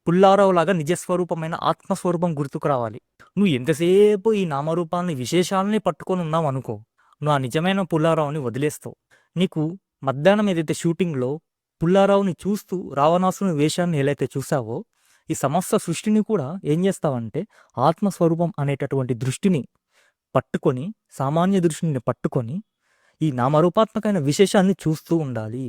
పుల్లారావులాగా నిజస్వరూపమైన ఆత్మస్వరూపం గుర్తుకు రావాలి. నువ్వు ఎంతసేపు ఈ నామరూపాలని విశేషాలని పట్టుకొని ఉన్నావు అనుకో, నువ్వు ఆ నిజమైన పుల్లారావుని వదిలేస్తావు. నీకు మధ్యాహ్నం ఏదైతే షూటింగ్లో పుల్లారావుని చూస్తూ రావణాసుని వేషాన్ని ఎలా అయితే చూసావో, ఈ సమస్త సృష్టిని కూడా ఏం చేస్తావంటే ఆత్మస్వరూపం అనేటటువంటి దృష్టిని పట్టుకొని, సామాన్య దృష్టిని పట్టుకొని ఈ నామరూపాత్మకమైన విశేషాన్ని చూస్తూ ఉండాలి.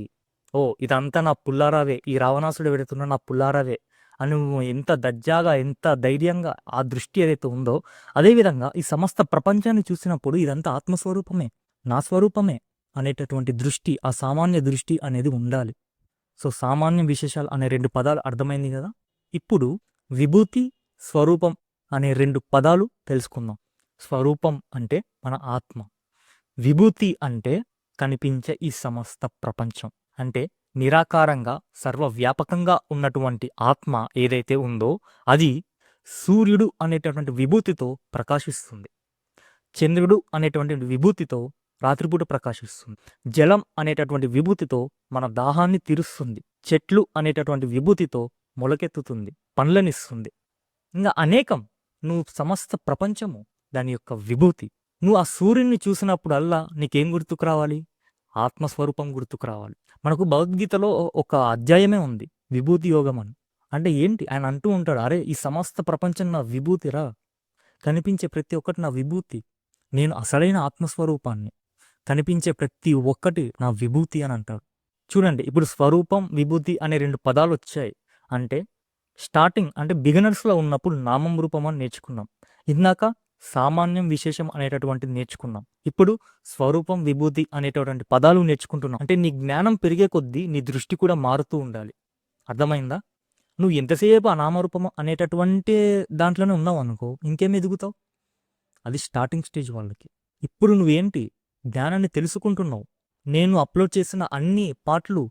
ఓ ఇదంతా నా పుల్లారావే, ఈ రావణాసుడు పెడుతున్న నా పుల్లారావే అని నువ్వు ఎంత దజ్జాగా, ఎంత ధైర్యంగా ఆ దృష్టి ఏదైతే ఉందో, అదేవిధంగా ఈ సమస్త ప్రపంచాన్ని చూసినప్పుడు ఇదంతా ఆత్మస్వరూపమే, నా స్వరూపమే అనేటటువంటి దృష్టి, ఆ సామాన్య దృష్టి అనేది ఉండాలి. సో సామాన్య విశేషాలు అనే 2 పదాలు అర్థమైంది కదా. ఇప్పుడు విభూతి, స్వరూపం అనే 2 పదాలు తెలుసుకుందాం. స్వరూపం అంటే మన ఆత్మ, విభూతి అంటే కనిపించే ఈ సమస్త ప్రపంచం. అంటే నిరాకారంగా సర్వవ్యాపకంగా ఉన్నటువంటి ఆత్మ ఏదైతే ఉందో అది సూర్యుడు అనేటటువంటి విభూతితో ప్రకాశిస్తుంది. చంద్రుడు అనేటువంటి విభూతితో రాత్రిపూట ప్రకాశిస్తుంది. జలం అనేటటువంటి విభూతితో మన దాహాన్ని తీరుస్తుంది. చెట్లు అనేటటువంటి విభూతితో మొలకెత్తుతుంది, పండ్లనిస్తుంది. ఇంకా అనేకం. నువ్వు సమస్త ప్రపంచము దాని యొక్క విభూతి. నువ్వు ఆ సూర్యుడిని చూసినప్పుడల్లా నీకేం గుర్తుకు రావాలి? ఆత్మస్వరూపం గుర్తుకు రావాలి. మనకు భగవద్గీతలో ఒక అధ్యాయమే ఉంది, విభూతి యోగం అని. అంటే ఏంటి? ఆయన అంటూ ఉంటాడు, అరే ఈ సమస్త ప్రపంచం నా విభూతిరా, కనిపించే ప్రతి ఒక్కటి నా విభూతి, నేను అసలైన ఆత్మస్వరూపాన్ని, కనిపించే ప్రతి ఒక్కటి నా విభూతి అని అంటాడు. చూడండి, ఇప్పుడు స్వరూపం, విభూతి అనే 2 పదాలు వచ్చాయి. అంటే స్టార్టింగ్ అంటే బిగినర్స్లో ఉన్నప్పుడు నామం రూపం అని నేర్చుకున్నాం. ఇందాక సామాన్యం, విశేషం అనేటటువంటిది నేర్చుకున్నాం. ఇప్పుడు స్వరూపం, విభూతి అనేటటువంటి పదాలు నేర్చుకుంటున్నాం. అంటే నీ జ్ఞానం పెరిగే కొద్దీ నీ దృష్టి కూడా మారుతూ ఉండాలి. అర్థమైందా? నువ్వు ఎంతసేపు ఆ నామరూపం అనేటటువంటి దాంట్లోనే ఉన్నావు అనుకో, ఇంకేం ఎదుగుతావు? అది స్టార్టింగ్ స్టేజ్ వాళ్ళకి. ఇప్పుడు నువ్వేంటి? జ్ఞానాన్ని తెలుసుకుంటున్నావు. నేను అప్లోడ్ చేసిన అన్ని పార్ట్లు,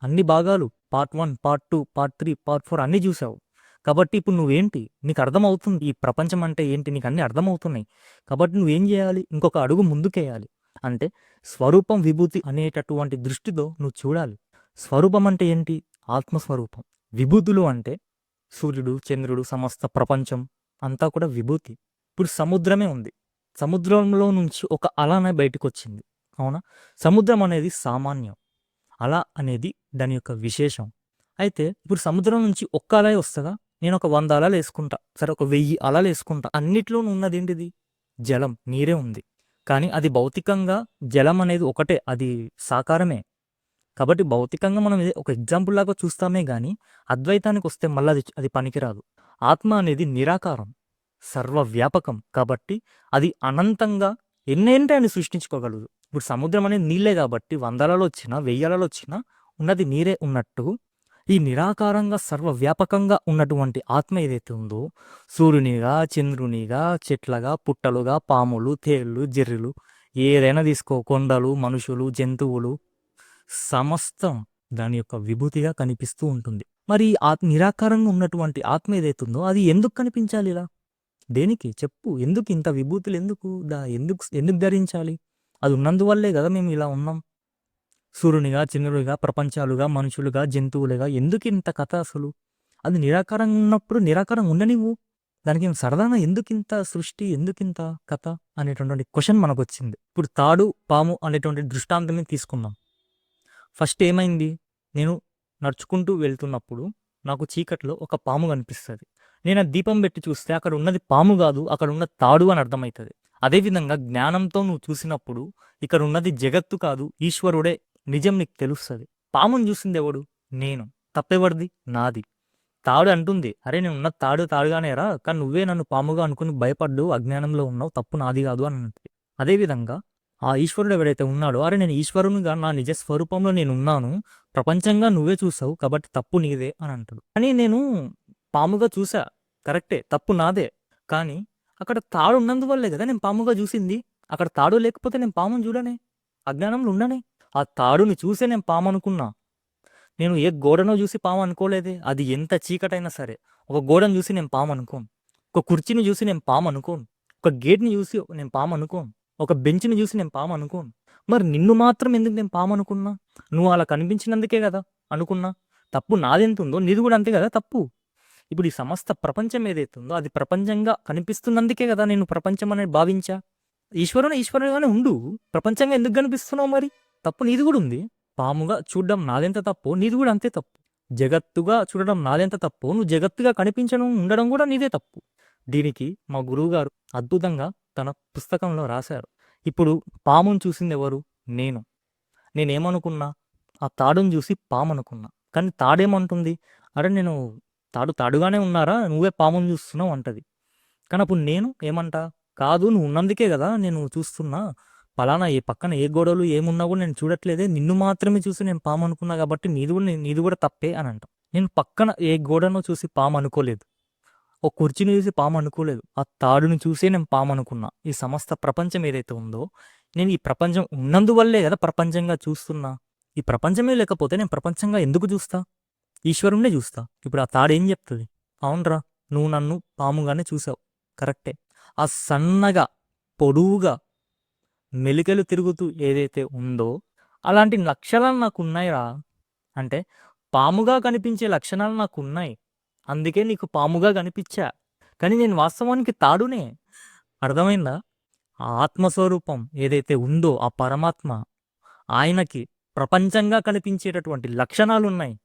అన్ని భాగాలు, పార్ట్ 1, పార్ట్ 2, పార్ట్ 3, పార్ట్ 4 అన్నీ చూసావు. కాబట్టి ఇప్పుడు నువ్వేంటి? నీకు అర్థమవుతుంది ఈ ప్రపంచం అంటే ఏంటి, నీకు అన్నీ అర్థమవుతున్నాయి. కాబట్టి నువ్వేం చేయాలి? ఇంకొక అడుగు ముందుకేయాలి. అంటే స్వరూపం, విభూతి అనేటటువంటి దృష్టితో నువ్వు చూడాలి. స్వరూపం అంటే ఏంటి? ఆత్మస్వరూపం. విభూతులు అంటే సూర్యుడు, చంద్రుడు, సమస్త ప్రపంచం అంతా కూడా విభూతి. ఇప్పుడు సముద్రమే ఉంది. సముద్రంలో నుంచి ఒక అలనే బయటకు వచ్చింది, అవునా? సముద్రం అనేది సామాన్యం, అల అనేది దాని యొక్క విశేషం. అయితే ఇప్పుడు సముద్రం నుంచి ఒక్క అలే వస్తుందా? నేను ఒక 100 అలలు వేసుకుంటా, సరే ఒక 1000 అలలు వేసుకుంటా. అన్నిట్లోనూ ఉన్నది ఏంటిది? జలం, నీరే ఉంది. కానీ అది భౌతికంగా జలం అనేది ఒకటే, అది సాకారమే. కాబట్టి భౌతికంగా మనం ఒక ఎగ్జాంపుల్ లాగా చూస్తామే కానీ అద్వైతానికి వస్తే మళ్ళీ అది పనికిరాదు. ఆత్మ అనేది నిరాకారం, సర్వవ్యాపకం. కాబట్టి అది అనంతంగా ఎన్నేంటే అని సృష్టించుకోగలదు. ఇప్పుడు సముద్రం అనేది నీళ్ళే కాబట్టి 100 అలలు వచ్చినా 1000 అలలు వచ్చినా ఉన్నది నీరే ఉన్నట్టు ఈ నిరాకారంగా సర్వవ్యాపకంగా ఉన్నటువంటి ఆత్మ ఏదైతే ఉందో, సూర్యునిగా, చంద్రునిగా, చెట్లగా, పుట్టలుగా, పాములు, తేళ్ళు, జెర్రిలు ఏదైనా తీసుకో, కొండలు, మనుషులు, జంతువులు, సమస్తం దాని యొక్క విభూతిగా కనిపిస్తూ ఉంటుంది. మరి నిరాకారంగా ఉన్నటువంటి ఆత్మ ఏదైతుందో అది ఎందుకు కనిపించాలి ఇలా? దేనికి చెప్పు? ఎందుకు ఇంత విభూతులు ఎందుకు? ఎందుకు ఎందుకు ధరించాలి? అది ఉన్నందువల్లే కదా మేము ఇలా ఉన్నాం. సూర్యునిగా, చంద్రుడిగా, ప్రపంచాలుగా, మనుషులుగా, జంతువులుగా ఎందుకు ఇంత కథ అసలు? అది నిరాకారంగా ఉన్నప్పుడు నిరాకారంగా ఉండనివ్వు. దానికి సరదాగా ఎందుకింత సృష్టి, ఎందుకింత కథ అనేటటువంటి క్వశ్చన్ మనకొచ్చింది. ఇప్పుడు తాడు, పాము అనేటువంటి దృష్టాంతాన్ని తీసుకుందాం. ఫస్ట్ ఏమైంది? నేను నడుచుకుంటూ వెళ్తున్నప్పుడు నాకు చీకట్లో ఒక పాము కనిపిస్తుంది. నేను ఆ దీపం పెట్టి చూస్తే అక్కడ ఉన్నది పాము కాదు, అక్కడ ఉన్న తాడు అని అర్థమవుతుంది. అదేవిధంగా జ్ఞానంతో నువ్వు చూసినప్పుడు ఇక్కడ ఉన్నది జగత్తు కాదు, ఈశ్వరుడే నిజం నీకు తెలుస్తుంది. పాముని చూసింది ఎవడు? నేను. తప్పెవడిది? నాది. తాడు అంటుంది, అరే నేను ఉన్న తాడుగానే రా, కానీ నువ్వే నన్ను పాముగా అనుకుని భయపడ్డు, అజ్ఞానంలో ఉన్నావు, తప్పు నాది కాదు అని అంటుంది. అదేవిధంగా ఆ ఈశ్వరుడు ఎవడైతే ఉన్నాడో, అరే నేను ఈశ్వరునిగా నా నిజ స్వరూపంలో నేను ఉన్నాను, ప్రపంచంగా నువ్వే చూసావు కాబట్టి తప్పు నీదే అని అంటాడు. కానీ నేను పాముగా చూసా, కరెక్టే, తప్పు నాదే. కానీ అక్కడ తాడు ఉన్నందువల్లే కదా నేను పాముగా చూసింది. అక్కడ తాడు లేకపోతే నేను పాముని చూడనే, అజ్ఞానంలో ఉండనే. ఆ తాడుని చూసే నేను పాము అనుకున్నా. నేను ఏ గోడనో చూసి పాము అనుకోలేదే. అది ఎంత చీకటైనా సరే ఒక గోడను చూసి నేను పాము అనుకోను, ఒక కుర్చీని చూసి నేను పాము అనుకోను, ఒక గేట్ని చూసి నేను పాము అనుకోను, ఒక బెంచ్ని చూసి నేను పాము అనుకోను. మరి నిన్ను మాత్రం ఎందుకు నేను పాము అనుకున్నా? నువ్వు అలా కనిపించినందుకే కదా అనుకున్నా. తప్పు నాదెంతుందో నీది కూడా అంతే కదా తప్పు. ఇప్పుడు ఈ సమస్త ప్రపంచం ఏదైతుందో అది ప్రపంచంగా కనిపిస్తున్నందుకే కదా నేను ప్రపంచం అనేది భావించా. ఈశ్వరునిగానే ఉండు, ప్రపంచంగా ఎందుకు కనిపిస్తున్నావు? మరి తప్పు నీది కూడా ఉంది. పాముగా చూడడం నాదెంత తప్పు, నీది కూడా అంతే తప్పు. జగత్తుగా చూడడం నాదెంత తప్పు, నువ్వు జగత్తుగా కనిపించడం ఉండడం కూడా నీదే తప్పు. దీనికి మా గురువుగారు అద్భుతంగా తన పుస్తకంలో రాశారు. ఇప్పుడు పామును చూసింది ఎవరు? నేను. నేనేమనుకున్నా? ఆ తాడును చూసి పాము అనుకున్నా. కానీ తాడేమంటుంది? అరే నేను తాడుగానే ఉన్నారా, నువ్వే పామును చూస్తున్నావు అంటది. కానీ అప్పుడు నేను ఏమంటా? కాదు, నువ్వు ఉన్నందుకే కదా నేను చూస్తున్నా, పలానా ఏ పక్కన ఏ గోడలు ఏమున్నా కూడా నేను చూడట్లేదే, నిన్ను మాత్రమే చూసి నేను పాము అనుకున్నా కాబట్టి నీది కూడా తప్పే అని అంటాం. నేను పక్కన ఏ గోడనో చూసి పాము అనుకోలేదు, ఒక కుర్చీని చూసి పాము అనుకోలేదు, ఆ తాడుని చూసే నేను పాము అనుకున్నా. ఈ సమస్త ప్రపంచం ఏదైతే ఉందో, నేను ఈ ప్రపంచం ఉన్నందువల్లే కదా ప్రపంచంగా చూస్తున్నా. ఈ ప్రపంచమే లేకపోతే నేను ప్రపంచంగా ఎందుకు చూస్తా? ఈశ్వరుణ్ణే చూస్తా. ఇప్పుడు ఆ తాడు ఏం చెప్తుంది? అవునరా, నువ్వు నన్ను పాముగానే చూసావు, కరెక్టే. ఆ సన్నగా పొడువుగా మెలికలు తిరుగుతూ ఏదైతే ఉందో అలాంటి లక్షణాలు నాకు ఉన్నాయిరా. అంటే పాముగా కనిపించే లక్షణాలు నాకు ఉన్నాయి, అందుకే నీకు పాముగా కనిపించా. కానీ నేను వాస్తవానికి తాడునే. అర్థమైందా? ఆ ఆత్మస్వరూపం ఏదైతే ఉందో ఆ పరమాత్మ, ఆయనకి ప్రపంచంగా కనిపించేటటువంటి లక్షణాలు ఉన్నాయి.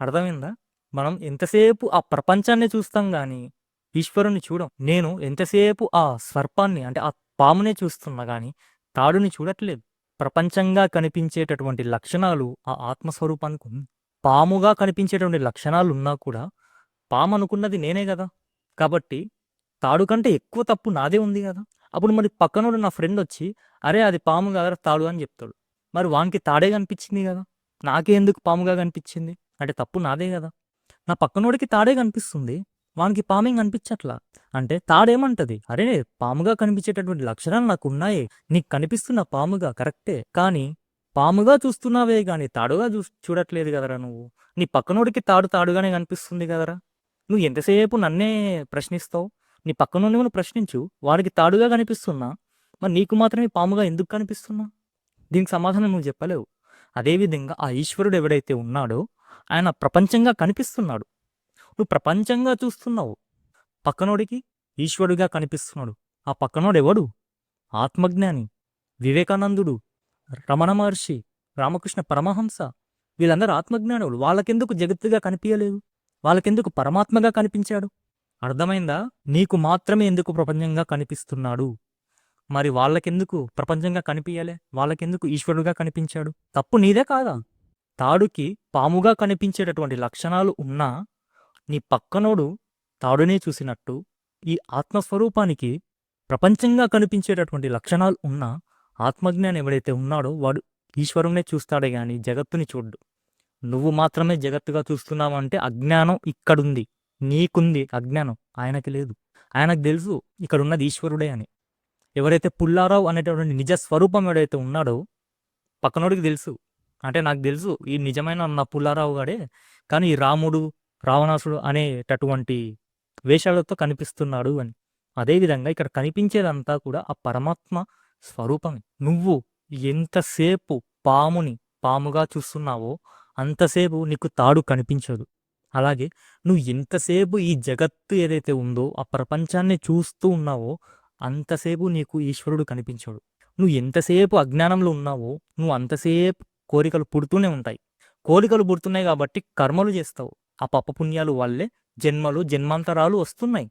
అర్థమైందా? మనం ఎంతసేపు ఆ ప్రపంచాన్ని చూస్తాం కానీ ఈశ్వరుని చూడం. నేను ఎంతసేపు ఆ సర్పాన్ని అంటే ఆ పామునే చూస్తున్నా కానీ తాడుని చూడట్లేదు. ప్రపంచంగా కనిపించేటటువంటి లక్షణాలు ఆ ఆత్మస్వరూపానికి ఉంది. పాముగా కనిపించేటువంటి లక్షణాలు ఉన్నా కూడా పాము అనుకున్నది నేనే కదా. కాబట్టి తాడు కంటే ఎక్కువ తప్పు నాదే ఉంది కదా. అప్పుడు మరి పక్కనోడు నా ఫ్రెండ్ వచ్చి అరే అది పాము కాదురా తాడు అని చెప్తాడు. మరి వానికి తాడే కనిపించింది కదా, నాకే ఎందుకు పాముగా కనిపించింది? అంటే తప్పు నాదే కదా. నా పక్కనోడికి తాడే కనిపిస్తుంది, వానికి పామేం కనిపించట్లా. అంటే తాడేమంటది? అరే పాముగా కనిపించేటటువంటి లక్షణాలు నాకు ఉన్నాయి, నీకు కనిపిస్తున్న పాముగా, కరెక్టే. కానీ పాముగా చూస్తున్నావే గాని తాడుగా చూడట్లేదు కదరా నువ్వు. నీ పక్కనోడికి తాడుగానే కనిపిస్తుంది కదరా. నువ్వు ఎంతసేపు నన్నే ప్రశ్నిస్తావు? నీ పక్కనోడిని నువ్వు ప్రశ్నించు, వాడికి తాడుగా కనిపిస్తున్నా, మరి నీకు మాత్రమే పాముగా ఎందుకు కనిపిస్తున్నా? దీనికి సమాధానం నువ్వు చెప్పలేవు. అదేవిధంగా ఆ ఈశ్వరుడు ఎవడైతే ఉన్నాడో ఆయన ప్రపంచంగా కనిపిస్తున్నాడు, నువ్వు ప్రపంచంగా చూస్తున్నావు. పక్కనోడికి ఈశ్వరుడిగా కనిపిస్తున్నాడు. ఆ పక్కనోడు ఎవడు? ఆత్మజ్ఞాని, వివేకానందుడు, రమణ మహర్షి, రామకృష్ణ పరమహంస, వీళ్ళందరూ ఆత్మజ్ఞానులు. వాళ్ళకెందుకు జగత్తుగా కనిపించలేదు? వాళ్ళకెందుకు పరమాత్మగా కనిపించాడు? అర్థమైందా? నీకు మాత్రమే ఎందుకు ప్రపంచంగా కనిపిస్తున్నాడు, మరి వాళ్ళకెందుకు ప్రపంచంగా కనిపించలే? వాళ్ళకెందుకు ఈశ్వరుడుగా కనిపించాడు? తప్పు నీదే కాదా? తాడుకి పాముగా కనిపించేటటువంటి లక్షణాలు ఉన్నా నీ పక్కనోడు తాడునే చూసినట్టు ఈ ఆత్మస్వరూపానికి ప్రపంచంగా కనిపించేటటువంటి లక్షణాలు ఉన్నా ఆత్మజ్ఞానం ఎవడైతే ఉన్నాడో వాడు ఈశ్వరునే చూస్తాడే గాని జగత్తుని చూడ్డు. నువ్వు మాత్రమే జగత్తుగా చూస్తున్నావంటే అజ్ఞానం ఇక్కడుంది, నీకుంది అజ్ఞానం, ఆయనకి లేదు. ఆయనకు తెలుసు ఇక్కడ ఉన్నది ఈశ్వరుడే అని. ఎవరైతే పుల్లారావు అనేటటువంటి నిజ స్వరూపం ఎవడైతే ఉన్నాడో పక్కనోడికి తెలుసు అంటే నాకు తెలుసు ఈ నిజమైన నా పుల్లారావు గాడే. కానీ ఈ రాముడు, రావణాసుడు అనేటటువంటి వేషాలతో కనిపిస్తున్నాడు అని. అదేవిధంగా ఇక్కడ కనిపించేదంతా కూడా ఆ పరమాత్మ స్వరూపమే. నువ్వు ఎంతసేపు పాముని పాముగా చూస్తున్నావో అంతసేపు నీకు తాడు కనిపించదు. అలాగే నువ్వు ఎంతసేపు ఈ జగత్తు ఏదైతే ఉందో ఆ ప్రపంచాన్ని చూస్తూ ఉన్నావో అంతసేపు నీకు ఈశ్వరుడు కనిపించడు. నువ్వు ఎంతసేపు అజ్ఞానంలో ఉన్నావో నువ్వు అంతసేపు కోరికలు పుడుతూనే ఉంటాయి. కోరికలు పుడుతున్నాయి కాబట్టి కర్మలు చేస్తావు. ఆ పాపపుణ్యాలు వల్లే జన్మలు జన్మాంతరాలు వస్తున్నాయి.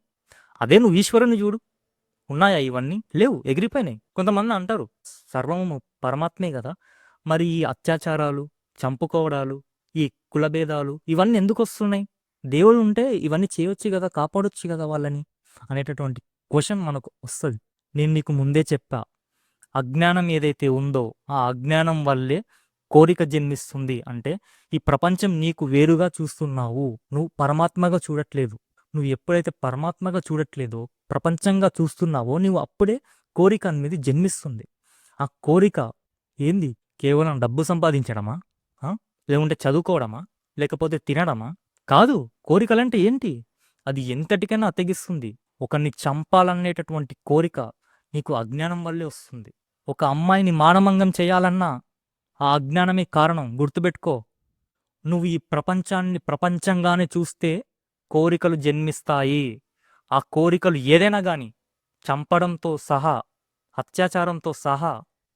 అదే నువ్వు ఈశ్వరుని చూడు, ఉన్నాయా ఇవన్నీ? లేవు, ఎగిరిపోయినాయి. కొంతమంది అంటారు సర్వము పరమాత్మే కదా, మరి ఈ అత్యాచారాలు, చంపుకోవడాలు, ఈ కులభేదాలు ఇవన్నీ ఎందుకు వస్తున్నాయి? దేవుడు ఉంటే ఇవన్నీ చేయొచ్చు కదా, కాపాడొచ్చు కదా వాళ్ళని అనేటటువంటి క్వశ్చన్ మనకు వస్తుంది. నేను నీకు ముందే చెప్పా, అజ్ఞానం ఏదైతే ఉందో ఆ అజ్ఞానం వల్లే కోరిక జన్మిస్తుంది. అంటే ఈ ప్రపంచం నీకు వేరుగా చూస్తున్నావు, నువ్వు పరమాత్మగా చూడట్లేదు. నువ్వు ఎప్పుడైతే పరమాత్మగా చూడట్లేదో ప్రపంచంగా చూస్తున్నావో నువ్వు అప్పుడే కోరిక అనేది జన్మిస్తుంది. ఆ కోరిక ఏంది? కేవలం డబ్బు సంపాదించడమా? లేకుంటే చదువుకోవడమా? లేకపోతే తినడమా? కాదు. కోరికలంటే ఏంటి? అది ఎంతటికైనా అతగిస్తుంది. ఒకరిని చంపాలనేటటువంటి కోరిక నీకు అజ్ఞానం వల్లే వస్తుంది. ఒక అమ్మాయిని మానమంగం చేయాలన్నా ఆ అజ్ఞానమే కారణం. గుర్తుపెట్టుకో. నువ్వు ఈ ప్రపంచాన్ని ప్రపంచంగానే చూస్తే కోరికలు జన్మిస్తాయి. ఆ కోరికలు ఏదైనా కానీ, చంపడంతో సహా, అత్యాచారంతో సహా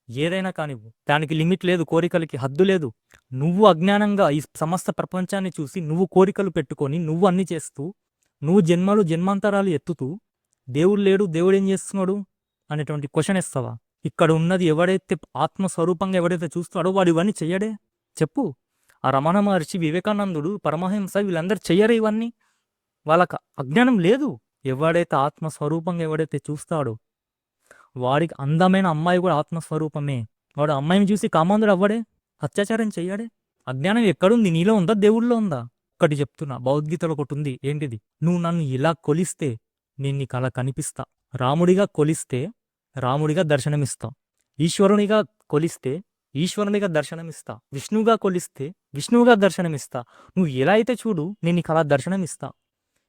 ఏదైనా కానివ్వు, దానికి లిమిట్ లేదు, కోరికలకి హద్దు లేదు. నువ్వు అజ్ఞానంగా ఈ సమస్త ప్రపంచాన్ని చూసి నువ్వు కోరికలు పెట్టుకొని నువ్వు అన్ని చేస్తూ నువ్వు జన్మలు జన్మాంతరాలు ఎత్తుతూ దేవుడు లేడు, దేవుడు ఏం చేస్తున్నాడు అనేటువంటి క్వశ్చన్ ఇస్తావా? ఇక్కడ ఉన్నది ఎవడైతే ఆత్మస్వరూపంగా ఎవడైతే చూస్తాడో వాడు ఇవన్నీ చెయ్యడే? చెప్పు. ఆ రమణ మహర్షి, వివేకానందుడు, పరమహంస వీళ్ళందరూ చెయ్యరు ఇవన్నీ. వాళ్ళకి అజ్ఞానం లేదు. ఎవడైతే ఆత్మస్వరూపంగా ఎవడైతే చూస్తాడో వాడికి అందమైన అమ్మాయి కూడా ఆత్మస్వరూపమే. వాడు అమ్మాయిని చూసి కామాంధుడు అవ్వడే, అత్యాచారం చెయ్యడే. అజ్ఞానం ఎక్కడుంది? నీలో ఉందా, దేవుళ్ళో ఉందా? ఒక్కటి చెప్తున్నా, భగవద్గీతలో ఒకటి ఉంది. ఏంటిది? నువ్వు నన్ను ఇలా కొలిస్తే నేను నీకు అలా కనిపిస్తా. రాముడిగా కొలిస్తే రాముడిగా దర్శనమిస్తా. ఈశ్వరునిగా కొలిస్తే ఈశ్వరునిగా దర్శనమిస్తా. విష్ణువుగా కొలిస్తే విష్ణువుగా దర్శనమిస్తా. నువ్వు ఎలా అయితే చూడు, నేను నీకు అలా దర్శనమిస్తా.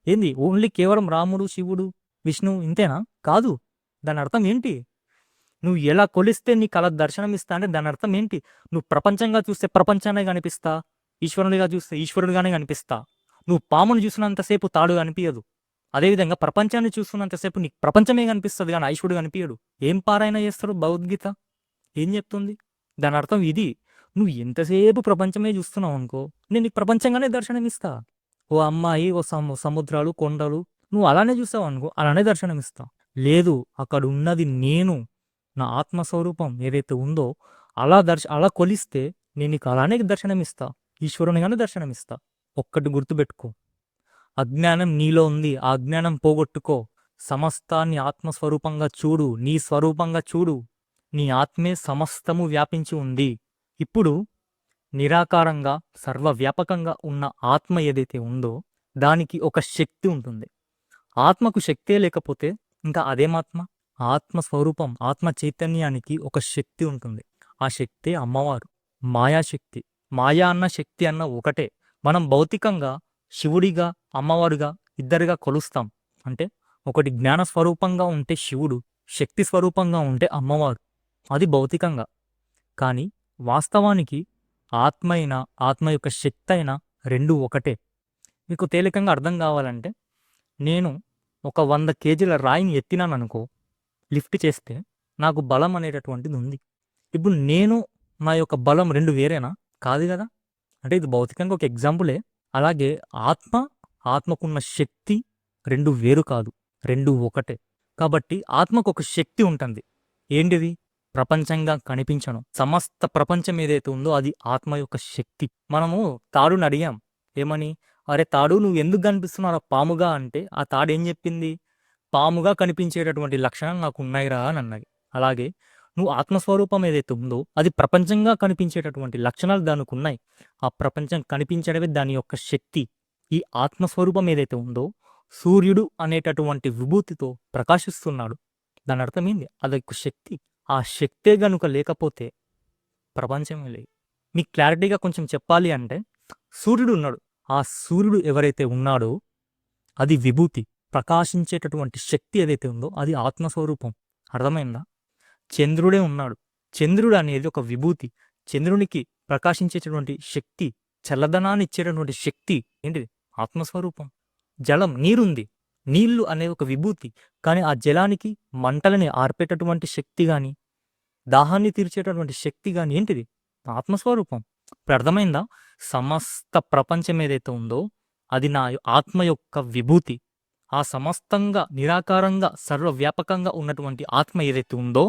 ఏంది? ఓన్లీ కేవలం రాముడు, శివుడు, విష్ణువు ఇంతేనా? కాదు. దాని అర్థం ఏంటి? నువ్వు ఎలా కొలిస్తే నీకు అలా దర్శనమిస్తా అంటే దాని అర్థం ఏంటి? నువ్వు ప్రపంచంగా చూస్తే ప్రపంచాన్ని కనిపిస్తా, ఈశ్వరునిగా చూస్తే ఈశ్వరుడిగానే కనిపిస్తా. నువ్వు పామును చూసినంతసేపు తాడు కనిపించదు. అదేవిధంగా ప్రపంచాన్ని చూస్తున్నంతసేపు నీకు ప్రపంచమే కనిపిస్తుంది కానీ ఈశ్వరుడు కనిపించడు. ఏం పారాయణ చేస్తాడు భగవద్గీత? ఏం చెప్తుంది? దాని అర్థం ఇది. నువ్వు ఎంతసేపు ప్రపంచమే చూస్తున్నావు అనుకో, నేను నీకు ప్రపంచంగానే దర్శనమిస్తా. ఓ అమ్మాయి, ఓ సముద్రాలు, కొండలు, నువ్వు అలానే చూస్తావు అనుకో, అలానే దర్శనమిస్తా. లేదు, అక్కడ ఉన్నది నేను, నా ఆత్మస్వరూపం ఏదైతే ఉందో అలా కొలిస్తే నేను నీకు అలానే దర్శనమిస్తా, ఈశ్వరునిగానే దర్శనమిస్తా. ఒక్కటి గుర్తుపెట్టుకో, అజ్ఞానం నీలో ఉంది. ఆ అజ్ఞానం పోగొట్టుకో. సమస్తాన్ని ఆత్మస్వరూపంగా చూడు, నీ స్వరూపంగా చూడు. నీ ఆత్మే సమస్తము వ్యాపించి ఉంది. ఇప్పుడు నిరాకారంగా సర్వవ్యాపకంగా ఉన్న ఆత్మ ఏదైతే ఉందో దానికి ఒక శక్తి ఉంటుంది. ఆత్మకు శక్తే లేకపోతే ఇంకా అదేమాత్మ? ఆత్మస్వరూపం, ఆత్మ చైతన్యానికి ఒక శక్తి ఉంటుంది. ఆ శక్తే అమ్మవారు, మాయాశక్తి. మాయా అన్న శక్తి అన్న ఒకటే. మనం భౌతికంగా శివుడిగా, అమ్మవారుగా ఇద్దరుగా కొలుస్తాం. అంటే ఒకటి జ్ఞాన స్వరూపంగా ఉంటే శివుడు, శక్తి స్వరూపంగా ఉంటే అమ్మవారు. అది భౌతికంగా. కానీ వాస్తవానికి ఆత్మ అయినా ఆత్మ యొక్క శక్తి అయినా రెండు ఒకటే. మీకు తేలికంగా అర్థం కావాలంటే, నేను ఒక 100 కేజీల రాయిని ఎత్తినాను అనుకో, లిఫ్ట్ చేస్తే నాకు బలం అనేటటువంటిది ఉంది. ఇప్పుడు నేను నా యొక్క బలం రెండు వేరేనా? కాదు కదా. అంటే ఇది భౌతికంగా ఒక ఎగ్జాంపులే. అలాగే ఆత్మకున్న శక్తి రెండు వేరు కాదు, రెండు ఒకటే. కాబట్టి ఆత్మకు ఒక శక్తి ఉంటుంది. ఏంటిది? ప్రపంచంగా కనిపించను సమస్త ప్రపంచం ఏదైతే ఉందో అది ఆత్మ యొక్క శక్తి. మనము తాడుని అడిగాం, ఏమని? అరే తాడు, నువ్వు ఎందుకు కనిపిస్తున్నావు పాముగా అంటే ఆ తాడు ఏం చెప్పింది? పాముగా కనిపించేటటువంటి లక్షణాలు నాకు ఉన్నాయిరా అని అన్నది. అలాగే నువ్వు ఆత్మస్వరూపం ఏదైతే ఉందో అది ప్రపంచంగా కనిపించేటటువంటి లక్షణాలు దానికి ఉన్నాయి. ఆ ప్రపంచం కనిపించడమే దాని యొక్క శక్తి. ఈ ఆత్మస్వరూపం ఏదైతే ఉందో సూర్యుడు అనేటటువంటి విభూతితో ప్రకాశిస్తున్నాడు. దాని అర్థం ఏంది? అదొక శక్తి. ఆ శక్తే గనుక లేకపోతే ప్రపంచమే లేదు. మీకు క్లారిటీగా కొంచెం చెప్పాలి అంటే సూర్యుడు ఉన్నాడు. ఆ సూర్యుడు ఎవరైతే ఉన్నాడో అది విభూతి. ప్రకాశించేటటువంటి శక్తి ఏదైతే ఉందో అది ఆత్మస్వరూపం. అర్థమైందా? చంద్రుడే ఉన్నాడు. చంద్రుడు అనేది ఒక విభూతి. చంద్రునికి ప్రకాశించేటటువంటి శక్తి, చల్లదనాన్ని ఇచ్చేటటువంటి శక్తి ఏంటిది? ఆత్మస్వరూపం. జలం, నీరుంది. నీళ్లు అనేది ఒక విభూతి. కానీ ఆ జలానికి మంటలని ఆర్పేటటువంటి శక్తి గాని, దాహాన్ని తీర్చేటటువంటి శక్తి గాని ఏంటిది? ఆత్మస్వరూపం. ఇప్పుడు అర్థమైందా? సమస్త ప్రపంచం ఏదైతే ఉందో అది నా ఆత్మ యొక్క విభూతి. ఆ సమస్తంగా నిరాకారంగా సర్వవ్యాపకంగా ఉన్నటువంటి ఆత్మ ఏదైతే ఉందో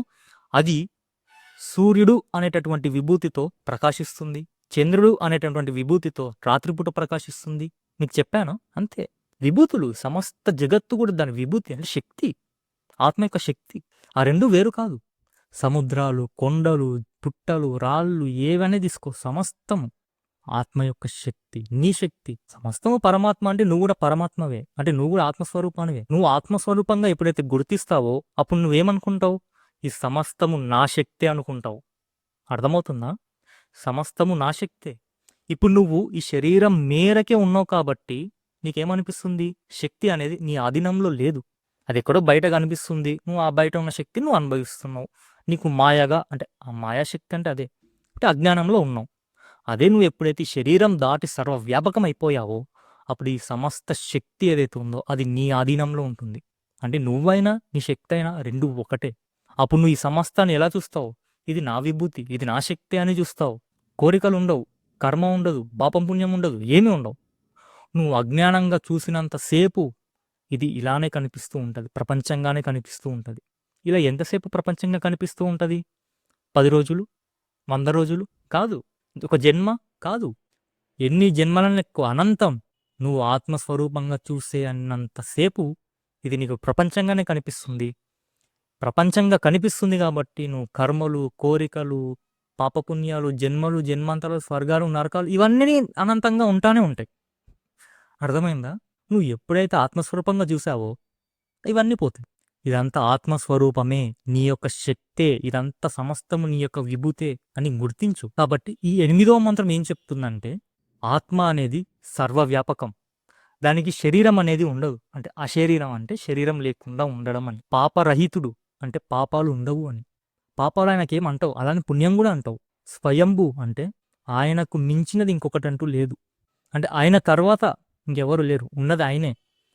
అది సూర్యుడు అనేటటువంటి విభూతితో ప్రకాశిస్తుంది. చంద్రుడు అనేటటువంటి విభూతితో రాత్రిపూట ప్రకాశిస్తుంది. మీకు చెప్పాను అంతే. విభూతులు, సమస్త జగత్తు కూడా దాని విభూతి అంటే శక్తి, ఆత్మ యొక్క శక్తి. ఆ రెండు వేరు కాదు. సముద్రాలు, కొండలు, పుట్టలు, రాళ్ళు ఏవనే తీసుకో, సమస్తము ఆత్మ యొక్క శక్తి, నీ శక్తి. సమస్తము పరమాత్మ అంటే నువ్వు కూడా పరమాత్మవే, అంటే నువ్వు కూడా ఆత్మస్వరూపానివే. నువ్వు ఆత్మస్వరూపంగా ఎప్పుడైతే గుర్తిస్తావో అప్పుడు నువ్వేమనుకుంటావు? ఈ సమస్తము నా శక్తే అనుకుంటావు. అర్థమవుతుందా? సమస్తము నా శక్తే. ఇప్పుడు నువ్వు ఈ శరీరం మేరకే ఉన్నావు కాబట్టి నీకేమనిపిస్తుంది? శక్తి అనేది నీ ఆధీనంలో లేదు, అది ఎక్కడో బయట కనిపిస్తుంది. నువ్వు ఆ బయట ఉన్న శక్తిని నువ్వు అనుభవిస్తున్నావు. నీకు మాయగా, అంటే ఆ మాయాశక్తి అంటే అదే, అంటే అజ్ఞానంలో ఉన్నావు. అదే నువ్వు ఎప్పుడైతే శరీరం దాటి సర్వవ్యాపకం అయిపోయావో అప్పుడు ఈ సమస్త శక్తి ఏదైతే ఉందో అది నీ ఆధీనంలో ఉంటుంది. అంటే నువ్వైనా నీ శక్తి అయినా రెండు ఒకటే. అప్పుడు నువ్వు ఈ సమస్తాన్ని ఎలా చూస్తావు? ఇది నా విభూతి, ఇది నా శక్తి అని చూస్తావు. కోరికలు ఉండవు, కర్మ ఉండదు, పాపం పుణ్యం ఉండదు, ఏమీ ఉండవు. నువ్వు అజ్ఞానంగా చూసినంతసేపు ఇది ఇలానే కనిపిస్తూ ఉంటుంది, ప్రపంచంగానే కనిపిస్తూ ఉంటుంది. ఇలా ఎంతసేపు ప్రపంచంగా కనిపిస్తూ ఉంటుంది? 10 రోజులు, 100 రోజులు కాదు, ఒక జన్మ కాదు, ఎన్ని జన్మలను ఎక్కువ అనంతం. నువ్వు ఆత్మస్వరూపంగా చూసే అన్నంతసేపు ఇది నీకు ప్రపంచంగానే కనిపిస్తుంది. ప్రపంచంగా కనిపిస్తుంది కాబట్టి నువ్వు కర్మలు, కోరికలు, పాపపుణ్యాలు, జన్మలు, జన్మాంతరాలు, స్వర్గాలు, నరకాలు ఇవన్నీ అనంతంగా ఉంటానే ఉంటాయి. అర్థమైందా? నువ్వు ఎప్పుడైతే ఆత్మస్వరూపంగా చూసావో ఇవన్నీ పోతాయి. ఇదంతా ఆత్మస్వరూపమే, నీ యొక్క శక్తే, ఇదంతా సమస్తము నీ యొక్క విభూతే అని గుర్తించు. కాబట్టి ఈ 8వ మంత్రం ఏం చెప్తుందంటే ఆత్మ అనేది సర్వవ్యాపకం, దానికి శరీరం అనేది ఉండదు. అంటే అశరీరం అంటే శరీరం లేకుండా ఉండడం అని. పాపరహితుడు అంటే పాపాలు ఉండవు అని. పాపాలు ఆయనకేం అంటావు, అలానే పుణ్యం కూడా అంటావు. స్వయంభూ అంటే ఆయనకు మించినది ఇంకొకటి అంటూ లేదు, అంటే ఆయన తర్వాత ఇంకెవరు లేరు, ఉన్నది ఆయనే,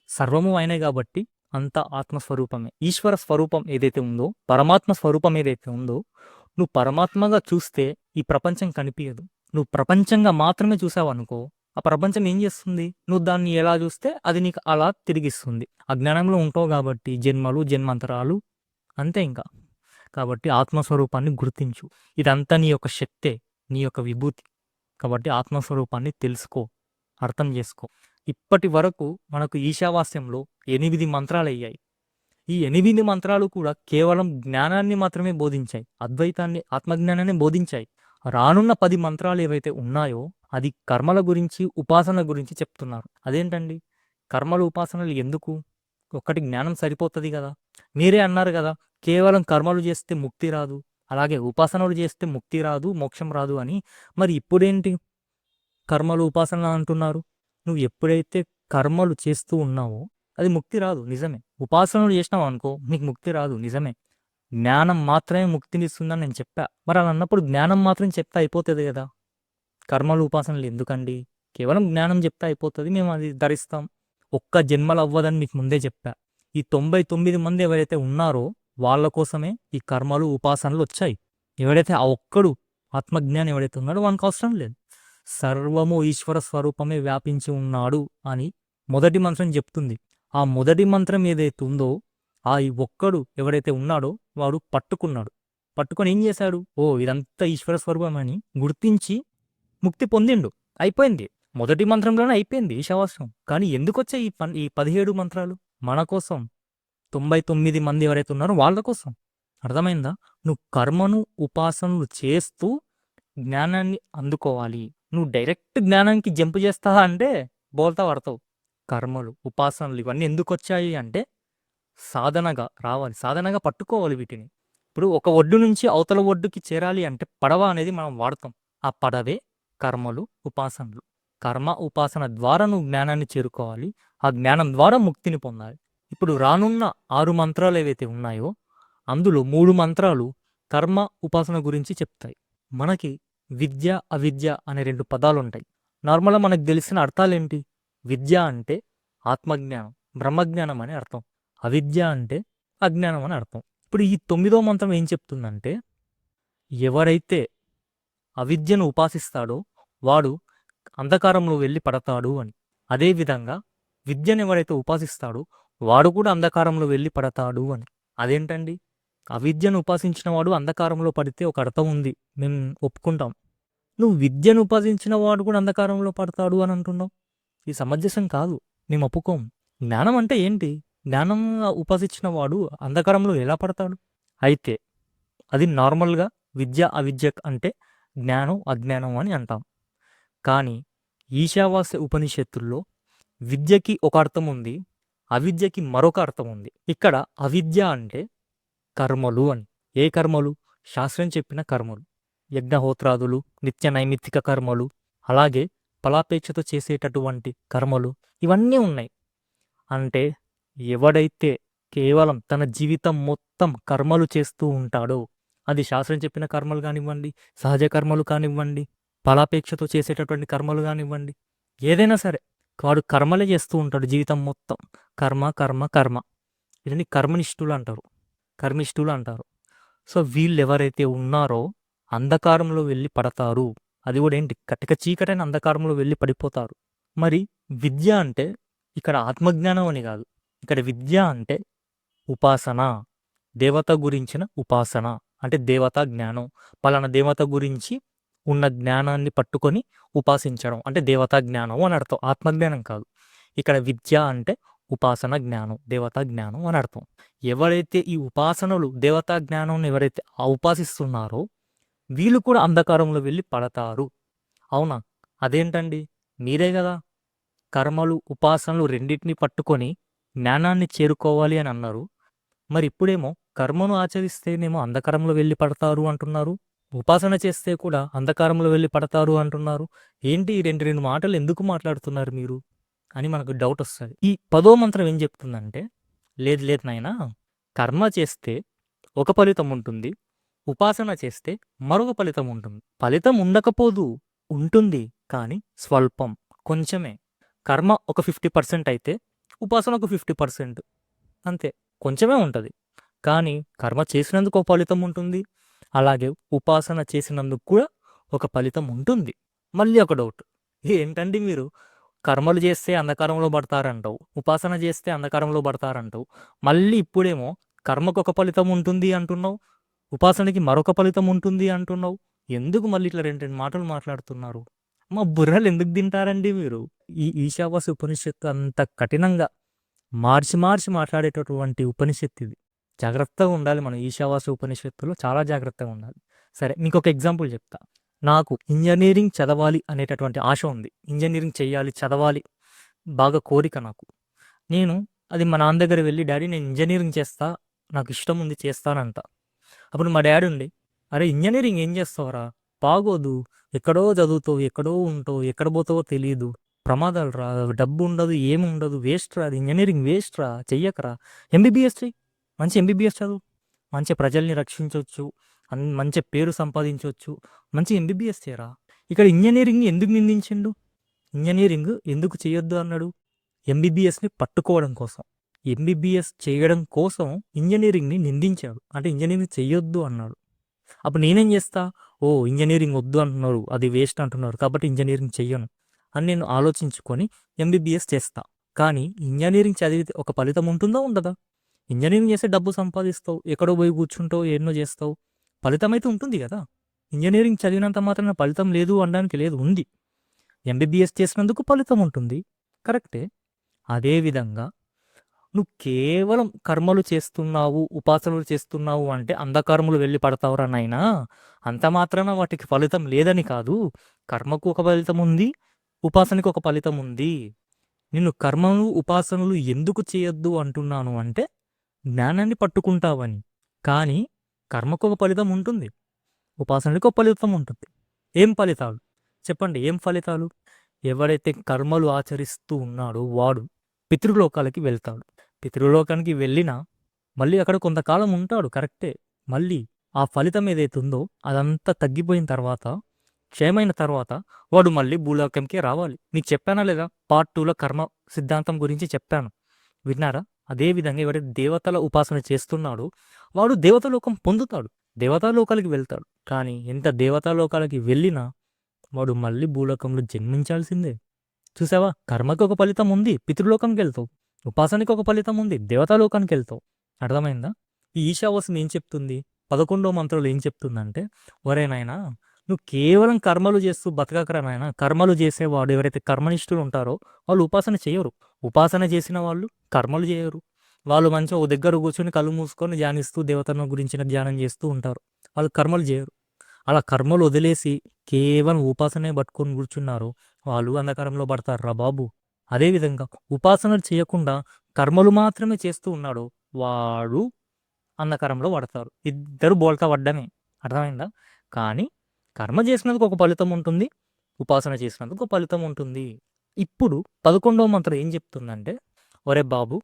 సర్వము ఆయనే. కాబట్టి అంత ఆత్మస్వరూపమే. ఈశ్వర స్వరూపం ఏదైతే ఉందో, పరమాత్మ స్వరూపం ఏదైతే ఉందో, నువ్వు పరమాత్మగా చూస్తే ఈ ప్రపంచం కనిపించదు. నువ్వు ప్రపంచంగా మాత్రమే చూసావు అనుకో, ఆ ప్రపంచం ఏం చేస్తుంది? నువ్వు దాన్ని ఎలా చూస్తే అది నీకు అలా తిరిగిస్తుంది. అజ్ఞానంలో ఉంటావు కాబట్టి జన్మలు, జన్మాంతరాలు అంతే ఇంకా. కాబట్టి ఆత్మస్వరూపాన్ని గుర్తించు. ఇదంతా నీ యొక్క శక్తే, నీ యొక్క విభూతి. కాబట్టి ఆత్మస్వరూపాన్ని తెలుసుకో, అర్థం చేసుకో. ఇప్పటి వరకు మనకు ఈశావాస్యంలో 8 మంత్రాలు అయ్యాయి. ఈ 8 మంత్రాలు కూడా కేవలం జ్ఞానాన్ని మాత్రమే బోధించాయి, అద్వైతాన్ని, ఆత్మజ్ఞానాన్ని బోధించాయి. రానున్న 10 మంత్రాలు ఏవైతే ఉన్నాయో అది కర్మల గురించి, ఉపాసన గురించి చెప్తున్నారు. అదేంటండి కర్మలు, ఉపాసనలు ఎందుకు? ఒక్కటి జ్ఞానం సరిపోతుంది కదా. మీరే అన్నారు కదా, కేవలం కర్మలు చేస్తే ముక్తి రాదు, అలాగే ఉపాసనలు చేస్తే ముక్తి రాదు, మోక్షం రాదు అని. మరి ఇప్పుడేంటి కర్మలు, ఉపాసనలు అంటున్నారు? నువ్వు ఎప్పుడైతే కర్మలు చేస్తూ ఉన్నావో అది ముక్తి రాదు, నిజమే. ఉపాసనలు చేసినావు అనుకో నీకు ముక్తి రాదు, నిజమే. జ్ఞానం మాత్రమే ముక్తినిస్తుందని నేను చెప్పా. మరి అలా అన్నప్పుడు జ్ఞానం మాత్రం చెప్తే అయిపోతుంది కదా. కర్మలు, ఉపాసనలు ఎందుకండి? కేవలం జ్ఞానం చెప్తే అయిపోతుంది, మేము అది ధరిస్తాం. ఒక్క జన్మలు అవ్వదని మీకు ముందే చెప్పా. ఈ 99 మంది ఎవరైతే ఉన్నారో వాళ్ళ కోసమే ఈ కర్మలు, ఉపాసనలు వచ్చాయి. ఎవడైతే ఆ ఒక్కడు ఆత్మజ్ఞానం ఎవడైతే ఉన్నాడో వానికి అవసరం లేదు. సర్వము ఈశ్వర స్వరూపమే వ్యాపించి ఉన్నాడు అని మొదటి మంత్రం చెప్తుంది. ఆ మొదటి మంత్రం ఏదైతే ఉందో ఆ ఒక్కడు ఎవడైతే ఉన్నాడో వాడు పట్టుకున్నాడు. పట్టుకొని ఏం చేశాడు? ఓ ఇదంతా ఈశ్వర స్వరూపం అని గుర్తించి ముక్తి పొందిండు. అయిపోయింది, మొదటి మంత్రంలోనే అయిపోయింది ఈశావాస్యం. కానీ ఎందుకు వచ్చాయి ఈ 17 మంత్రాలు? మన కోసం. 99 మంది ఎవరైతే ఉన్నారో వాళ్ళ కోసం. అర్థమైందా? నువ్వు కర్మను, ఉపాసనలు చేస్తూ జ్ఞానాన్ని అందుకోవాలి. నువ్వు డైరెక్ట్ జ్ఞానానికి జంప్ చేస్తావా అంటే బోల్తా పడతావు. కర్మలు, ఉపాసనలు ఇవన్నీ ఎందుకు వచ్చాయి అంటే సాధనగా రావాలి, సాధనగా పట్టుకోవాలి వీటిని. ఇప్పుడు ఒక ఒడ్డు నుంచి అవతల ఒడ్డుకి చేరాలి అంటే పడవ అనేది మనం వాడతాం. ఆ పదవే కర్మలు, ఉపాసనలు. కర్మ, ఉపాసన ద్వారా నువ్వు జ్ఞానాన్ని చేరుకోవాలి. ఆ జ్ఞానం ద్వారా ముక్తిని పొందాలి. ఇప్పుడు రానున్న 6 మంత్రాలు ఏవైతే ఉన్నాయో, అందులో 3 మంత్రాలు కర్మ, ఉపాసన గురించి చెప్తాయి. మనకి విద్య, అవిద్య అనే 2 పదాలుంటాయి. నార్మల్‌గా మనకు తెలిసిన అర్థాలేంటి? విద్య అంటే ఆత్మజ్ఞానం, బ్రహ్మజ్ఞానం అని అర్థం. అవిద్య అంటే అజ్ఞానం అని అర్థం. ఇప్పుడు ఈ 9వ మంత్రం ఏం చెప్తుందంటే, ఎవరైతే అవిద్యను ఉపాసిస్తాడో వాడు అంధకారంలో వెళ్ళి పడతాడు అని. అదేవిధంగా విద్యను ఎవరైతే ఉపాసిస్తాడో వాడు కూడా అంధకారంలో వెళ్ళి పడతాడు అని. అదేంటండి? అవిద్యను ఉపాసించిన వాడు అంధకారంలో పడితే ఒక అర్థం ఉంది, మేము ఒప్పుకుంటాం. నువ్వు విద్యను ఉపాసించిన వాడు కూడా అంధకారంలో పడతాడు అని అంటున్నావు. ఈ సమంజసం కాదు, మేము ఒప్పుకోం. జ్ఞానం అంటే ఏంటి? జ్ఞానం ఉపాసించిన వాడు అంధకారంలో ఎలా పడతాడు? అయితే అది నార్మల్‌గా విద్య, అవిద్య అంటే జ్ఞానం, అజ్ఞానం అని అంటాం. కానీ ఈశావాస్య ఉపనిషత్తుల్లో విద్యకి ఒక అర్థం ఉంది, అవిద్యకి మరొక అర్థం ఉంది. ఇక్కడ అవిద్య అంటే కర్మలు అని. ఏ కర్మలు? శాస్త్రం చెప్పిన కర్మలు. యజ్ఞహోత్రాదులు, నిత్య నైమిత్తిక కర్మలు, అలాగే ఫలాపేక్షతో చేసేటటువంటి కర్మలు, ఇవన్నీ ఉన్నాయి. అంటే ఎవడైతే కేవలం తన జీవితం మొత్తం కర్మలు చేస్తూ ఉంటాడో, అది శాస్త్రం చెప్పిన కర్మలు కానివ్వండి, సహజ కర్మలు కానివ్వండి, ఫలాపేక్షతో చేసేటటువంటి కర్మలు కానివ్వండి, ఏదైనా సరే వాడు కర్మలే చేస్తూ ఉంటాడు జీవితం మొత్తం. కర్మ కర్మ కర్మ. వీళ్ళని కర్మనిష్ఠులు అంటారు, కర్మిష్ఠులు అంటారు. సో వీళ్ళు ఎవరైతే ఉన్నారో అంధకారంలో వెళ్ళి పడతారు. అది కూడా ఏంటి? కటిక చీకటైన అంధకారంలో వెళ్ళి పడిపోతారు. మరి విద్య అంటే ఇక్కడ ఆత్మజ్ఞానం అని కాదు. ఇక్కడ విద్య అంటే ఉపాసన, దేవత గురించిన ఉపాసన. అంటే దేవతా జ్ఞానం, పలానా దేవత గురించి ఉన్న జ్ఞానాన్ని పట్టుకొని ఉపాసించడం అంటే దేవతా జ్ఞానం అని అర్థం, ఆత్మజ్ఞానం కాదు. ఇక్కడ విద్య అంటే ఉపాసన జ్ఞానం, దేవతా జ్ఞానం అని అర్థం. ఎవరైతే ఈ ఉపాసనలు, దేవతా జ్ఞానం ఎవరైతే ఉపాసిస్తున్నారో వీళ్ళు కూడా అంధకారంలో వెళ్ళి పడతారు. అవునా? అదేంటండి? మీరే కదా కర్మలు, ఉపాసనలు రెండింటిని పట్టుకొని జ్ఞానాన్ని చేరుకోవాలి అని అన్నారు. మరి ఇప్పుడేమో కర్మను ఆచరిస్తేనేమో అంధకారంలో వెళ్ళి పడతారు అంటున్నారు, ఉపాసన చేస్తే కూడా అంధకారంలో వెళ్ళి పడతారు అంటున్నారు. ఏంటి ఈ రెండు మాటలు ఎందుకు మాట్లాడుతున్నారు మీరు అని మనకు డౌట్ వస్తుంది. ఈ 10వ మంత్రం ఏం చెప్తుందంటే, లేదు లేదు నాయనా, కర్మ చేస్తే ఒక ఫలితం ఉంటుంది, ఉపాసన చేస్తే మరొక ఫలితం ఉంటుంది. ఫలితం ఉండకపోదు, ఉంటుంది, కానీ స్వల్పం, కొంచెమే. కర్మ ఒక 50% అయితే ఉపాసన ఒక 50%, అంతే, కొంచెమే ఉంటుంది. కానీ కర్మ చేసినందుకు ఒక ఫలితం ఉంటుంది, అలాగే ఉపాసన చేసినందుకు కూడా ఒక ఫలితం ఉంటుంది. మళ్ళీ ఒక డౌట్, ఏంటండి మీరు కర్మలు చేస్తే అంధకారంలో పడతారంటావు, ఉపాసన చేస్తే అంధకారంలో పడతారంటావు, మళ్ళీ ఇప్పుడేమో కర్మకు ఒక ఫలితం ఉంటుంది అంటున్నావు, ఉపాసనకి మరొక ఫలితం ఉంటుంది అంటున్నావు. ఎందుకు మళ్ళీ ఇట్లా రెండు మాటలు మాట్లాడుతున్నారు? మా బుర్రలు ఎందుకు తింటారండి మీరు? ఈ ఈశావాస్య ఉపనిషత్తు అంత కఠినంగా మార్చి మాట్లాడేటటువంటి ఉపనిషత్తు ఇది. జాగ్రత్తగా ఉండాలి మనం ఈశావాస్య ఉపనిషత్తులో, చాలా జాగ్రత్తగా ఉండాలి. సరే, మీకు ఒక ఎగ్జాంపుల్ చెప్తా. నాకు ఇంజనీరింగ్ చదవాలి అనేటటువంటి ఆశ ఉంది, ఇంజనీరింగ్ చెయ్యాలి, చదవాలి, బాగా కోరిక నాకు. నేను అది మా నాన్న దగ్గర వెళ్ళి, డాడీ నేను ఇంజనీరింగ్ చేస్తా, నాకు ఇష్టం ఉంది, చేస్తానంట. అప్పుడు మా డాడీ ఉండి, అరే ఇంజనీరింగ్ ఏం చేస్తావురా, బాగోదు, ఎక్కడో చదువుతావు, ఎక్కడో ఉంటావు, ఎక్కడ పోతావో తెలియదు, ప్రమాదాలు రా, డబ్బు ఉండదు, ఏముండదు, వేస్ట్ రా, అది ఇంజనీరింగ్ వేస్ట్ రా, చెయ్యకరా, ఎంబీబీఎస్ చెయ్యి, మంచి ఎంబీబీఎస్ చదువు, మంచి ప్రజల్ని రక్షించవచ్చు, మంచి పేరు సంపాదించవచ్చు, మంచి ఎంబీబీఎస్ చేయరా. ఇక్కడ ఇంజనీరింగ్ ఎందుకు నిందించిండు? ఇంజనీరింగ్ ఎందుకు చేయొద్దు అన్నాడు? ఎంబీబీఎస్ని పట్టుకోవడం కోసం, ఎంబీబీఎస్ చేయడం కోసం ఇంజనీరింగ్ని నిందించాడు, అంటే ఇంజనీరింగ్ చెయ్యొద్దు అన్నాడు. అప్పుడు నేనేం చేస్తా? ఓ ఇంజనీరింగ్ వద్దు అంటున్నారు, అది వేస్ట్ అంటున్నారు, కాబట్టి ఇంజనీరింగ్ చెయ్యను అని నేను ఆలోచించుకొని ఎంబీబీఎస్ చేస్తా. కానీ ఇంజనీరింగ్ చదివితే ఒక ఫలితం ఉంటుందా, ఉండదా? ఇంజనీరింగ్ చేస్తే డబ్బు సంపాదిస్తావు, ఎక్కడో పోయి కూర్చుంటావు, ఎన్నో చేస్తావు, ఫలితం అయితే ఉంటుంది కదా. ఇంజనీరింగ్ చదివినంత మాత్రాన ఫలితం లేదు అనడానికి లేదు, ఉంది. ఎంబీబీఎస్ చేసినందుకు ఫలితం ఉంటుంది, కరెక్టే. అదేవిధంగా నువ్వు కేవలం కర్మలు చేస్తున్నావు, ఉపాసనలు చేస్తున్నావు అంటే అంధకారములు వెళ్ళి పడతావురా నాయనా. అంత మాత్రాన వాటికి ఫలితం లేదని కాదు, కర్మకు ఒక ఫలితం ఉంది, ఉపాసనకు ఒక ఫలితం ఉంది. నిన్ను కర్మలు, ఉపాసనలు ఎందుకు చేయొద్దు అంటున్నాను అంటే జ్ఞానాన్ని పట్టుకుంటావని. కానీ కర్మకు ఒక ఫలితం ఉంటుంది, ఉపాసనకు ఒక ఫలితం ఉంటుంది. ఏం ఫలితాలు? చెప్పండి ఏం ఫలితాలు? ఎవరైతే కర్మలు ఆచరిస్తూ ఉన్నాడో వాడు పితృలోకాలకి వెళ్తాడు. పితృలోకానికి వెళ్ళినా మళ్ళీ అక్కడ కొంతకాలం ఉంటాడు కరెక్టే. మళ్ళీ ఆ ఫలితం ఏదైతే ఉందో అదంతా తగ్గిపోయిన తర్వాత, క్షయమైన తర్వాత వాడు మళ్ళీ భూలోకంకే రావాలి. మీకు చెప్పానా లేదా? పార్ట్ 2లో కర్మ సిద్ధాంతం గురించి చెప్పాను. విన్నారా? అదే విధంగా ఎవరైతే దేవతల ఉపాసన చేస్తున్నాడో వాడు దేవతాలోకం పొందుతాడు. దేవతాలోకాలకి వెళ్తాడు. కానీ ఎంత దేవతాలోకాలకి వెళ్ళినా వాడు మళ్ళీ భూలోకంలో జన్మించాల్సిందే. చూసావా? కర్మకి ఒక ఫలితం ఉంది, పితృలోకంకి వెళ్తావు. ఉపాసనకి ఒక ఫలితం ఉంది, దేవతాలోకానికి వెళ్తావు. అర్థమైందా? ఈ ఈశావాస్యం ఏం చెప్తుంది? 11వ మంత్రంలో ఏం చెప్తుందంటే, ఒరే నాయనా నువ్వు కేవలం కర్మలు చేస్తూ బతకకరా నాయనా. కర్మలు చేసేవాడు ఎవరైతే కర్మనిష్ఠులు ఉంటారో వాళ్ళు ఉపాసన చేయరు. ఉపాసన చేసిన వాళ్ళు కర్మలు చేయరు. వాళ్ళు మంచిగా ఓ దగ్గర కూర్చొని కళ్ళు మూసుకొని ధ్యానిస్తూ దేవతల గురించిన ధ్యానం చేస్తూ ఉంటారు. వాళ్ళు కర్మలు చేయరు. అలా కర్మలు వదిలేసి కేవలం ఉపాసనే పట్టుకొని కూర్చున్నారు, వాళ్ళు అంధకారంలో పడతారు రా బాబు. అదేవిధంగా ఉపాసనలు చేయకుండా కర్మలు మాత్రమే చేస్తూ ఉన్నాడు, వాడు అంధకారంలో పడతారు. ఇద్దరు బోల్తా పడ్డమే. అర్థమైందా? కానీ కర్మ చేసినందుకు ఒక ఫలితం ఉంటుంది, ఉపాసన చేసినందుకు ఒక ఫలితం ఉంటుంది. ఇప్పుడు 11వ మంత్రం ఏం చెప్తుందంటే, ఒరే బాబు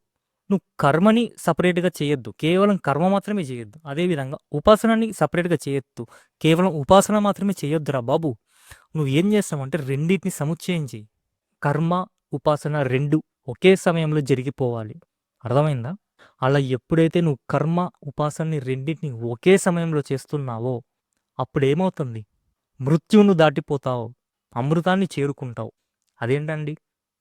నువ్వు కర్మని సపరేట్గా చేయొద్దు, కేవలం కర్మ మాత్రమే చేయొద్దు. అదేవిధంగా ఉపాసనని సపరేట్గా చేయొద్దు, కేవలం ఉపాసన మాత్రమే చేయొద్దురా బాబు. నువ్వు ఏం చేస్తావంటే రెండింటిని సముచ్చయం చేయి. కర్మ ఉపాసన రెండు ఒకే సమయంలో జరిగిపోవాలి. అర్థమైందా? అలా ఎప్పుడైతే నువ్వు కర్మ ఉపాసనని రెండింటిని ఒకే సమయంలో చేస్తున్నావో అప్పుడు ఏమవుతుంది? మృత్యువును దాటిపోతావు, అమృతాన్ని చేరుకుంటావు. అదేంటండి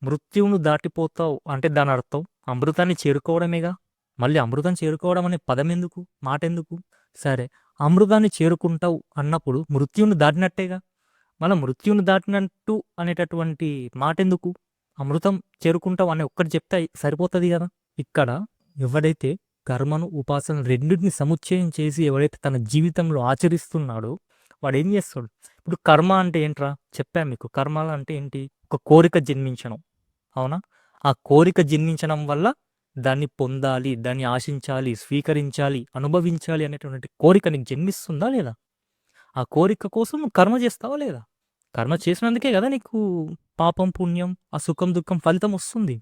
మృత్యువును దాటిపోతావు అంటే దాని అర్థం అమృతాన్ని చేరుకోవడమేగా. మళ్ళీ అమృతం చేరుకోవడం అనే పదం ఎందుకు, మాట ఎందుకు? సరే, అమృతాన్ని చేరుకుంటావు అన్నప్పుడు మృత్యువును దాటినట్టేగా. మళ్ళీ మృత్యువును దాటినట్టు అనేటటువంటి మాట ఎందుకు? అమృతం చేరుకుంటావు అని ఒక్కటి చెప్తే సరిపోతుంది కదా. ఇక్కడ ఎవడైతే కర్మను ఉపాసన రెండింటిని సముచ్చయం చేసి ఎవడైతే తన జీవితంలో ఆచరిస్తున్నాడో వాడు ఏం చేస్తాడు? ఇప్పుడు కర్మ అంటే ఏంట్రా చెప్పాను మీకు. కర్మలు అంటే ఏంటి? ఒక కోరిక జన్మించడం, అవునా? ఆ కోరిక జన్మించడం వల్ల దాన్ని పొందాలి, దాన్ని ఆశించాలి, స్వీకరించాలి, అనుభవించాలి అనేటువంటి కోరిక నీకు జన్మిస్తుందా లేదా? ఆ కోరిక కోసం నువ్వు కర్మ చేస్తావా లేదా? కర్మ చేసినందుకే కదా నీకు పాపం పుణ్యం, ఆ సుఖం దుఃఖం ఫలితం వస్తుంది.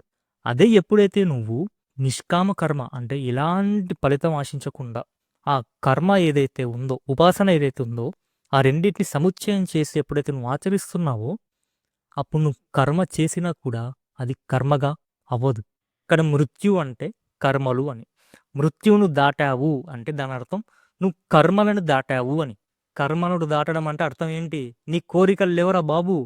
అదే ఎప్పుడైతే నువ్వు నిష్కామ కర్మ అంటే ఎలాంటి ఫలితం ఆశించకుండా ఆ కర్మ ఏదైతే ఉందో, ఉపాసన ఏదైతే ఉందో ఆ రెండింటిని సముచ్చయం చేసి ఎప్పుడైతే నువ్వు ఆచరిస్తున్నావో అప్పుడు నువ్వు కర్మ చేసినా కూడా అది కర్మగా అవ్వదు. ఇక్కడ మృత్యు అంటే కర్మలు అని. మృత్యువును దాటావు అంటే దాని అర్థం నువ్వు కర్మలను దాటావు అని. కర్మలను దాటడం అంటే అర్థం ఏంటి? నీ కోరికలు లేవురా బాబు.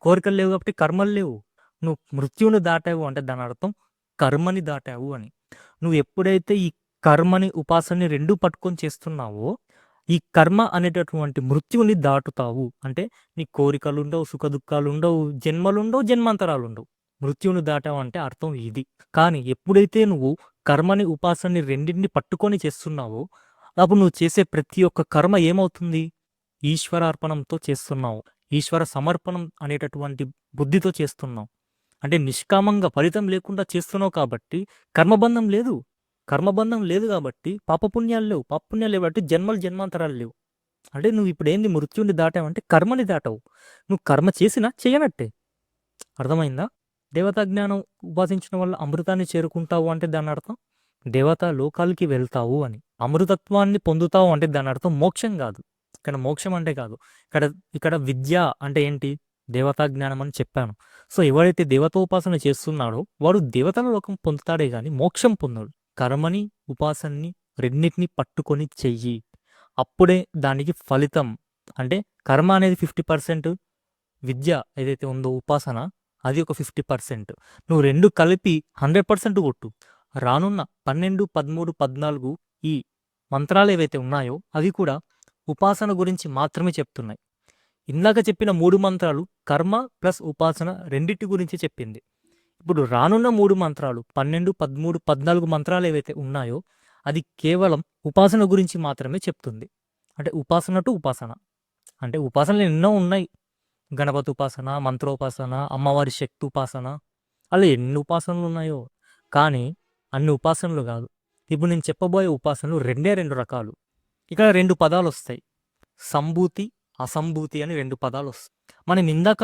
కోరికలు లేవు కాబట్టి కర్మలు లేవు. నువ్వు మృత్యువును దాటావు అంటే దాని అర్థం కర్మని దాటావు అని. నువ్వు ఎప్పుడైతే ఈ కర్మని ఉపాసనని రెండూ పట్టుకొని చేస్తున్నావో ఈ కర్మ అనేటటువంటి మృత్యువుని దాటుతావు. అంటే నీ కోరికలు ఉండవు, సుఖ దుఃఖాలు ఉండవు, జన్మలుండవు, జన్మాంతరాలు ఉండవు. మృత్యువుని దాటావు అంటే అర్థం ఇది. కానీ ఎప్పుడైతే నువ్వు కర్మని ఉపాసనని రెండింటిని పట్టుకొని చేస్తున్నావో అప్పుడు నువ్వు చేసే ప్రతి ఒక్క కర్మ ఏమవుతుంది? ఈశ్వరార్పణంతో చేస్తున్నావు, ఈశ్వర సమర్పణం అనేటటువంటి బుద్ధితో చేస్తున్నావు. అంటే నిష్కామంగా ఫలితం లేకుండా చేస్తున్నావు కాబట్టి కర్మబంధం లేదు. కర్మబంధం లేదు కాబట్టి పాపపుణ్యాలు లేవు. పాపపుణ్యాలు లేవు అంటే జన్మలు జన్మాంతరాలు లేవు. అంటే నువ్వు ఇప్పుడు ఏంది మృత్యుని దాటావంటే కర్మని దాటావు. నువ్వు కర్మ చేసినా చేయనట్టే. అర్థమైందా? దేవతా జ్ఞానం ఉపాసించడం వల్ల అమృతాన్ని చేరుకుంటావు అంటే దాని అర్థం దేవతా లోకాలకి వెళ్తావు అని. అమృతత్వాన్ని పొందుతావు అంటే దాని అర్థం మోక్షం కాదు. ఇక్కడ మోక్షం అంటే కాదు. ఇక్కడ ఇక్కడ విద్య అంటే ఏంటి? దేవతా జ్ఞానం అని చెప్పాను. సో ఎవరైతే దేవతోపాసన చేస్తున్నాడో వాడు దేవతల లోకం పొందుతాడే కానీ మోక్షం పొందడు. కర్మని ఉపాసనని రెండింటిని పట్టుకొని చెయ్యి, అప్పుడే దానికి ఫలితం. అంటే కర్మ అనేది 50%, విద్య ఏదైతే ఉందో ఉపాసన అది ఒక 50%. నువ్వు రెండు కలిపి 100% కొట్టు. రానున్న 12, 13, 14 ఈ మంత్రాలు ఏవైతే ఉన్నాయో అవి కూడా ఉపాసన గురించి మాత్రమే చెప్తున్నాయి. ఇందాక చెప్పిన 3 మంత్రాలు కర్మ ప్లస్ ఉపాసన రెండింటి గురించి చెప్పింది. ఇప్పుడు రానున్న 3 మంత్రాలు 12, 13, 14 మంత్రాలు ఏవైతే ఉన్నాయో అది కేవలం ఉపాసన గురించి మాత్రమే చెప్తుంది. అంటే ఉపాసన టు ఉపాసన. అంటే ఉపాసనలు ఎన్నో ఉన్నాయి. గణపతి ఉపాసన, మంత్రోపాసన, అమ్మవారి శక్తి ఉపాసన, అలా ఎన్ని ఉపాసనలు ఉన్నాయో. కానీ అన్ని ఉపాసనలు కాదు. ఇప్పుడు నేను చెప్పబోయే ఉపాసనలు రెండే 2 రకాలు. ఇక్కడ 2 పదాలు వస్తాయి, సంభూతి, అసంభూతి అని 2 పదాలొస్తాయి. మనం ఇందాక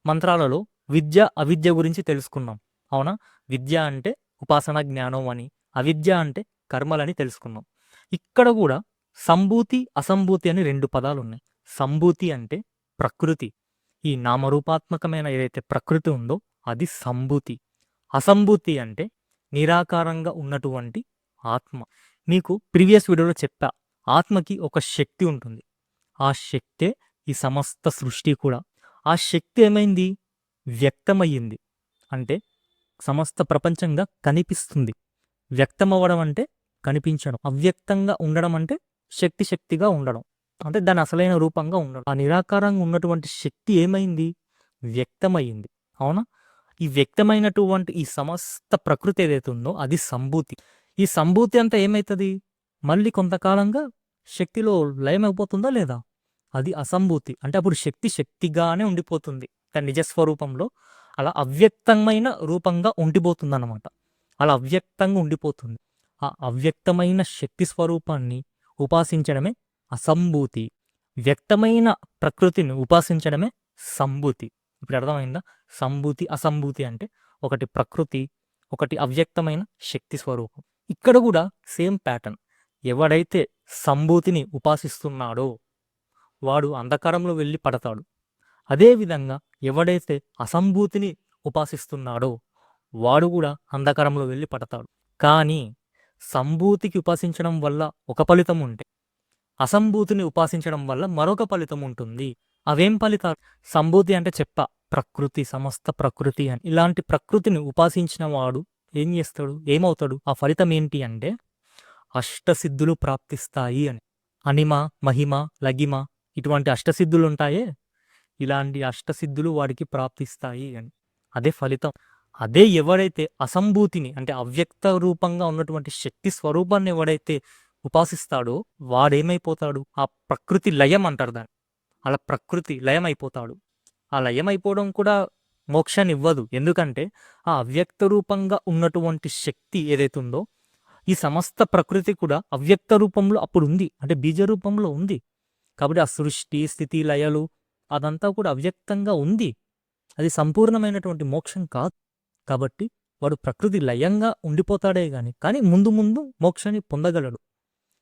మంత్రాలలో విద్య, అవిద్య గురించి తెలుసుకున్నాం. అవునా? విద్య అంటే ఉపాసన జ్ఞానం అని, అవిద్య అంటే కర్మలని తెలుసుకున్నాం. ఇక్కడ గూడా సంభూతి, అసంభూతి అని 2 పదాలున్నాయి. సంభూతి అంటే ప్రకృతి. ఈ నామరూపాత్మకమైన ఏదైతే ప్రకృతి ఉందో అది సంభూతి. అసంభూతి అంటే నిరాకారంగా ఉన్నటువంటి ఆత్మ. మీకు ప్రీవియస్ వీడియోలో చెప్పా. ఆత్మకి ఒక శక్తి ఉంటుంది. ఆ శక్తే ఈ సమస్త సృష్టి కూడా. ఆ శక్తి ఏమైంది? వ్యక్తమయ్యింది. అంటే సమస్త ప్రపంచంగా కనిపిస్తుంది. వ్యక్తమవ్వడం అంటే కనిపించడం. అవ్యక్తంగా ఉండడం అంటే శక్తిగా ఉండడం. అంటే దాని అసలైన రూపంగా ఉండడం. ఆ నిరాకారంగా ఉన్నటువంటి శక్తి ఏమైంది? వ్యక్తమయ్యింది. అవునా? ఈ వ్యక్తమైనటువంటి ఈ సమస్త ప్రకృతి ఏదైతే ఉందో అది సంభూతి. ఈ సంభూతి అంతా ఏమైతుంది? మళ్ళీ కొంతకాలంగా శక్తిలో లయమైపోతుందా లేదా? అది అసంభూతి. అంటే అప్పుడు శక్తిగానే ఉండిపోతుంది దాని నిజస్వరూపంలో. అలా అవ్యక్తమైన రూపంగా ఉండిపోతుందన్నమాట. అలా అవ్యక్తంగా ఉండిపోతుంది. ఆ అవ్యక్తమైన శక్తి స్వరూపాన్ని ఉపాసించడమే అసంభూతి. వ్యక్తమైన ప్రకృతిని ఉపాసించడమే సంభూతి. ఇప్పుడు అర్థమైందా? సంభూతి, అసంభూతి అంటే ఒకటి ప్రకృతి, ఒకటి అవ్యక్తమైన శక్తి స్వరూపం. ఇక్కడ కూడా సేమ్ ప్యాటర్న్. ఎవడైతే సంభూతిని ఉపాసిస్తున్నాడో వాడు అంధకారంలో వెళ్ళి పడతాడు. అదేవిధంగా ఎవడైతే అసంభూతిని ఉపాసిస్తున్నాడో వాడు కూడా అంధకారంలో వెళ్ళి పడతాడు. కానీ సంభూతికి ఉపాసించడం వల్ల ఒక ఫలితం ఉంటే అసంభూతిని ఉపాసించడం వల్ల మరొక ఫలితం ఉంటుంది. అవేం ఫలితాలు? సంభూతి అంటే ప్రకృతి, సమస్త ప్రకృతి అని. ఇలాంటి ప్రకృతిని ఉపాసించిన వాడు ఏం చేస్తాడు? ఏమవుతాడు? ఆ ఫలితం ఏంటి అంటే అష్టసిద్ధులు ప్రాప్తిస్తాయి అని. అనిమ, మహిమ, లగిమ ఇటువంటి అష్టసిద్ధులు ఉంటాయే, ఇలాంటి అష్టసిద్ధులు వాడికి ప్రాప్తిస్తాయి అని. అదే ఫలితం. అదే ఎవడైతే అసంభూతిని అంటే అవ్యక్త రూపంగా ఉన్నటువంటి శక్తి స్వరూపాన్ని ఎవడైతే ఉపాసిస్తాడో వాడేమైపోతాడు? ఆ ప్రకృతి లయం అంటారు దాన్ని. అలా ప్రకృతి లయం అయిపోతాడు. ఆ లయం అయిపోవడం కూడా మోక్షాన్ని ఇవ్వదు. ఎందుకంటే ఆ అవ్యక్త రూపంగా ఉన్నటువంటి శక్తి ఏదైతే ఉందో ఈ సమస్త ప్రకృతి కూడా అవ్యక్త రూపంలో అప్పుడు ఉంది. అంటే బీజ రూపంలో ఉంది. కాబట్టి ఆ సృష్టి, స్థితి, లయలు అదంతా కూడా అవ్యక్తంగా ఉంది. అది సంపూర్ణమైనటువంటి మోక్షం కాదు. కాబట్టి వాడు ప్రకృతి లయంగా ఉండిపోతాడే కానీ ముందు ముందు మోక్షాన్ని పొందగలడు.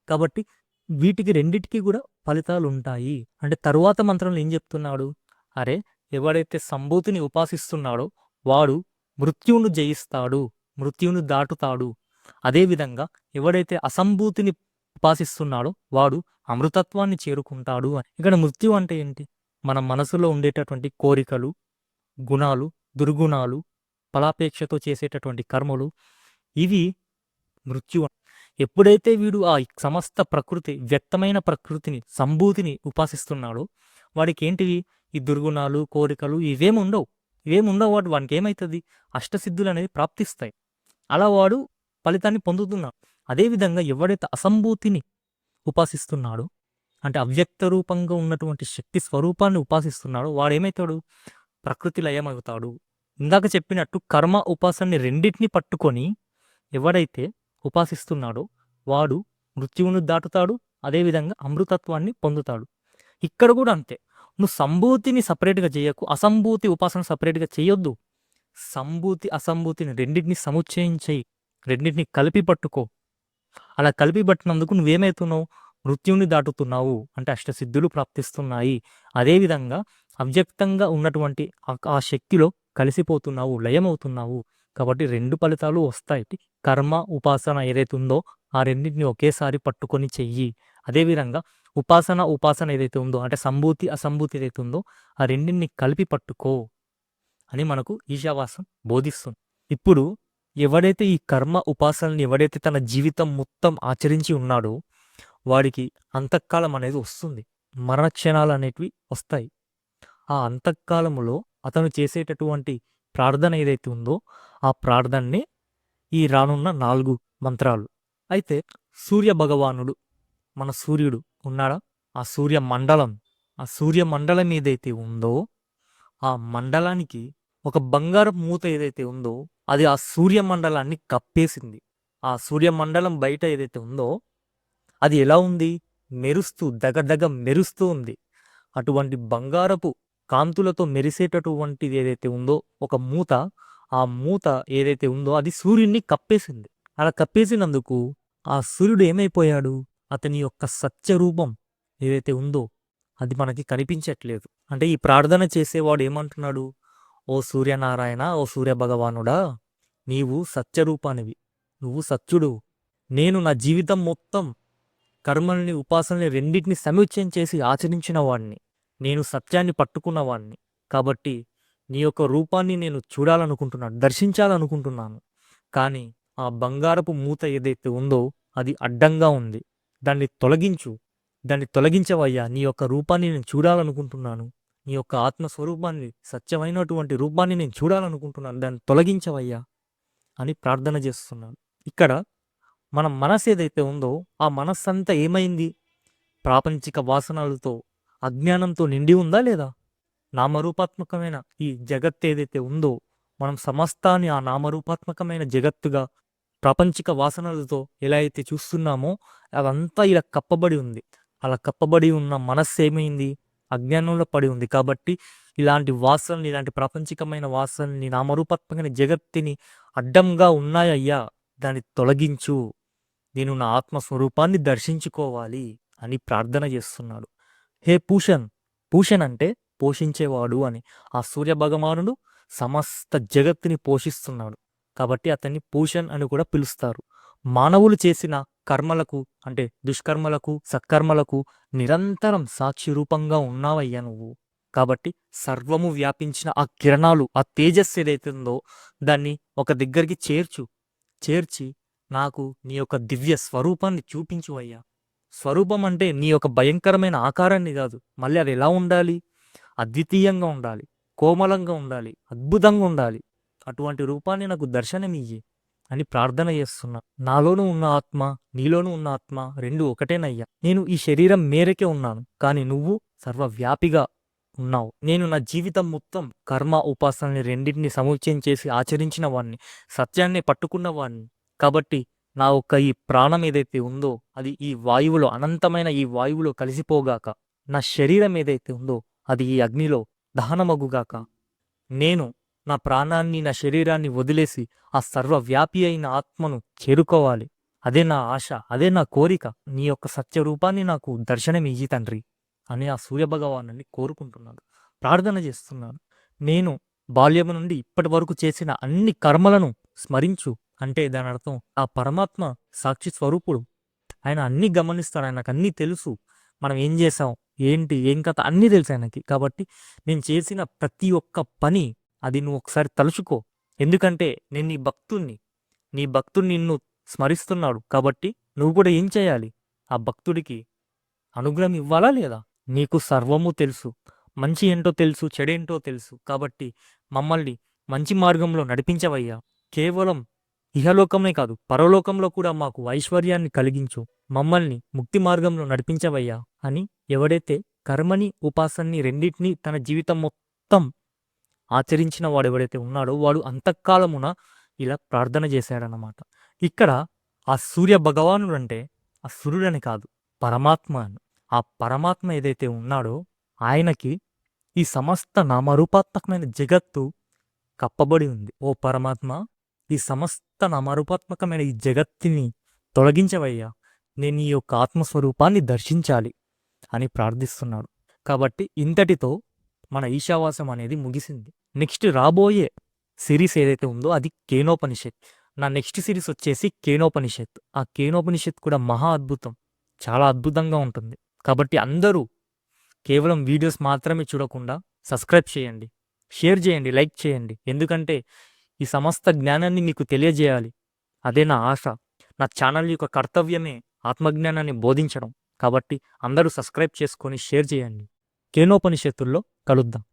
కాబట్టి వీటికి రెండిటికి కూడా ఫలితాలు ఉంటాయి. అంటే తరువాత మంత్రంలో ఏం చెప్తున్నాడు? అరే ఎవడైతే సంభూతిని ఉపాసిస్తున్నాడో వాడు మృత్యువును జయిస్తాడు, మృత్యువును దాటుతాడు. అదేవిధంగా ఎవడైతే అసంభూతిని ఉపాసిస్తున్నాడో వాడు అమృతత్వాన్ని చేరుకుంటాడు అని. ఇక్కడ మృత్యు అంటే ఏంటి? మన మనసులో ఉండేటటువంటి కోరికలు, గుణాలు, దుర్గుణాలు, ఫలాపేక్షతో చేసేటటువంటి కర్మలు, ఇవి మృత్యు. ఎప్పుడైతే వీడు ఆ సమస్త ప్రకృతి, వ్యక్తమైన ప్రకృతిని, సంభూతిని ఉపాసిస్తున్నాడో వాడికి ఏంటివి? ఈ దుర్గుణాలు, కోరికలు ఇవేముండవు. వాడికి ఏమవుతుంది? అష్టసిద్ధులు అనేది ప్రాప్తిస్తాయి. అలా వాడు ఫలితాన్ని పొందుతున్నాడు. అదేవిధంగా ఎవడైతే అసంభూతిని ఉపాసిస్తున్నాడో అంటే అవ్యక్త రూపంగా ఉన్నటువంటి శక్తి స్వరూపాన్ని ఉపాసిస్తున్నాడో వాడేమవుతాడు? ప్రకృతి లయమవుతాడు. ఇందాక చెప్పినట్టు కర్మ, ఉపాసనని రెండింటిని పట్టుకొని ఎవడైతే ఉపాసిస్తున్నాడో వాడు మృత్యువును దాటుతాడు. అదేవిధంగా అమృతత్వాన్ని పొందుతాడు. ఇక్కడ కూడా అంతే. నువ్వు సంభూతిని సపరేట్గా చేయకు, అసంభూతి ఉపాసన సపరేట్గా చేయొద్దు. సంభూతి, అసంభూతిని రెండింటిని సముచ్చయం చేయి, రెండింటిని కలిపి పట్టుకో. అలా కలిపి పట్టినందుకు నువ్వేమవుతున్నావు? మృత్యువుని దాటుతున్నావు. అంటే అష్టసిద్ధులు ప్రాప్తిస్తున్నాయి. అదేవిధంగా అవ్యక్తంగా ఉన్నటువంటి ఆ శక్తిలో కలిసిపోతున్నావు, లయమవుతున్నావు. కాబట్టి 2 ఫలితాలు వస్తాయి. కర్మ, ఉపాసన ఏదైతే ఉందో ఆ రెండింటిని ఒకేసారి పట్టుకొని చెయ్యి. అదేవిధంగా ఉపాసన ఏదైతే ఉందో అంటే సంభూతి, అసంభూతి ఏదైతే ఉందో ఆ రెండింటిని కలిపి పట్టుకో అని మనకు ఈశావాసం బోధిస్తుంది. ఇప్పుడు ఎవడైతే ఈ కర్మ, ఉపాసనని ఎవడైతే తన జీవితం మొత్తం ఆచరించి ఉన్నాడో వాడికి అంతఃకాలం అనేది వస్తుంది. మరణక్షణాలు అనేటివి వస్తాయి. ఆ అంతఃకాలములో అతను చేసేటటువంటి ప్రార్థన ఏదైతే ఉందో ఆ ప్రార్థనని ఈ రానున్న 4 మంత్రాలు. అయితే సూర్య భగవానుడు, మన సూర్యుడు ఉన్నాడా? ఆ సూర్య మండలం ఏదైతే ఉందో ఆ మండలానికి ఒక బంగారం మూత ఏదైతే ఉందో అది ఆ సూర్యమండలాన్ని కప్పేసింది. ఆ సూర్యమండలం బయట ఏదైతే ఉందో అది ఎలా ఉంది? మెరుస్తూ, దగదగ మెరుస్తూ ఉంది. అటువంటి బంగారపు కాంతులతో మెరిసేటటువంటిది ఏదైతే ఉందో ఒక మూత, ఆ మూత ఏదైతే ఉందో అది సూర్యుడిని కప్పేసింది. అలా కప్పేసినందుకు ఆ సూర్యుడు ఏమైపోయాడు? అతని యొక్క సత్యరూపం ఏదైతే ఉందో అది మనకి కనిపించట్లేదు. అంటే ఈ ప్రార్థన చేసేవాడు ఏమంటున్నాడు? ఓ సూర్యనారాయణ, ఓ సూర్య భగవానుడా, నీవు సత్యరూపానివి, నువ్వు సత్యుడు. నేను నా జీవితం మొత్తం కర్మల్ని, ఉపాసనల్ని రెండింటిని సముచ్చయం చేసి ఆచరించిన వాడిని. నేను సత్యాన్ని పట్టుకున్నవాడిని. కాబట్టి నీ యొక్క రూపాన్ని నేను చూడాలనుకుంటున్నాను, దర్శించాలనుకుంటున్నాను. కానీ ఆ బంగారపు మూత ఏదైతే ఉందో అది అడ్డంగా ఉంది. దాన్ని తొలగించు, దాన్ని తొలగించవయ్యా. నీ యొక్క రూపాన్ని నేను చూడాలనుకుంటున్నాను. నీ యొక్క ఆత్మస్వరూపాన్ని, సత్యమైనటువంటి రూపాన్ని నేను చూడాలనుకుంటున్నాను. దాన్ని తొలగించవయ్యా అని ప్రార్థన చేస్తున్నాను. ఇక్కడ మన మనసు ఏదైతే ఉందో ఆ మనస్సంతా ఏమైంది? ప్రాపంచిక వాసనలతో, అజ్ఞానంతో నిండి ఉందా లేదా? నామరూపాత్మకమైన ఈ జగత్ ఏదైతే ఉందో మనం సమస్తాన్ని ఆ నామరూపాత్మకమైన జగత్తుగా ప్రాపంచిక వాసనలతో ఎలా అయితే చూస్తున్నామో అదంతా ఇలా కప్పబడి ఉంది. అలా కప్పబడి ఉన్న మనస్సు ఏమైంది? అజ్ఞానంలో పడి ఉంది. కాబట్టి ఇలాంటి వాసనలు, ఇలాంటి ప్రాపంచికమైన వాసనని, నామరూపాత్మకమైన జగత్తుని అడ్డంగా ఉన్నాయ్యా, దాన్ని తొలగించు. నేను నా ఆత్మస్వరూపాన్ని దర్శించుకోవాలి అని ప్రార్థన చేస్తున్నాడు. హే పూషన్, పూషన్ అంటే పోషించేవాడు అని. ఆ సూర్య భగవానుడు సమస్త జగత్తుని పోషిస్తున్నాడు కాబట్టి అతన్ని పూషన్ అని కూడా పిలుస్తారు. మానవులు చేసిన కర్మలకు, అంటే దుష్కర్మలకు, సత్కర్మలకు నిరంతరం సాక్షి రూపంగా ఉన్నావయ్యా నువ్వు. కాబట్టి సర్వము వ్యాపించిన ఆ కిరణాలు, ఆ తేజస్సు ఏదైతే ఉందో దాన్ని ఒక దగ్గరికి చేర్చి నాకు నీ యొక్క దివ్య స్వరూపాన్ని చూపించు అయ్యా. స్వరూపం అంటే నీ యొక్క భయంకరమైన ఆకారాన్ని కాదు. మళ్ళీ అది ఎలా ఉండాలి? అద్వితీయంగా ఉండాలి, కోమలంగా ఉండాలి, అద్భుతంగా ఉండాలి. అటువంటి రూపాన్ని నాకు దర్శనమియ్యి అని ప్రార్థన చేస్తున్నా. నాలోనూ ఉన్న ఆత్మ, నీలోనూ ఉన్న ఆత్మ రెండు ఒకటేనయ్యా. నేను ఈ శరీరం మేరకే ఉన్నాను, కానీ నువ్వు సర్వవ్యాపిగా ఉన్నావు. నేను నా జీవితం మొత్తం కర్మ, ఉపాసనని రెండింటిని సముచ్చయం చేసి ఆచరించిన వాడిని, సత్యాన్ని పట్టుకున్న వాడిని. కాబట్టి నా యొక్క ఈ ప్రాణం ఏదైతే ఉందో అది ఈ వాయువులో, అనంతమైన ఈ వాయువులో కలిసిపోగాక, నా శరీరం ఏదైతే ఉందో అది ఈ అగ్నిలో దహనమగుగాక. నేను నా ప్రాణాన్ని, నా శరీరాన్ని వదిలేసి ఆ సర్వవ్యాపి అయిన ఆత్మను చేరుకోవాలి. అదే నా ఆశ, అదే నా కోరిక. నీ యొక్క సత్యరూపాన్ని నాకు దర్శనమియ్యి తండ్రి అని ఆ సూర్యభగవాను కోరుకుంటున్నాడు, ప్రార్థన చేస్తున్నాను. నేను బాల్యము నుండి ఇప్పటి వరకు చేసిన అన్ని కర్మలను స్మరించు అంటే దాని అర్థం ఆ పరమాత్మ సాక్షి స్వరూపుడు. ఆయన అన్నీ గమనిస్తాడు, ఆయనకు అన్నీ తెలుసు. మనం ఏం చేసాం, ఏంటి, ఏం కథ అన్నీ తెలుసు ఆయనకి. కాబట్టి నేను చేసిన ప్రతి ఒక్క పని అది నువ్వు ఒకసారి తలుచుకో. ఎందుకంటే నేను నీ భక్తుడు నిన్ను స్మరిస్తున్నాడు. కాబట్టి నువ్వు కూడా ఏం చేయాలి? ఆ భక్తుడికి అనుగ్రహం ఇవ్వాలా లేదా? నీకు సర్వము తెలుసు, మంచి ఏంటో తెలుసు, చెడేంటో తెలుసు. కాబట్టి మమ్మల్ని మంచి మార్గంలో నడిపించవయ్యా. కేవలం ఇహలోకమే కాదు, పరలోకంలో కూడా మాకు ఐశ్వర్యాన్ని కలిగించు. మమ్మల్ని ముక్తి మార్గంలో నడిపించవయ్యా అని ఎవడైతే కర్మని, ఉపాసనని రెండింటినీ తన జీవితం మొత్తం ఆచరించిన వాడు ఎవడైతే ఉన్నాడో వాడు అంతఃకాలమున ఇలా ప్రార్థన చేశాడనమాట. ఇక్కడ ఆ సూర్య భగవానుడు అంటే ఆ సూర్యుడని కాదు, పరమాత్మ అని. ఆ పరమాత్మ ఏదైతే ఉన్నాడో ఆయనకి ఈ సమస్త నామరూపాత్మకమైన జగత్తు కప్పబడి ఉంది. ఓ పరమాత్మ, ఈ సమస్త నామరూపాత్మకమైన ఈ జగత్తుని తొలగించవయ్యా, నేను ఈ యొక్క ఆత్మస్వరూపాన్ని దర్శించాలి అని ప్రార్థిస్తున్నాడు. కాబట్టి ఇంతటితో మన ఈశావాసం అనేది ముగిసింది. నెక్స్ట్ రాబోయే సిరీస్ ఏదైతే ఉందో అది కేనోపనిషత్. నా నెక్స్ట్ సిరీస్ వచ్చేసి కేనోపనిషత్. ఆ కేనోపనిషత్ కూడా మహా అద్భుతం, చాలా అద్భుతంగా ఉంటుంది. కాబట్టి అందరూ కేవలం వీడియోస్ మాత్రమే చూడకుండా సబ్స్క్రైబ్ చేయండి, షేర్ చేయండి, లైక్ చేయండి. ఎందుకంటే ఈ సమస్త జ్ఞానాన్ని మీకు తెలియజేయాలి, అదే నా ఆశ. నా ఛానల్ యొక్క కర్తవ్యమే ఆత్మజ్ఞానాన్ని బోధించడం. కాబట్టి అందరూ సబ్స్క్రైబ్ చేసుకొని షేర్ చేయండి. కేనోపనిషత్తుల్లో కలుద్దాం.